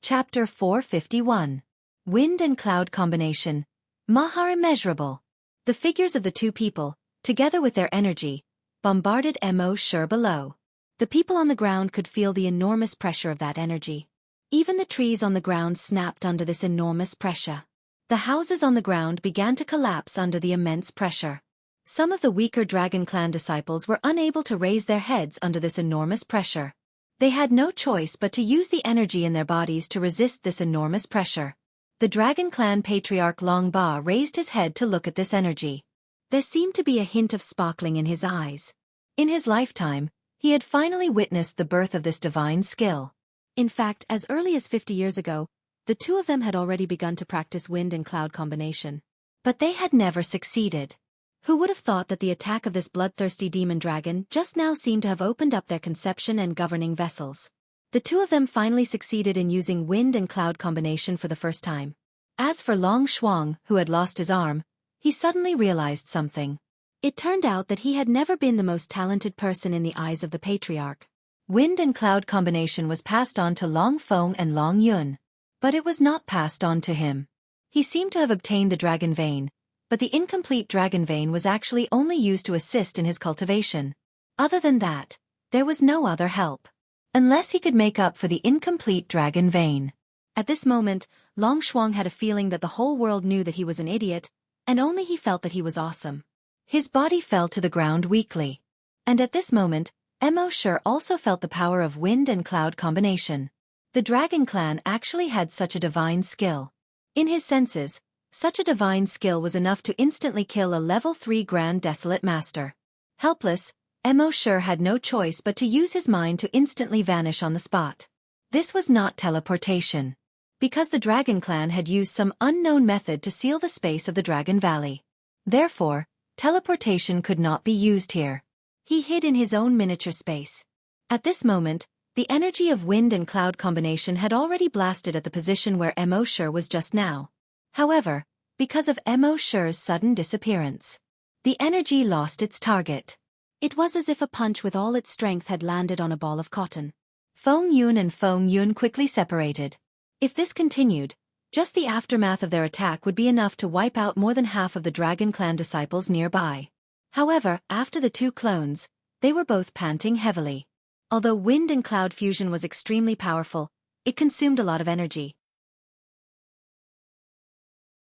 Chapter 451. Wind and Cloud Combination. Maha Immeasurable. The figures of the two people, together with their energy, bombarded Mo Shi below. The people on the ground could feel the enormous pressure of that energy. Even the trees on the ground snapped under this enormous pressure. The houses on the ground began to collapse under the immense pressure. Some of the weaker Dragon Clan disciples were unable to raise their heads under this enormous pressure. They had no choice but to use the energy in their bodies to resist this enormous pressure. The Dragon Clan patriarch Long Ba raised his head to look at this energy. There seemed to be a hint of sparkling in his eyes. In his lifetime, he had finally witnessed the birth of this divine skill. In fact, as early as 50 years ago, the two of them had already begun to practice wind and cloud combination. But they had never succeeded. Who would have thought that the attack of this bloodthirsty demon dragon just now seemed to have opened up their conception and governing vessels? The two of them finally succeeded in using wind and cloud combination for the first time. As for Long Shuang, who had lost his arm, he suddenly realized something. It turned out that he had never been the most talented person in the eyes of the patriarch. Wind and cloud combination was passed on to Long Feng and Long Yun. But it was not passed on to him. He seemed to have obtained the dragon vein, but the incomplete dragon vein was actually only used to assist in his cultivation. Other than that, there was no other help. Unless he could make up for the incomplete dragon vein. At this moment, Long Shuang had a feeling that the whole world knew that he was an idiot, and only he felt that he was awesome. His body fell to the ground weakly. And at this moment, Mo Shi also felt the power of wind and cloud combination. The Dragon Clan actually had such a divine skill. In his senses, such a divine skill was enough to instantly kill a level 3 Grand Desolate Master. Helpless, Mo Shi had no choice but to use his mind to instantly vanish on the spot. This was not teleportation. Because the Dragon Clan had used some unknown method to seal the space of the Dragon Valley. Therefore, teleportation could not be used here. He hid in his own miniature space. At this moment, the energy of wind and cloud combination had already blasted at the position where Mo Shi was just now. However, because of Mo Shi's sudden disappearance, the energy lost its target. It was as if a punch with all its strength had landed on a ball of cotton. Feng Yun and Feng Yun quickly separated. If this continued, just the aftermath of their attack would be enough to wipe out more than half of the Dragon Clan disciples nearby. However, after the two clones, they were both panting heavily. Although wind and cloud fusion was extremely powerful, it consumed a lot of energy.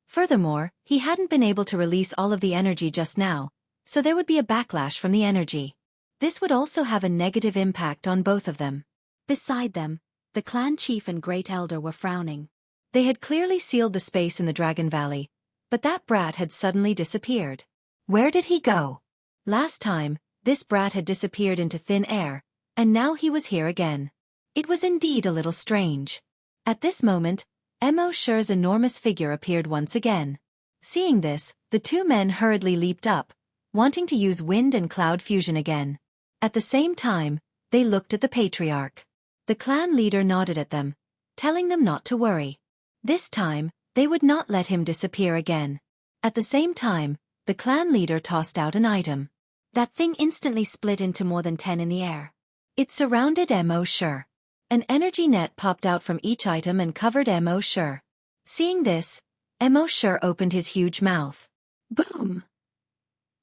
Furthermore, he hadn't been able to release all of the energy just now, so there would be a backlash from the energy. This would also have a negative impact on both of them. Beside them, the clan chief and great elder were frowning. They had clearly sealed the space in the Dragon Valley, but that brat had suddenly disappeared. Where did he go? Last time, this brat had disappeared into thin air, and now he was here again. It was indeed a little strange. At this moment, Mo Shi's enormous figure appeared once again. Seeing this, the two men hurriedly leaped up, wanting to use wind and cloud fusion again. At the same time, they looked at the patriarch. The clan leader nodded at them, telling them not to worry. This time, they would not let him disappear again. At the same time, the clan leader tossed out an item. That thing instantly split into more than 10 in the air. It surrounded Mo Shi. An energy net popped out from each item and covered Mo Shi. Seeing this, Mo Shi opened his huge mouth. Boom!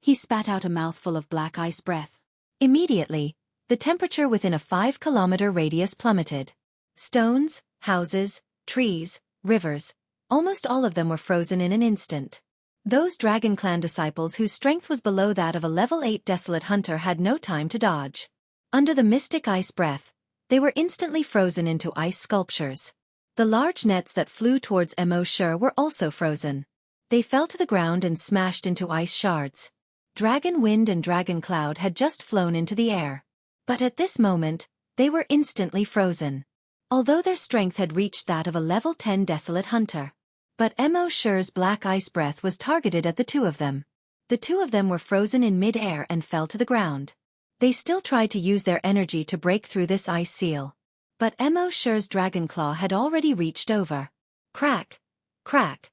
He spat out a mouthful of black ice breath. Immediately, the temperature within a 5-kilometer radius plummeted. Stones, houses, trees, rivers, Almost all of them were frozen in an instant. Those Dragon Clan disciples whose strength was below that of a level 8 Desolate Hunter had no time to dodge. Under the mystic ice breath, they were instantly frozen into ice sculptures. The large nets that flew towards Mo Shi were also frozen. They fell to the ground and smashed into ice shards. Dragon Wind and Dragon Cloud had just flown into the air. But at this moment, they were instantly frozen. Although their strength had reached that of a level 10 Desolate Hunter. But Mo Shi's black ice breath was targeted at the two of them. The two of them were frozen in mid-air and fell to the ground. They still tried to use their energy to break through this ice seal. But Mo Shi's dragon claw had already reached over. Crack! Crack!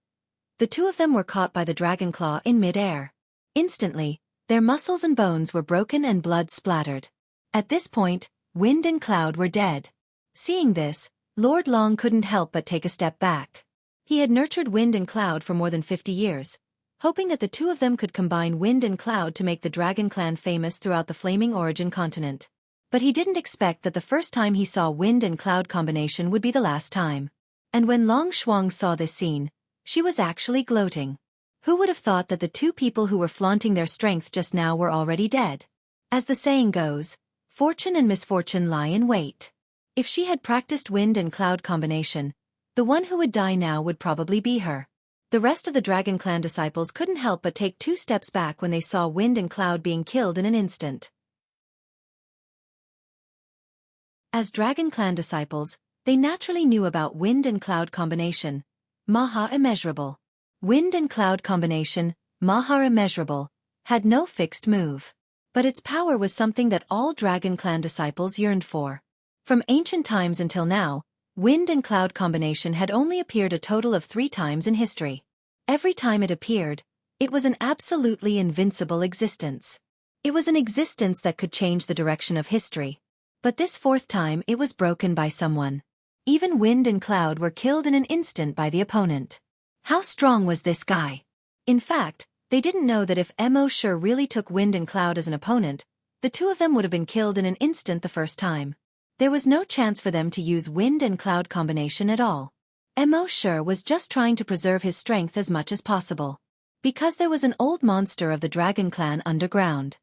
The two of them were caught by the dragon claw in mid-air. Instantly, their muscles and bones were broken and blood splattered. At this point, Wind and Cloud were dead. Seeing this, Lord Long couldn't help but take a step back. He had nurtured Wind and Cloud for more than 50 years, hoping that the two of them could combine Wind and Cloud to make the Dragon Clan famous throughout the Flaming Origin continent. But he didn't expect that the first time he saw Wind and Cloud combination would be the last time. And when Long Shuang saw this scene, she was actually gloating. Who would have thought that the two people who were flaunting their strength just now were already dead? As the saying goes, fortune and misfortune lie in wait. If she had practiced Wind and Cloud combination, the one who would die now would probably be her. The rest of the Dragon Clan disciples couldn't help but take 2 steps back when they saw Wind and Cloud being killed in an instant. As Dragon Clan disciples, they naturally knew about Wind and Cloud combination, Maha Immeasurable. Wind and Cloud combination, Maha Immeasurable, had no fixed move. But its power was something that all Dragon Clan disciples yearned for. From ancient times until now, Wind and Cloud combination had only appeared a total of 3 times in history. Every time it appeared, it was an absolutely invincible existence. It was an existence that could change the direction of history. But this 4th time it was broken by someone. Even Wind and Cloud were killed in an instant by the opponent. How strong was this guy? In fact, they didn't know that if Mo Shi really took Wind and Cloud as an opponent, the two of them would have been killed in an instant the first time. There was no chance for them to use Wind and Cloud combination at all. Mo Shi was just trying to preserve his strength as much as possible. Because there was an old monster of the Dragon Clan underground.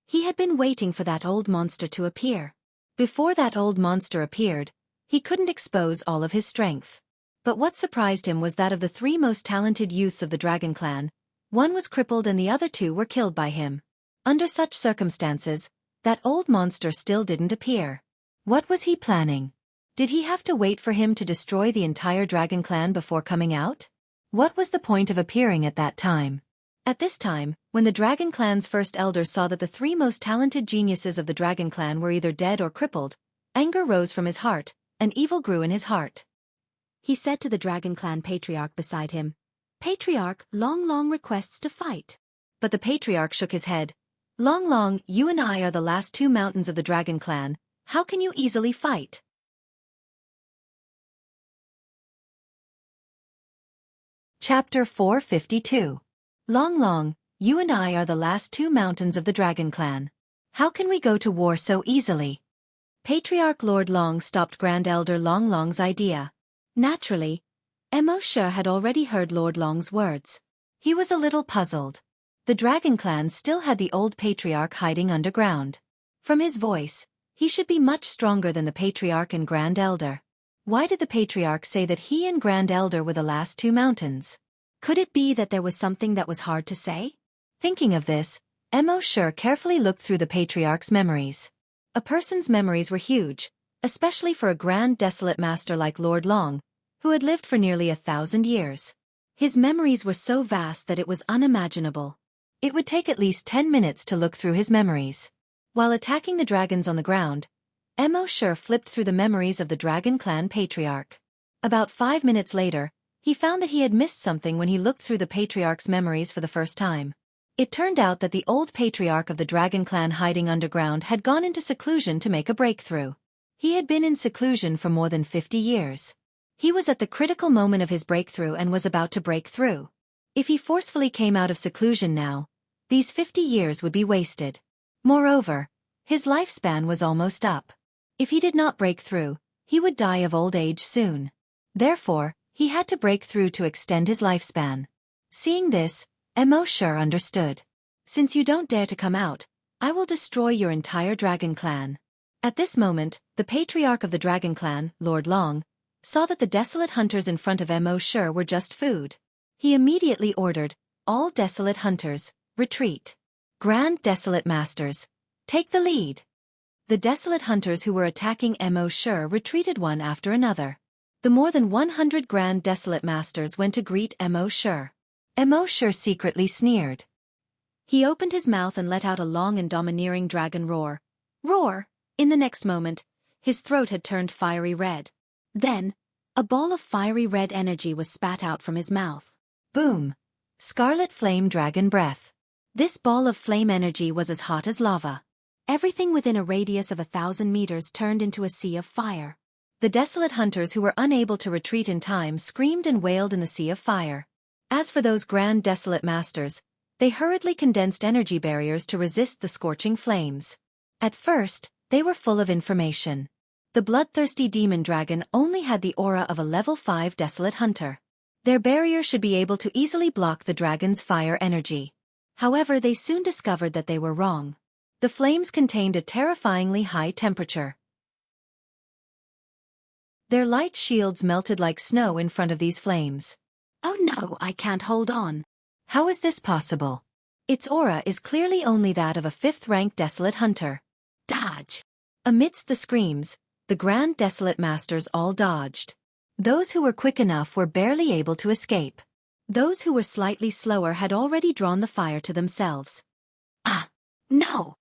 He had been waiting for that old monster to appear. Before that old monster appeared, he couldn't expose all of his strength. But what surprised him was that of the 3 most talented youths of the Dragon Clan, one was crippled and the other 2 were killed by him. Under such circumstances, that old monster still didn't appear. What was he planning? Did he have to wait for him to destroy the entire Dragon Clan before coming out? What was the point of appearing at that time? At this time, when the Dragon Clan's first elder saw that the 3 most talented geniuses of the Dragon Clan were either dead or crippled, anger rose from his heart, and evil grew in his heart. He said to the Dragon Clan patriarch beside him, "Patriarch, Long Long requests to fight." But the patriarch shook his head. "Long Long, you and I are the last 2 mountains of the Dragon Clan. How can you easily fight?" Chapter 452. Long Long, you and I are the last 2 mountains of the Dragon Clan. How can we go to war so easily? Patriarch Lord Long stopped Grand Elder Long Long's idea. Naturally, Mo Shi had already heard Lord Long's words. He was a little puzzled. The Dragon Clan still had the old patriarch hiding underground. From his voice, he should be much stronger than the Patriarch and Grand Elder. Why did the Patriarch say that he and Grand Elder were the last 2 mountains? Could it be that there was something that was hard to say? Thinking of this, Mo Shi carefully looked through the Patriarch's memories. A person's memories were huge, especially for a Grand Desolate Master like Lord Long, who had lived for nearly 1,000 years. His memories were so vast that it was unimaginable. It would take at least 10 minutes to look through his memories. While attacking the dragons on the ground, Mo Shi flipped through the memories of the Dragon Clan Patriarch. About 5 minutes later, he found that he had missed something when he looked through the Patriarch's memories for the first time. It turned out that the old Patriarch of the Dragon Clan hiding underground had gone into seclusion to make a breakthrough. He had been in seclusion for more than 50 years. He was at the critical moment of his breakthrough and was about to break through. If he forcefully came out of seclusion now, these 50 years would be wasted. Moreover, his lifespan was almost up. If he did not break through, he would die of old age soon. Therefore, He had to break through to extend his lifespan. Seeing this, Mo sure understood. Since you don't dare to come out, I will destroy your entire dragon clan. At this moment, the patriarch of the dragon clan, Lord Long, saw that the desolate hunters in front of Mo sure were just food. He immediately ordered, all desolate hunters, retreat. Grand desolate masters, take the lead. The desolate hunters who were attacking Mo sure retreated one after another. The more than 100 grand desolate masters went to greet Mo sure. Mo sure secretly sneered. He opened his mouth and let out a long and domineering dragon roar. Roar! In the next moment, his throat had turned fiery red. Then, a ball of fiery red energy was spat out from his mouth. Boom! Scarlet flame dragon breath. This ball of flame energy was as hot as lava. Everything within a radius of 1,000 meters turned into a sea of fire. The desolate hunters who were unable to retreat in time screamed and wailed in the sea of fire. As for those grand desolate masters, they hurriedly condensed energy barriers to resist the scorching flames. At first, they were full of information. The bloodthirsty demon dragon only had the aura of a level 5 desolate hunter. Their barrier should be able to easily block the dragon's fire energy. However, they soon discovered that they were wrong. The flames contained a terrifyingly high temperature. Their light shields melted like snow in front of these flames. Oh no, I can't hold on. How is this possible? Its aura is clearly only that of a 5th-ranked desolate hunter. Dodge! Amidst the screams, the grand desolate masters all dodged. Those who were quick enough were barely able to escape. Those who were slightly slower had already drawn the fire to themselves. Ah! No!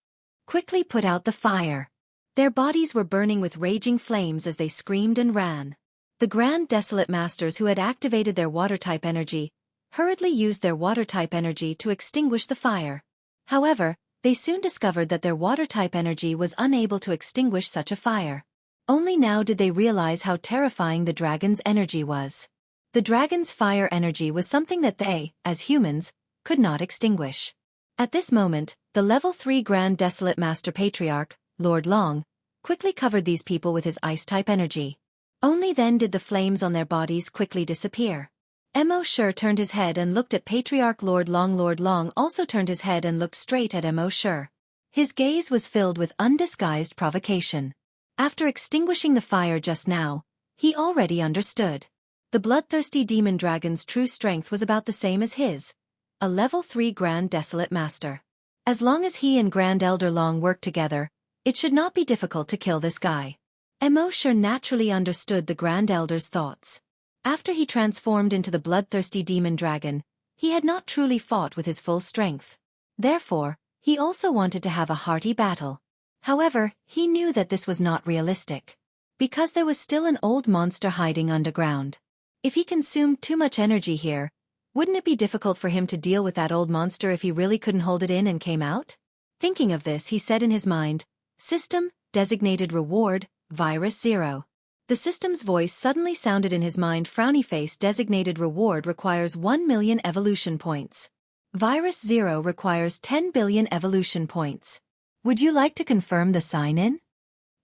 Quickly put out the fire. Their bodies were burning with raging flames as they screamed and ran. The grand desolate masters who had activated their water-type energy hurriedly used their water-type energy to extinguish the fire. However, they soon discovered that their water-type energy was unable to extinguish such a fire. Only now did they realize how terrifying the dragon's energy was. The dragon's fire energy was something that they, as humans, could not extinguish. At this moment, the level 3 Grand Desolate Master Patriarch, Lord Long, quickly covered these people with his ice-type energy. Only then did the flames on their bodies quickly disappear. Mo sure turned his head and looked at Patriarch Lord Long. Lord Long also turned his head and looked straight at Mo sure. His gaze was filled with undisguised provocation. After extinguishing the fire just now, he already understood. The bloodthirsty demon dragon's true strength was about the same as his, a level 3 Grand Desolate Master. As long as he and Grand Elder Long worked together, it should not be difficult to kill this guy. Mo sure naturally understood the Grand Elder's thoughts. After he transformed into the bloodthirsty demon dragon, he had not truly fought with his full strength. Therefore, he also wanted to have a hearty battle. However, he knew that this was not realistic. Because there was still an old monster hiding underground. If he consumed too much energy here, wouldn't it be difficult for him to deal with that old monster if he really couldn't hold it in and came out? Thinking of this, he said in his mind, System, designated reward, Virus 0. The system's voice suddenly sounded in his mind. Frowny face. Designated reward requires 1 million evolution points. Virus 0 requires 10 billion evolution points. Would you like to confirm the sign-in?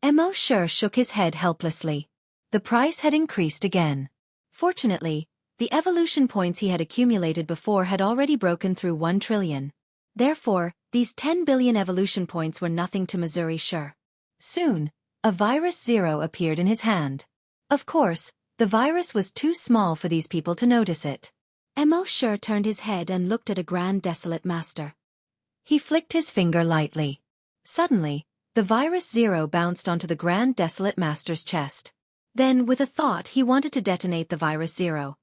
Mo sure shook his head helplessly. The price had increased again. Fortunately, the evolution points he had accumulated before had already broken through 1 trillion. Therefore, these 10 billion evolution points were nothing to Missouri sure. Soon, a Virus 0 appeared in his hand. Of course, the virus was too small for these people to notice it. Mo sure turned his head and looked at a Grand Desolate Master. He flicked his finger lightly. Suddenly, the Virus 0 bounced onto the Grand Desolate Master's chest. Then, with a thought, he wanted to detonate the Virus 0.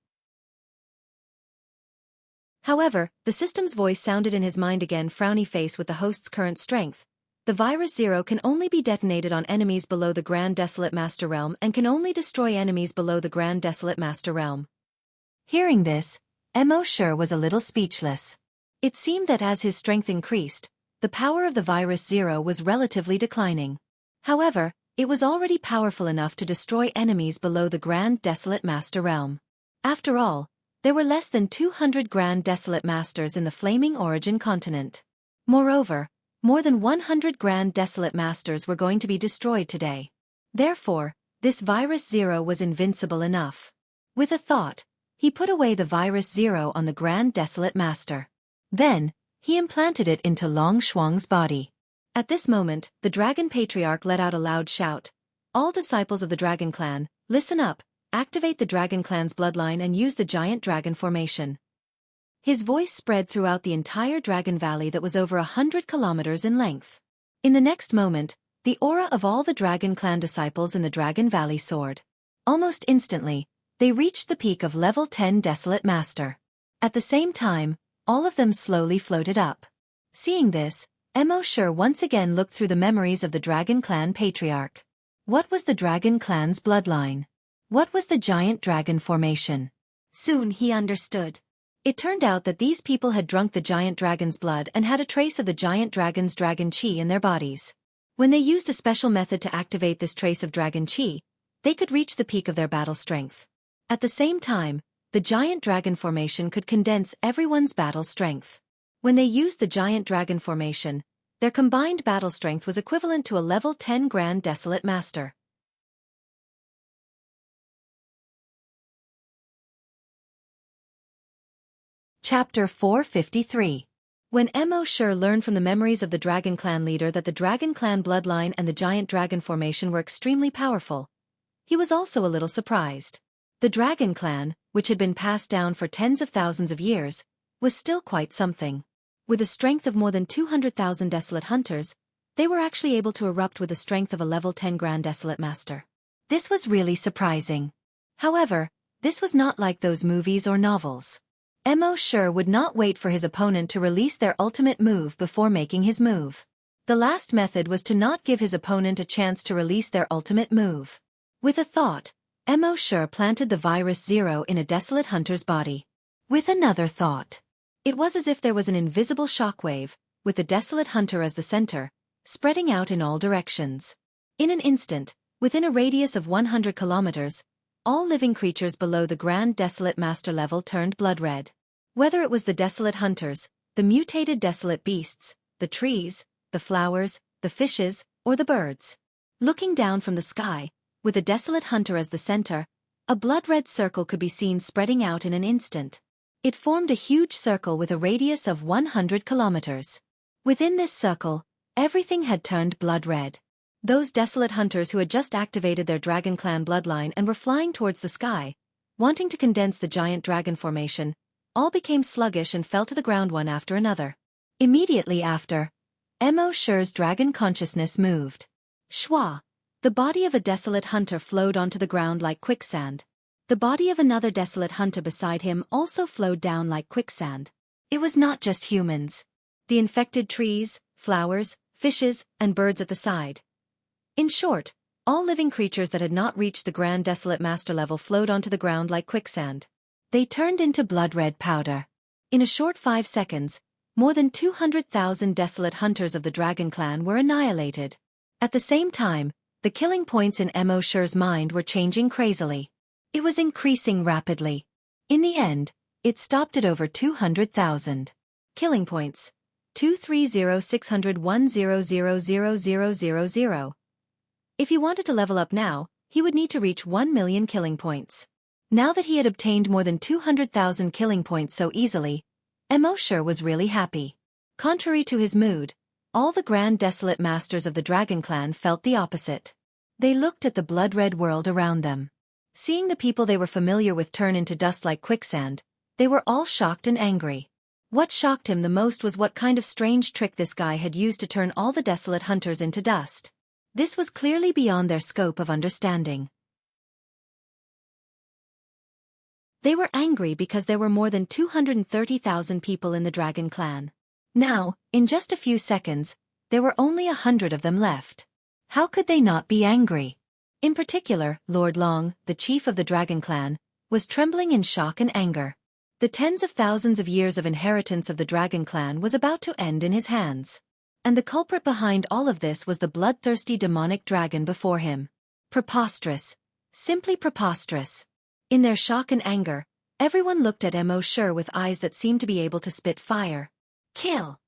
However, the system's voice sounded in his mind again. Frowny face. With the host's current strength, the Virus 0 can only be detonated on enemies below the Grand Desolate Master Realm and can only destroy enemies below the Grand Desolate Master Realm. Hearing this, Mo sure was a little speechless. It seemed that as his strength increased, the power of the Virus 0 was relatively declining. However, it was already powerful enough to destroy enemies below the Grand Desolate Master Realm. After all, there were less than 200 Grand Desolate Masters in the Flaming Origin continent. Moreover, more than 100 Grand Desolate Masters were going to be destroyed today. Therefore, this Virus 0 was invincible enough. With a thought, he put away the virus 0 on the Grand Desolate Master. Then, he implanted it into Long Shuang's body. At this moment, the Dragon Patriarch let out a loud shout. All disciples of the Dragon Clan, listen up, activate the Dragon Clan's bloodline and use the giant dragon formation. His voice spread throughout the entire Dragon Valley that was over 100 kilometers in length. In the next moment, the aura of all the Dragon Clan disciples in the Dragon Valley soared. Almost instantly, they reached the peak of level 10 Desolate Master. At the same time, all of them slowly floated up. Seeing this, Emosher once again looked through the memories of the Dragon Clan Patriarch. What was the Dragon Clan's bloodline? What was the giant dragon formation? Soon he understood. It turned out that these people had drunk the giant dragon's blood and had a trace of the giant dragon's dragon chi in their bodies. When they used a special method to activate this trace of dragon chi, they could reach the peak of their battle strength. At the same time, the giant dragon formation could condense everyone's battle strength. When they used the giant dragon formation, their combined battle strength was equivalent to a level 10 Grand Desolate Master. Chapter 453. When Emosher learned from the memories of the Dragon Clan leader that the Dragon Clan bloodline and the giant dragon formation were extremely powerful, he was also a little surprised. The Dragon Clan, which had been passed down for tens of thousands of years, was still quite something. With a strength of more than 200,000 Desolate Hunters, they were actually able to erupt with the strength of a level 10 Grand Desolate Master. This was really surprising. However, this was not like those movies or novels. Emosher would not wait for his opponent to release their ultimate move before making his move. The last method was to not give his opponent a chance to release their ultimate move. With a thought, Emosher planted the virus 0 in a Desolate Hunter's body. With another thought, it was as if there was an invisible shockwave, with the Desolate Hunter as the center, spreading out in all directions. In an instant, within a radius of 100 kilometers, all living creatures below the Grand Desolate Master level turned blood red. Whether it was the Desolate Hunters, the mutated Desolate Beasts, the trees, the flowers, the fishes, or the birds. Looking down from the sky, with the Desolate Hunter as the center, a blood-red circle could be seen spreading out in an instant. It formed a huge circle with a radius of 100 kilometers. Within this circle, everything had turned blood red. Those Desolate Hunters who had just activated their Dragon Clan bloodline and were flying towards the sky, wanting to condense the giant dragon formation, all became sluggish and fell to the ground one after another. Immediately after, Emosher's dragon consciousness moved. Shwa. The body of a Desolate Hunter flowed onto the ground like quicksand. The body of another Desolate Hunter beside him also flowed down like quicksand. It was not just humans. The infected trees, flowers, fishes, and birds at the side. In short, all living creatures that had not reached the Grand Desolate Master level flowed onto the ground like quicksand. They turned into blood-red powder. In a short 5 seconds, more than 200,000 Desolate Hunters of the Dragon Clan were annihilated. At the same time, the killing points in Emosher's mind were changing crazily. It was increasing rapidly. In the end, it stopped at over 200,000. Killing points. 230-601-0000000. If he wanted to level up now, he would need to reach 1 million killing points. Now that he had obtained more than 200,000 killing points so easily, Emosher was really happy. Contrary to his mood, all the Grand Desolate Masters of the Dragon Clan felt the opposite. They looked at the blood-red world around them. Seeing the people they were familiar with turn into dust like quicksand, they were all shocked and angry. What shocked him the most was what kind of strange trick this guy had used to turn all the Desolate Hunters into dust. This was clearly beyond their scope of understanding. They were angry because there were more than 230,000 people in the Dragon Clan. Now, in just a few seconds, there were only 100 of them left. How could they not be angry? In particular, Lord Long, the chief of the Dragon Clan, was trembling in shock and anger. The tens of thousands of years of inheritance of the Dragon Clan was about to end in his hands. And the culprit behind all of this was the bloodthirsty demonic dragon before him. Preposterous. Simply preposterous. In their shock and anger, everyone looked at Emosher with eyes that seemed to be able to spit fire. Kill.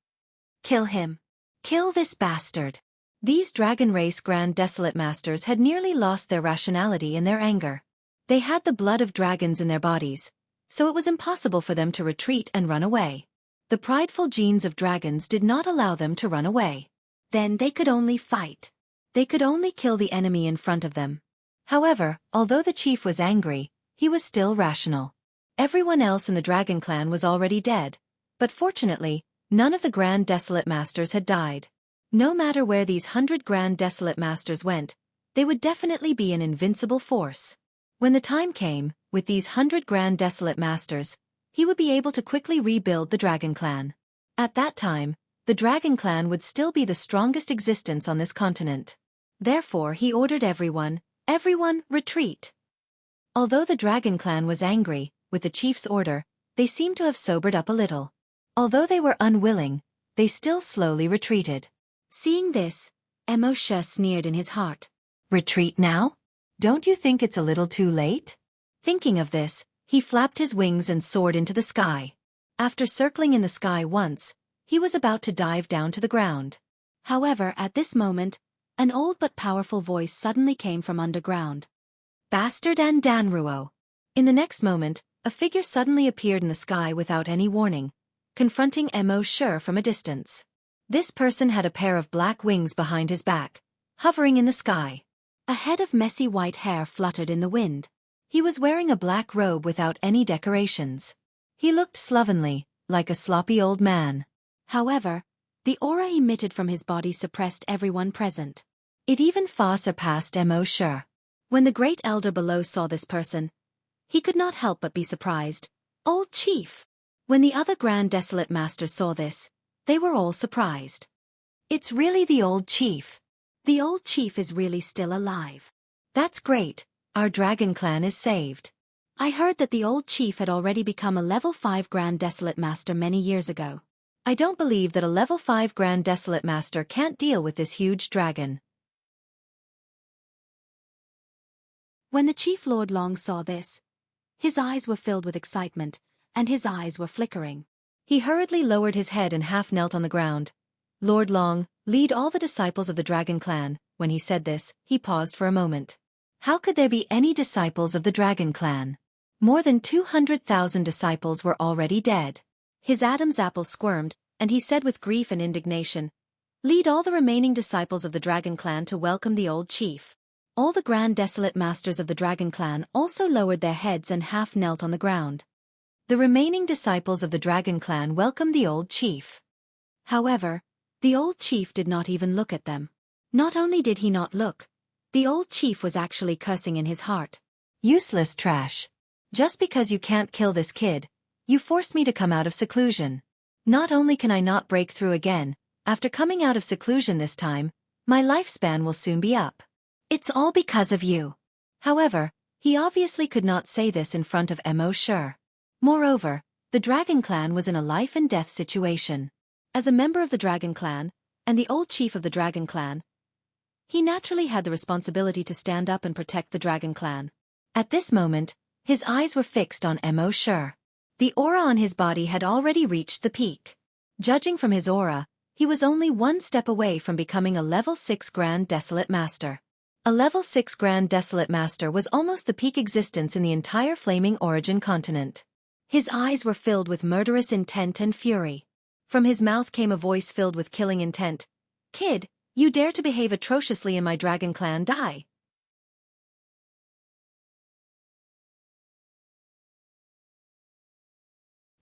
Kill him. Kill this bastard. These Dragon Race Grand Desolate Masters had nearly lost their rationality in their anger. They had the blood of dragons in their bodies, so it was impossible for them to retreat and run away. The prideful genes of dragons did not allow them to run away. Then they could only fight. They could only kill the enemy in front of them. However, although the chief was angry, he was still rational. Everyone else in the Dragon Clan was already dead, but fortunately, none of the Grand Desolate Masters had died. No matter where these 100 Grand Desolate Masters went, they would definitely be an invincible force. When the time came, with these 100 Grand Desolate Masters, he would be able to quickly rebuild the Dragon Clan. At that time, the Dragon Clan would still be the strongest existence on this continent. Therefore he ordered everyone, retreat. Although the Dragon Clan was angry, with the chief's order, they seemed to have sobered up a little. Although they were unwilling, they still slowly retreated. Seeing this, Wuxia sneered in his heart. Retreat now? Don't you think it's a little too late? Thinking of this, he flapped his wings and soared into the sky. After circling in the sky once, he was about to dive down to the ground. However, at this moment, an old but powerful voice suddenly came from underground. Bastard and Danruo. In the next moment, a figure suddenly appeared in the sky without any warning, confronting Wuxia from a distance. This person had a pair of black wings behind his back, hovering in the sky. A head of messy white hair fluttered in the wind. He was wearing a black robe without any decorations. He looked slovenly, like a sloppy old man. However, the aura emitted from his body suppressed everyone present. It even far surpassed Wuxia. When the great elder below saw this person, he could not help but be surprised. Old chief! When the other Grand Desolate Masters saw this, they were all surprised. It's really the old chief. The old chief is really still alive. That's great, our Dragon Clan is saved. I heard that the old chief had already become a level 5 Grand Desolate Master many years ago. I don't believe that a level 5 Grand Desolate Master can't deal with this huge dragon. When the Chief Lord Long saw this, his eyes were filled with excitement, and his eyes were flickering. He hurriedly lowered his head and half knelt on the ground. Lord Long, lead all the disciples of the Dragon Clan. When he said this, he paused for a moment. How could there be any disciples of the Dragon Clan? More than 200,000 disciples were already dead. His Adam's apple squirmed, and he said with grief and indignation, lead all the remaining disciples of the Dragon Clan to welcome the old chief. All the Grand Desolate Masters of the Dragon Clan also lowered their heads and half knelt on the ground. The remaining disciples of the Dragon Clan welcomed the old chief. However, the old chief did not even look at them. Not only did he not look, the old chief was actually cursing in his heart. Useless trash. Just because you can't kill this kid, you forced me to come out of seclusion. Not only can I not break through again, after coming out of seclusion this time, my lifespan will soon be up. It's all because of you. However, he obviously could not say this in front of Wuxia. Moreover, the Dragon Clan was in a life and death situation. As a member of the Dragon Clan, and the old chief of the Dragon Clan, he naturally had the responsibility to stand up and protect the Dragon Clan. At this moment, his eyes were fixed on Wuxia. The aura on his body had already reached the peak. Judging from his aura, he was only one step away from becoming a level 6 Grand Desolate Master. A level 6 Grand Desolate Master was almost the peak existence in the entire Flaming Origin continent. His eyes were filled with murderous intent and fury. From his mouth came a voice filled with killing intent. Kid, you dare to behave atrociously in my Dragon Clan, die.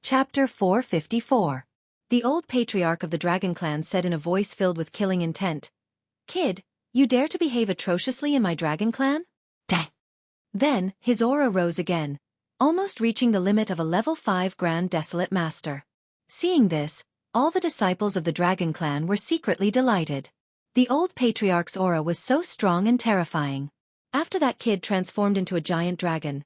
Chapter 454. The old patriarch of the Dragon Clan said in a voice filled with killing intent. Kid, you dare to behave atrociously in my Dragon Clan? Dang. Then, his aura rose again, almost reaching the limit of a level 5 Grand Desolate Master. Seeing this, all the disciples of the Dragon Clan were secretly delighted. The old patriarch's aura was so strong and terrifying. After that kid transformed into a giant dragon,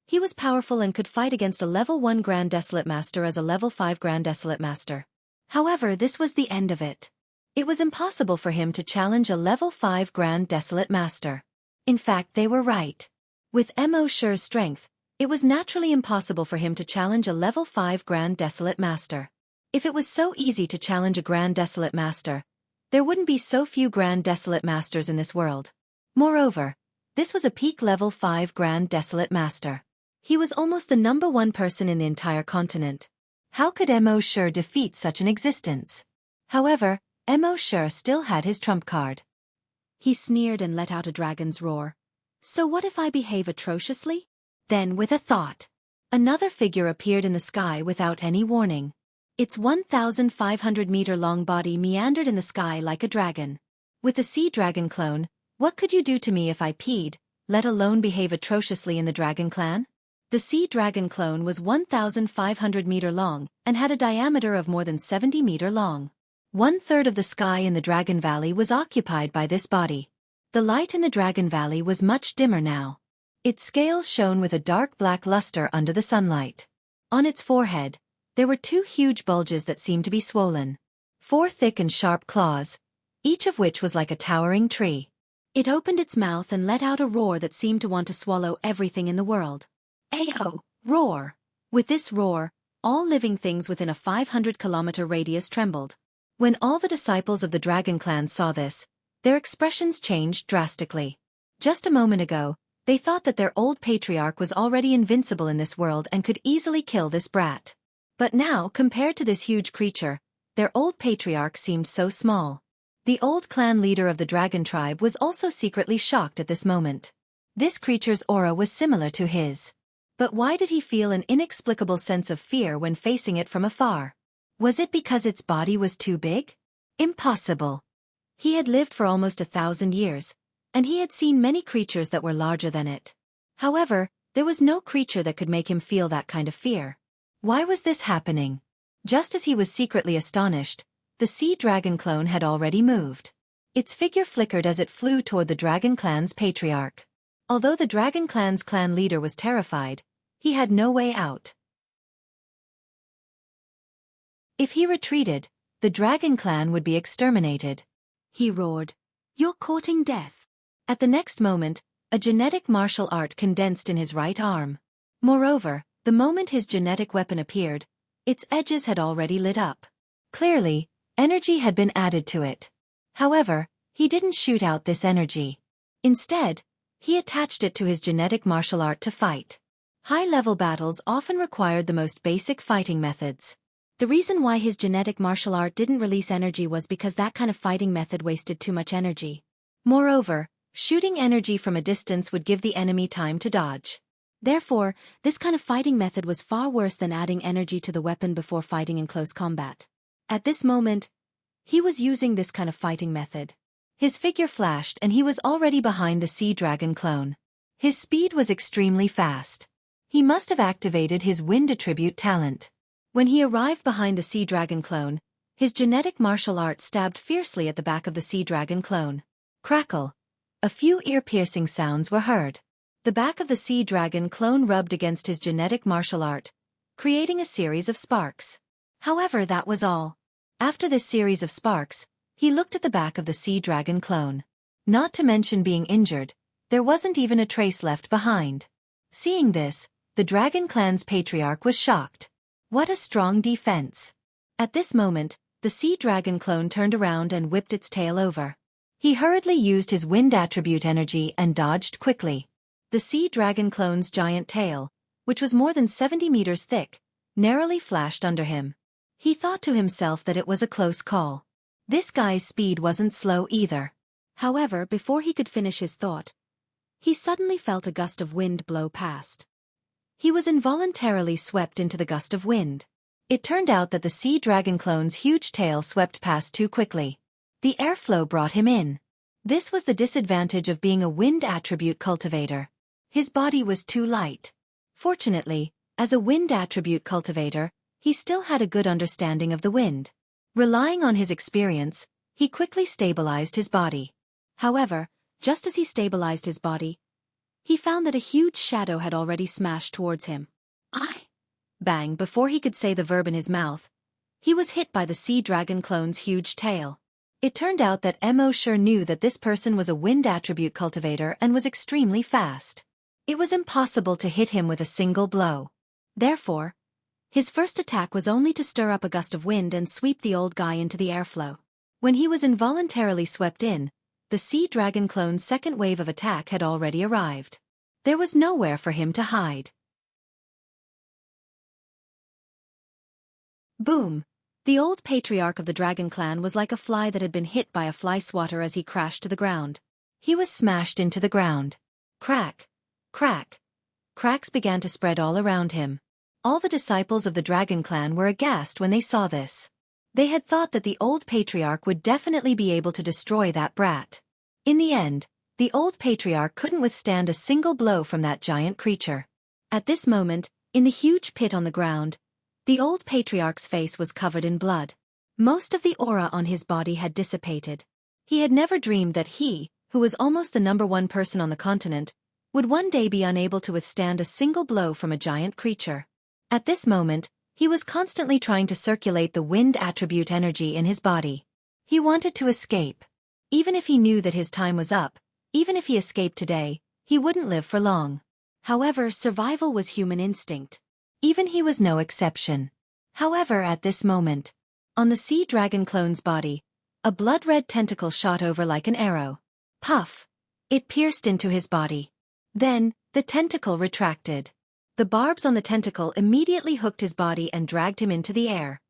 he was powerful and could fight against a level 1 Grand Desolate Master as a level 5 Grand Desolate Master. However, this was the end of it. It was impossible for him to challenge a level 5 Grand Desolate Master. In fact, they were right. With Wuxia's strength, it was naturally impossible for him to challenge a level 5 Grand Desolate Master. If it was so easy to challenge a Grand Desolate Master, there wouldn't be so few Grand Desolate Masters in this world. Moreover, This was a peak level 5 Grand Desolate Master. He was almost the #1 person in the entire continent. How could Mo Sure defeat such an existence? However, Mo Sure still had his trump card. He sneered and let out a dragon's roar. So what if I behave atrociously? Then, with a thought, another figure appeared in the sky without any warning. Its 1,500-meter-long body meandered in the sky like a dragon. With the sea dragon clone, what could you do to me if I peed, let alone behave atrociously in the dragon clan? The sea dragon clone was 1,500 meter long and had a diameter of more than 70 meter long. 1/3 of the sky in the Dragon Valley was occupied by this body. The light in the Dragon Valley was much dimmer now. Its scales shone with a dark black luster under the sunlight. On its forehead, there were 2 huge bulges that seemed to be swollen. 4 thick and sharp claws, each of which was like a towering tree. It opened its mouth and let out a roar that seemed to want to swallow everything in the world. Ayo! Roar! With this roar, all living things within a 500-kilometer radius trembled. When all the disciples of the Dragon Clan saw this, their expressions changed drastically. Just a moment ago, they thought that their old patriarch was already invincible in this world and could easily kill this brat. But now, compared to this huge creature, their old patriarch seemed so small. The old clan leader of the dragon tribe was also secretly shocked at this moment. This creature's aura was similar to his. But why did he feel an inexplicable sense of fear when facing it from afar? Was it because its body was too big? Impossible. He had lived for almost 1,000 years, and he had seen many creatures that were larger than it. However, there was no creature that could make him feel that kind of fear. Why was this happening? Just as he was secretly astonished, the sea dragon clone had already moved. Its figure flickered as it flew toward the Dragon Clan's patriarch. Although the Dragon Clan's clan leader was terrified, he had no way out. If he retreated, the Dragon Clan would be exterminated. He roared, "You're courting death." At the next moment, a genetic martial art condensed in his right arm. Moreover, the moment his genetic weapon appeared, its edges had already lit up. Clearly, energy had been added to it. However, he didn't shoot out this energy. Instead, he attached it to his genetic martial art to fight. High-level battles often required the most basic fighting methods. The reason why his genetic martial art didn't release energy was because that kind of fighting method wasted too much energy. Moreover, shooting energy from a distance would give the enemy time to dodge. Therefore, this kind of fighting method was far worse than adding energy to the weapon before fighting in close combat. At this moment, he was using this kind of fighting method. His figure flashed and he was already behind the sea dragon clone. His speed was extremely fast. He must have activated his wind attribute talent. When he arrived behind the sea dragon clone, his genetic martial art stabbed fiercely at the back of the sea dragon clone. Crackle! A few ear-piercing sounds were heard. The back of the sea dragon clone rubbed against his genetic martial art, creating a series of sparks. However, that was all. After this series of sparks, he looked at the back of the sea dragon clone. Not to mention being injured, there wasn't even a trace left behind. Seeing this, the Dragon Clan's patriarch was shocked. What a strong defense. At this moment, the sea dragon clone turned around and whipped its tail over. He hurriedly used his wind attribute energy and dodged quickly. The sea dragon clone's giant tail, which was more than 70 meters thick, narrowly flashed under him. He thought to himself that it was a close call. This guy's speed wasn't slow either. However, before he could finish his thought, he suddenly felt a gust of wind blow past. He was involuntarily swept into the gust of wind. It turned out that the sea dragon clone's huge tail swept past too quickly. The airflow brought him in. This was the disadvantage of being a wind attribute cultivator. His body was too light. Fortunately, as a wind attribute cultivator, he still had a good understanding of the wind. Relying on his experience, he quickly stabilized his body. However, just as he stabilized his body, he found that a huge shadow had already smashed towards him. Bang! Before he could say the verb in his mouth, he was hit by the sea dragon clone's huge tail. It turned out that Mo sure knew that this person was a wind attribute cultivator and was extremely fast. It was impossible to hit him with a single blow. Therefore, his first attack was only to stir up a gust of wind and sweep the old guy into the airflow. When he was involuntarily swept in, the sea dragon clone's second wave of attack had already arrived. There was nowhere for him to hide. Boom! The old patriarch of the dragon clan was like a fly that had been hit by a fly swatter as he crashed to the ground. He was smashed into the ground. Crack! Crack! Cracks began to spread all around him. All the disciples of the dragon clan were aghast when they saw this. They had thought that the old patriarch would definitely be able to destroy that brat. In the end, the old patriarch couldn't withstand a single blow from that giant creature. At this moment, in the huge pit on the ground, the old patriarch's face was covered in blood. Most of the aura on his body had dissipated. He had never dreamed that he, who was almost the #1 person on the continent, would one day be unable to withstand a single blow from a giant creature. At this moment, he was constantly trying to circulate the wind attribute energy in his body. He wanted to escape. Even if he knew that his time was up, even if he escaped today, he wouldn't live for long. However, survival was human instinct. Even he was no exception. However, at this moment, on the sea dragon clone's body, a blood-red tentacle shot over like an arrow. Puff! It pierced into his body. Then, the tentacle retracted. The barbs on the tentacle immediately hooked his body and dragged him into the air.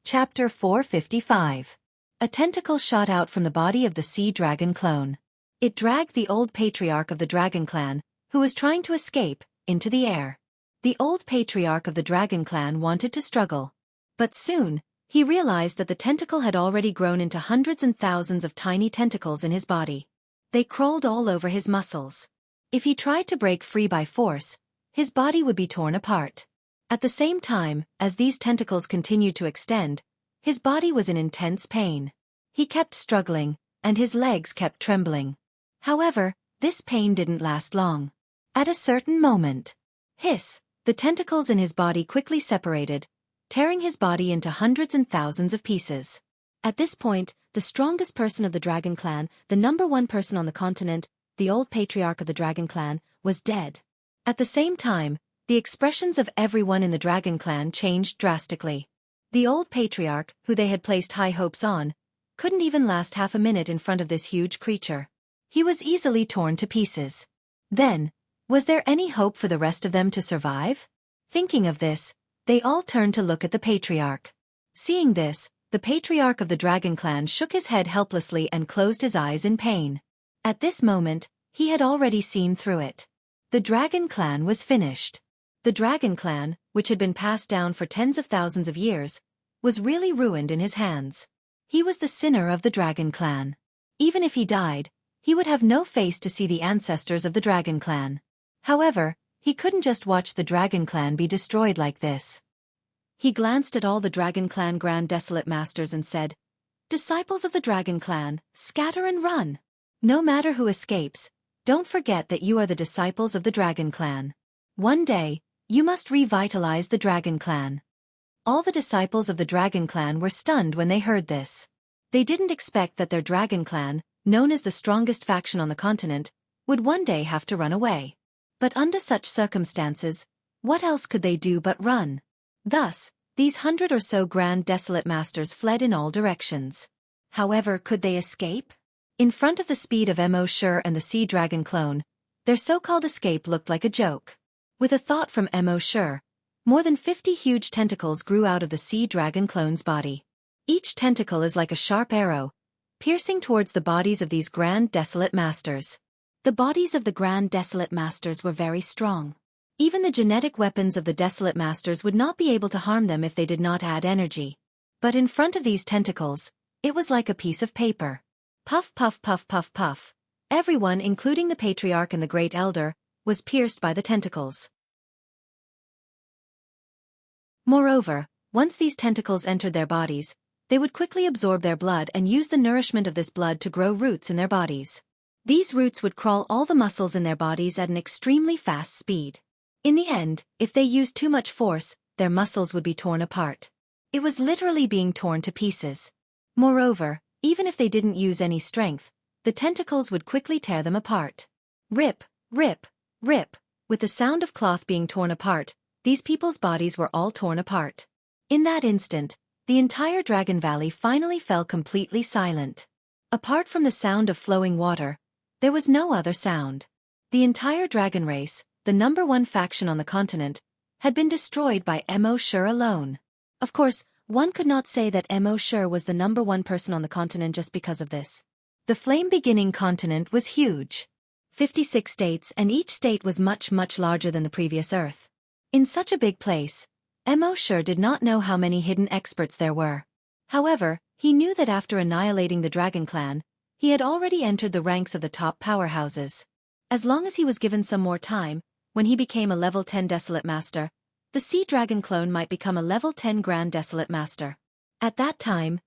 Chapter 455. A tentacle shot out from the body of the sea dragon clone. It dragged the old patriarch of the dragon clan, who was trying to escape, into the air. The old patriarch of the dragon clan wanted to struggle. But soon, he realized that the tentacle had already grown into hundreds and thousands of tiny tentacles in his body. They crawled all over his muscles. If he tried to break free by force, his body would be torn apart. At the same time, as these tentacles continued to extend, his body was in intense pain. He kept struggling, and his legs kept trembling. However, this pain didn't last long. At a certain moment, hiss, the tentacles in his body quickly separated, tearing his body into hundreds and thousands of pieces. At this point, the strongest person of the dragon clan, the #1 person on the continent, the old patriarch of the dragon clan, was dead. At the same time, the expressions of everyone in the dragon clan changed drastically. The old patriarch, who they had placed high hopes on, couldn't even last half a minute in front of this huge creature. He was easily torn to pieces. Then, was there any hope for the rest of them to survive? Thinking of this, they all turned to look at the patriarch. Seeing this, the patriarch of the dragon clan shook his head helplessly and closed his eyes in pain. At this moment, he had already seen through it. The dragon clan was finished. The dragon clan, which had been passed down for tens of thousands of years, was really ruined in his hands. He was the sinner of the dragon clan. Even if he died, he would have no face to see the ancestors of the dragon clan. However, he couldn't just watch the dragon clan be destroyed like this. He glanced at all the dragon clan grand desolate masters and said, "Disciples of the dragon clan, scatter and run. No matter who escapes, don't forget that you are the disciples of the dragon clan. One day, you must revitalize the dragon clan." All the disciples of the dragon clan were stunned when they heard this. They didn't expect that their dragon clan, known as the strongest faction on the continent, would one day have to run away. But under such circumstances, what else could they do but run? Thus, these 100 or so grand desolate masters fled in all directions. However, could they escape? In front of the speed of Mo and the sea dragon clone, their so-called escape looked like a joke. With a thought from Mo, more than 50 huge tentacles grew out of the sea dragon clone's body. Each tentacle is like a sharp arrow, piercing towards the bodies of these grand desolate masters. The bodies of the grand desolate masters were very strong. Even the genetic weapons of the desolate masters would not be able to harm them if they did not add energy. But in front of these tentacles, it was like a piece of paper. Puff puff puff puff puff. Everyone, including the patriarch and the great elder, was pierced by the tentacles. Moreover, once these tentacles entered their bodies, they would quickly absorb their blood and use the nourishment of this blood to grow roots in their bodies. These roots would crawl all the muscles in their bodies at an extremely fast speed. In the end, if they used too much force, their muscles would be torn apart. It was literally being torn to pieces. Moreover, even if they didn't use any strength, the tentacles would quickly tear them apart. Rip, rip, rip. With the sound of cloth being torn apart, these people's bodies were all torn apart. In that instant, the entire Dragon Valley finally fell completely silent. Apart from the sound of flowing water, there was no other sound. The entire dragon race, the #1 faction on the continent, had been destroyed by Mo Sure alone. Of course, one could not say that Mo Sure was the #1 person on the continent just because of this. The flame-beginning continent was huge. 56 states, and each state was much larger than the previous Earth. In such a big place, Mo Sure did not know how many hidden experts there were. However, he knew that after annihilating the Dragon Clan, he had already entered the ranks of the top powerhouses. As long as he was given some more time, when he became a level 10 Desolate Master, the Sea Dragon clone might become a level 10 Grand Desolate Master. At that time,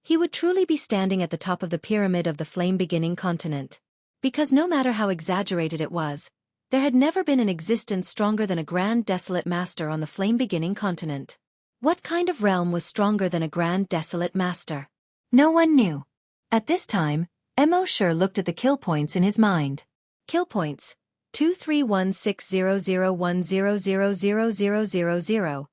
he would truly be standing at the top of the pyramid of the flame-beginning continent. Because no matter how exaggerated it was, there had never been an existence stronger than a Grand Desolate Master on the flame-beginning continent. What kind of realm was stronger than a Grand Desolate Master? No one knew. At this time, Mo Sure looked at the kill points in his mind. Kill points: 23160010000000.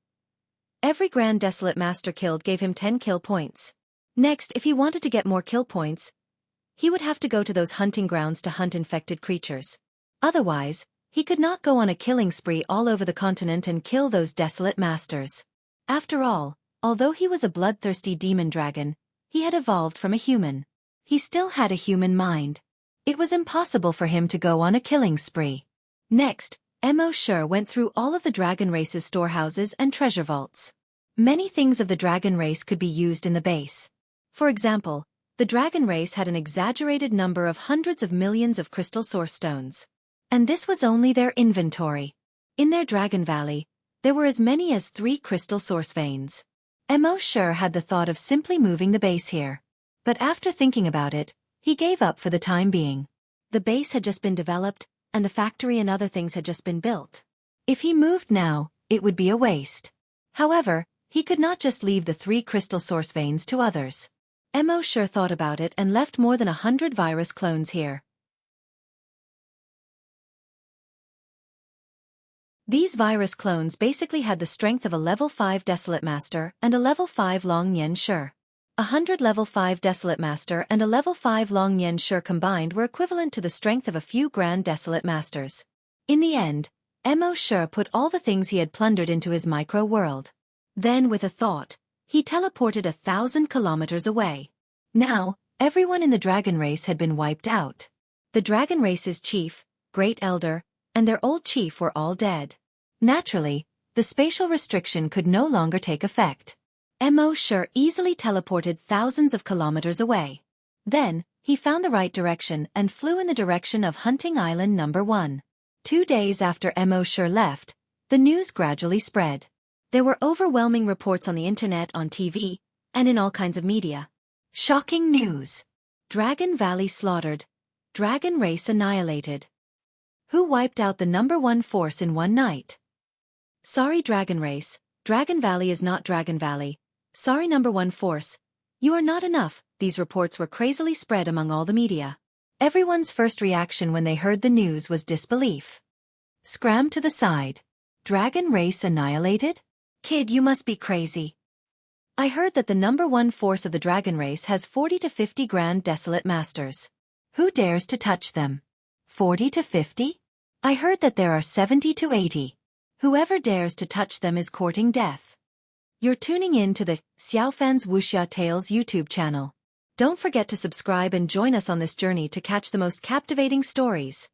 Every Grand Desolate Master killed gave him 10 kill points. Next, if he wanted to get more kill points, he would have to go to those hunting grounds to hunt infected creatures. Otherwise, he could not go on a killing spree all over the continent and kill those Desolate Masters. After all, although he was a bloodthirsty demon dragon, he had evolved from a human. He still had a human mind. It was impossible for him to go on a killing spree. Next, Mo Sure went through all of the dragon race's storehouses and treasure vaults. Many things of the dragon race could be used in the base. For example, the dragon race had an exaggerated number of hundreds of millions of crystal source stones. And this was only their inventory. In their Dragon Valley, there were as many as 3 crystal source veins. Mo Sure had the thought of simply moving the base here. But after thinking about it, he gave up for the time being. The base had just been developed, and the factory and other things had just been built. If he moved now, it would be a waste. However, he could not just leave the 3 crystal source veins to others. Mo Sure thought about it and left more than 100 virus clones here. These virus clones basically had the strength of a level 5 Desolate Master and a level 5 Long Nian Sure. 100 level 5 Desolate Master and a level 5 Long Nian Sure combined were equivalent to the strength of a few Grand Desolate Masters. In the end, Mo Sure put all the things he had plundered into his micro-world. Then, with a thought, he teleported 1,000 kilometers away. Now, everyone in the dragon race had been wiped out. The dragon race's chief, great elder, and their old chief were all dead. Naturally, the spatial restriction could no longer take effect. Mo Sure easily teleported thousands of kilometers away. Then, he found the right direction and flew in the direction of Hunting Island #1. 2 days after Mo Sure left, the news gradually spread. There were overwhelming reports on the internet, on TV, and in all kinds of media. Shocking news. Dragon Valley slaughtered. Dragon race annihilated. Who wiped out the #1 force in one night? Sorry Dragon race, Dragon Valley is not Dragon Valley. Sorry #1 force, you are not enough. These reports were crazily spread among all the media. Everyone's first reaction when they heard the news was disbelief. Scram to the side. Dragon race annihilated? Kid, you must be crazy. I heard that the #1 force of the dragon race has 40 to 50 Grand Desolate Masters. Who dares to touch them? 40 to 50? I heard that there are 70 to 80. Whoever dares to touch them is courting death. You're tuning in to the Xiaofan's Wuxia Tales YouTube channel. Don't forget to subscribe and join us on this journey to catch the most captivating stories.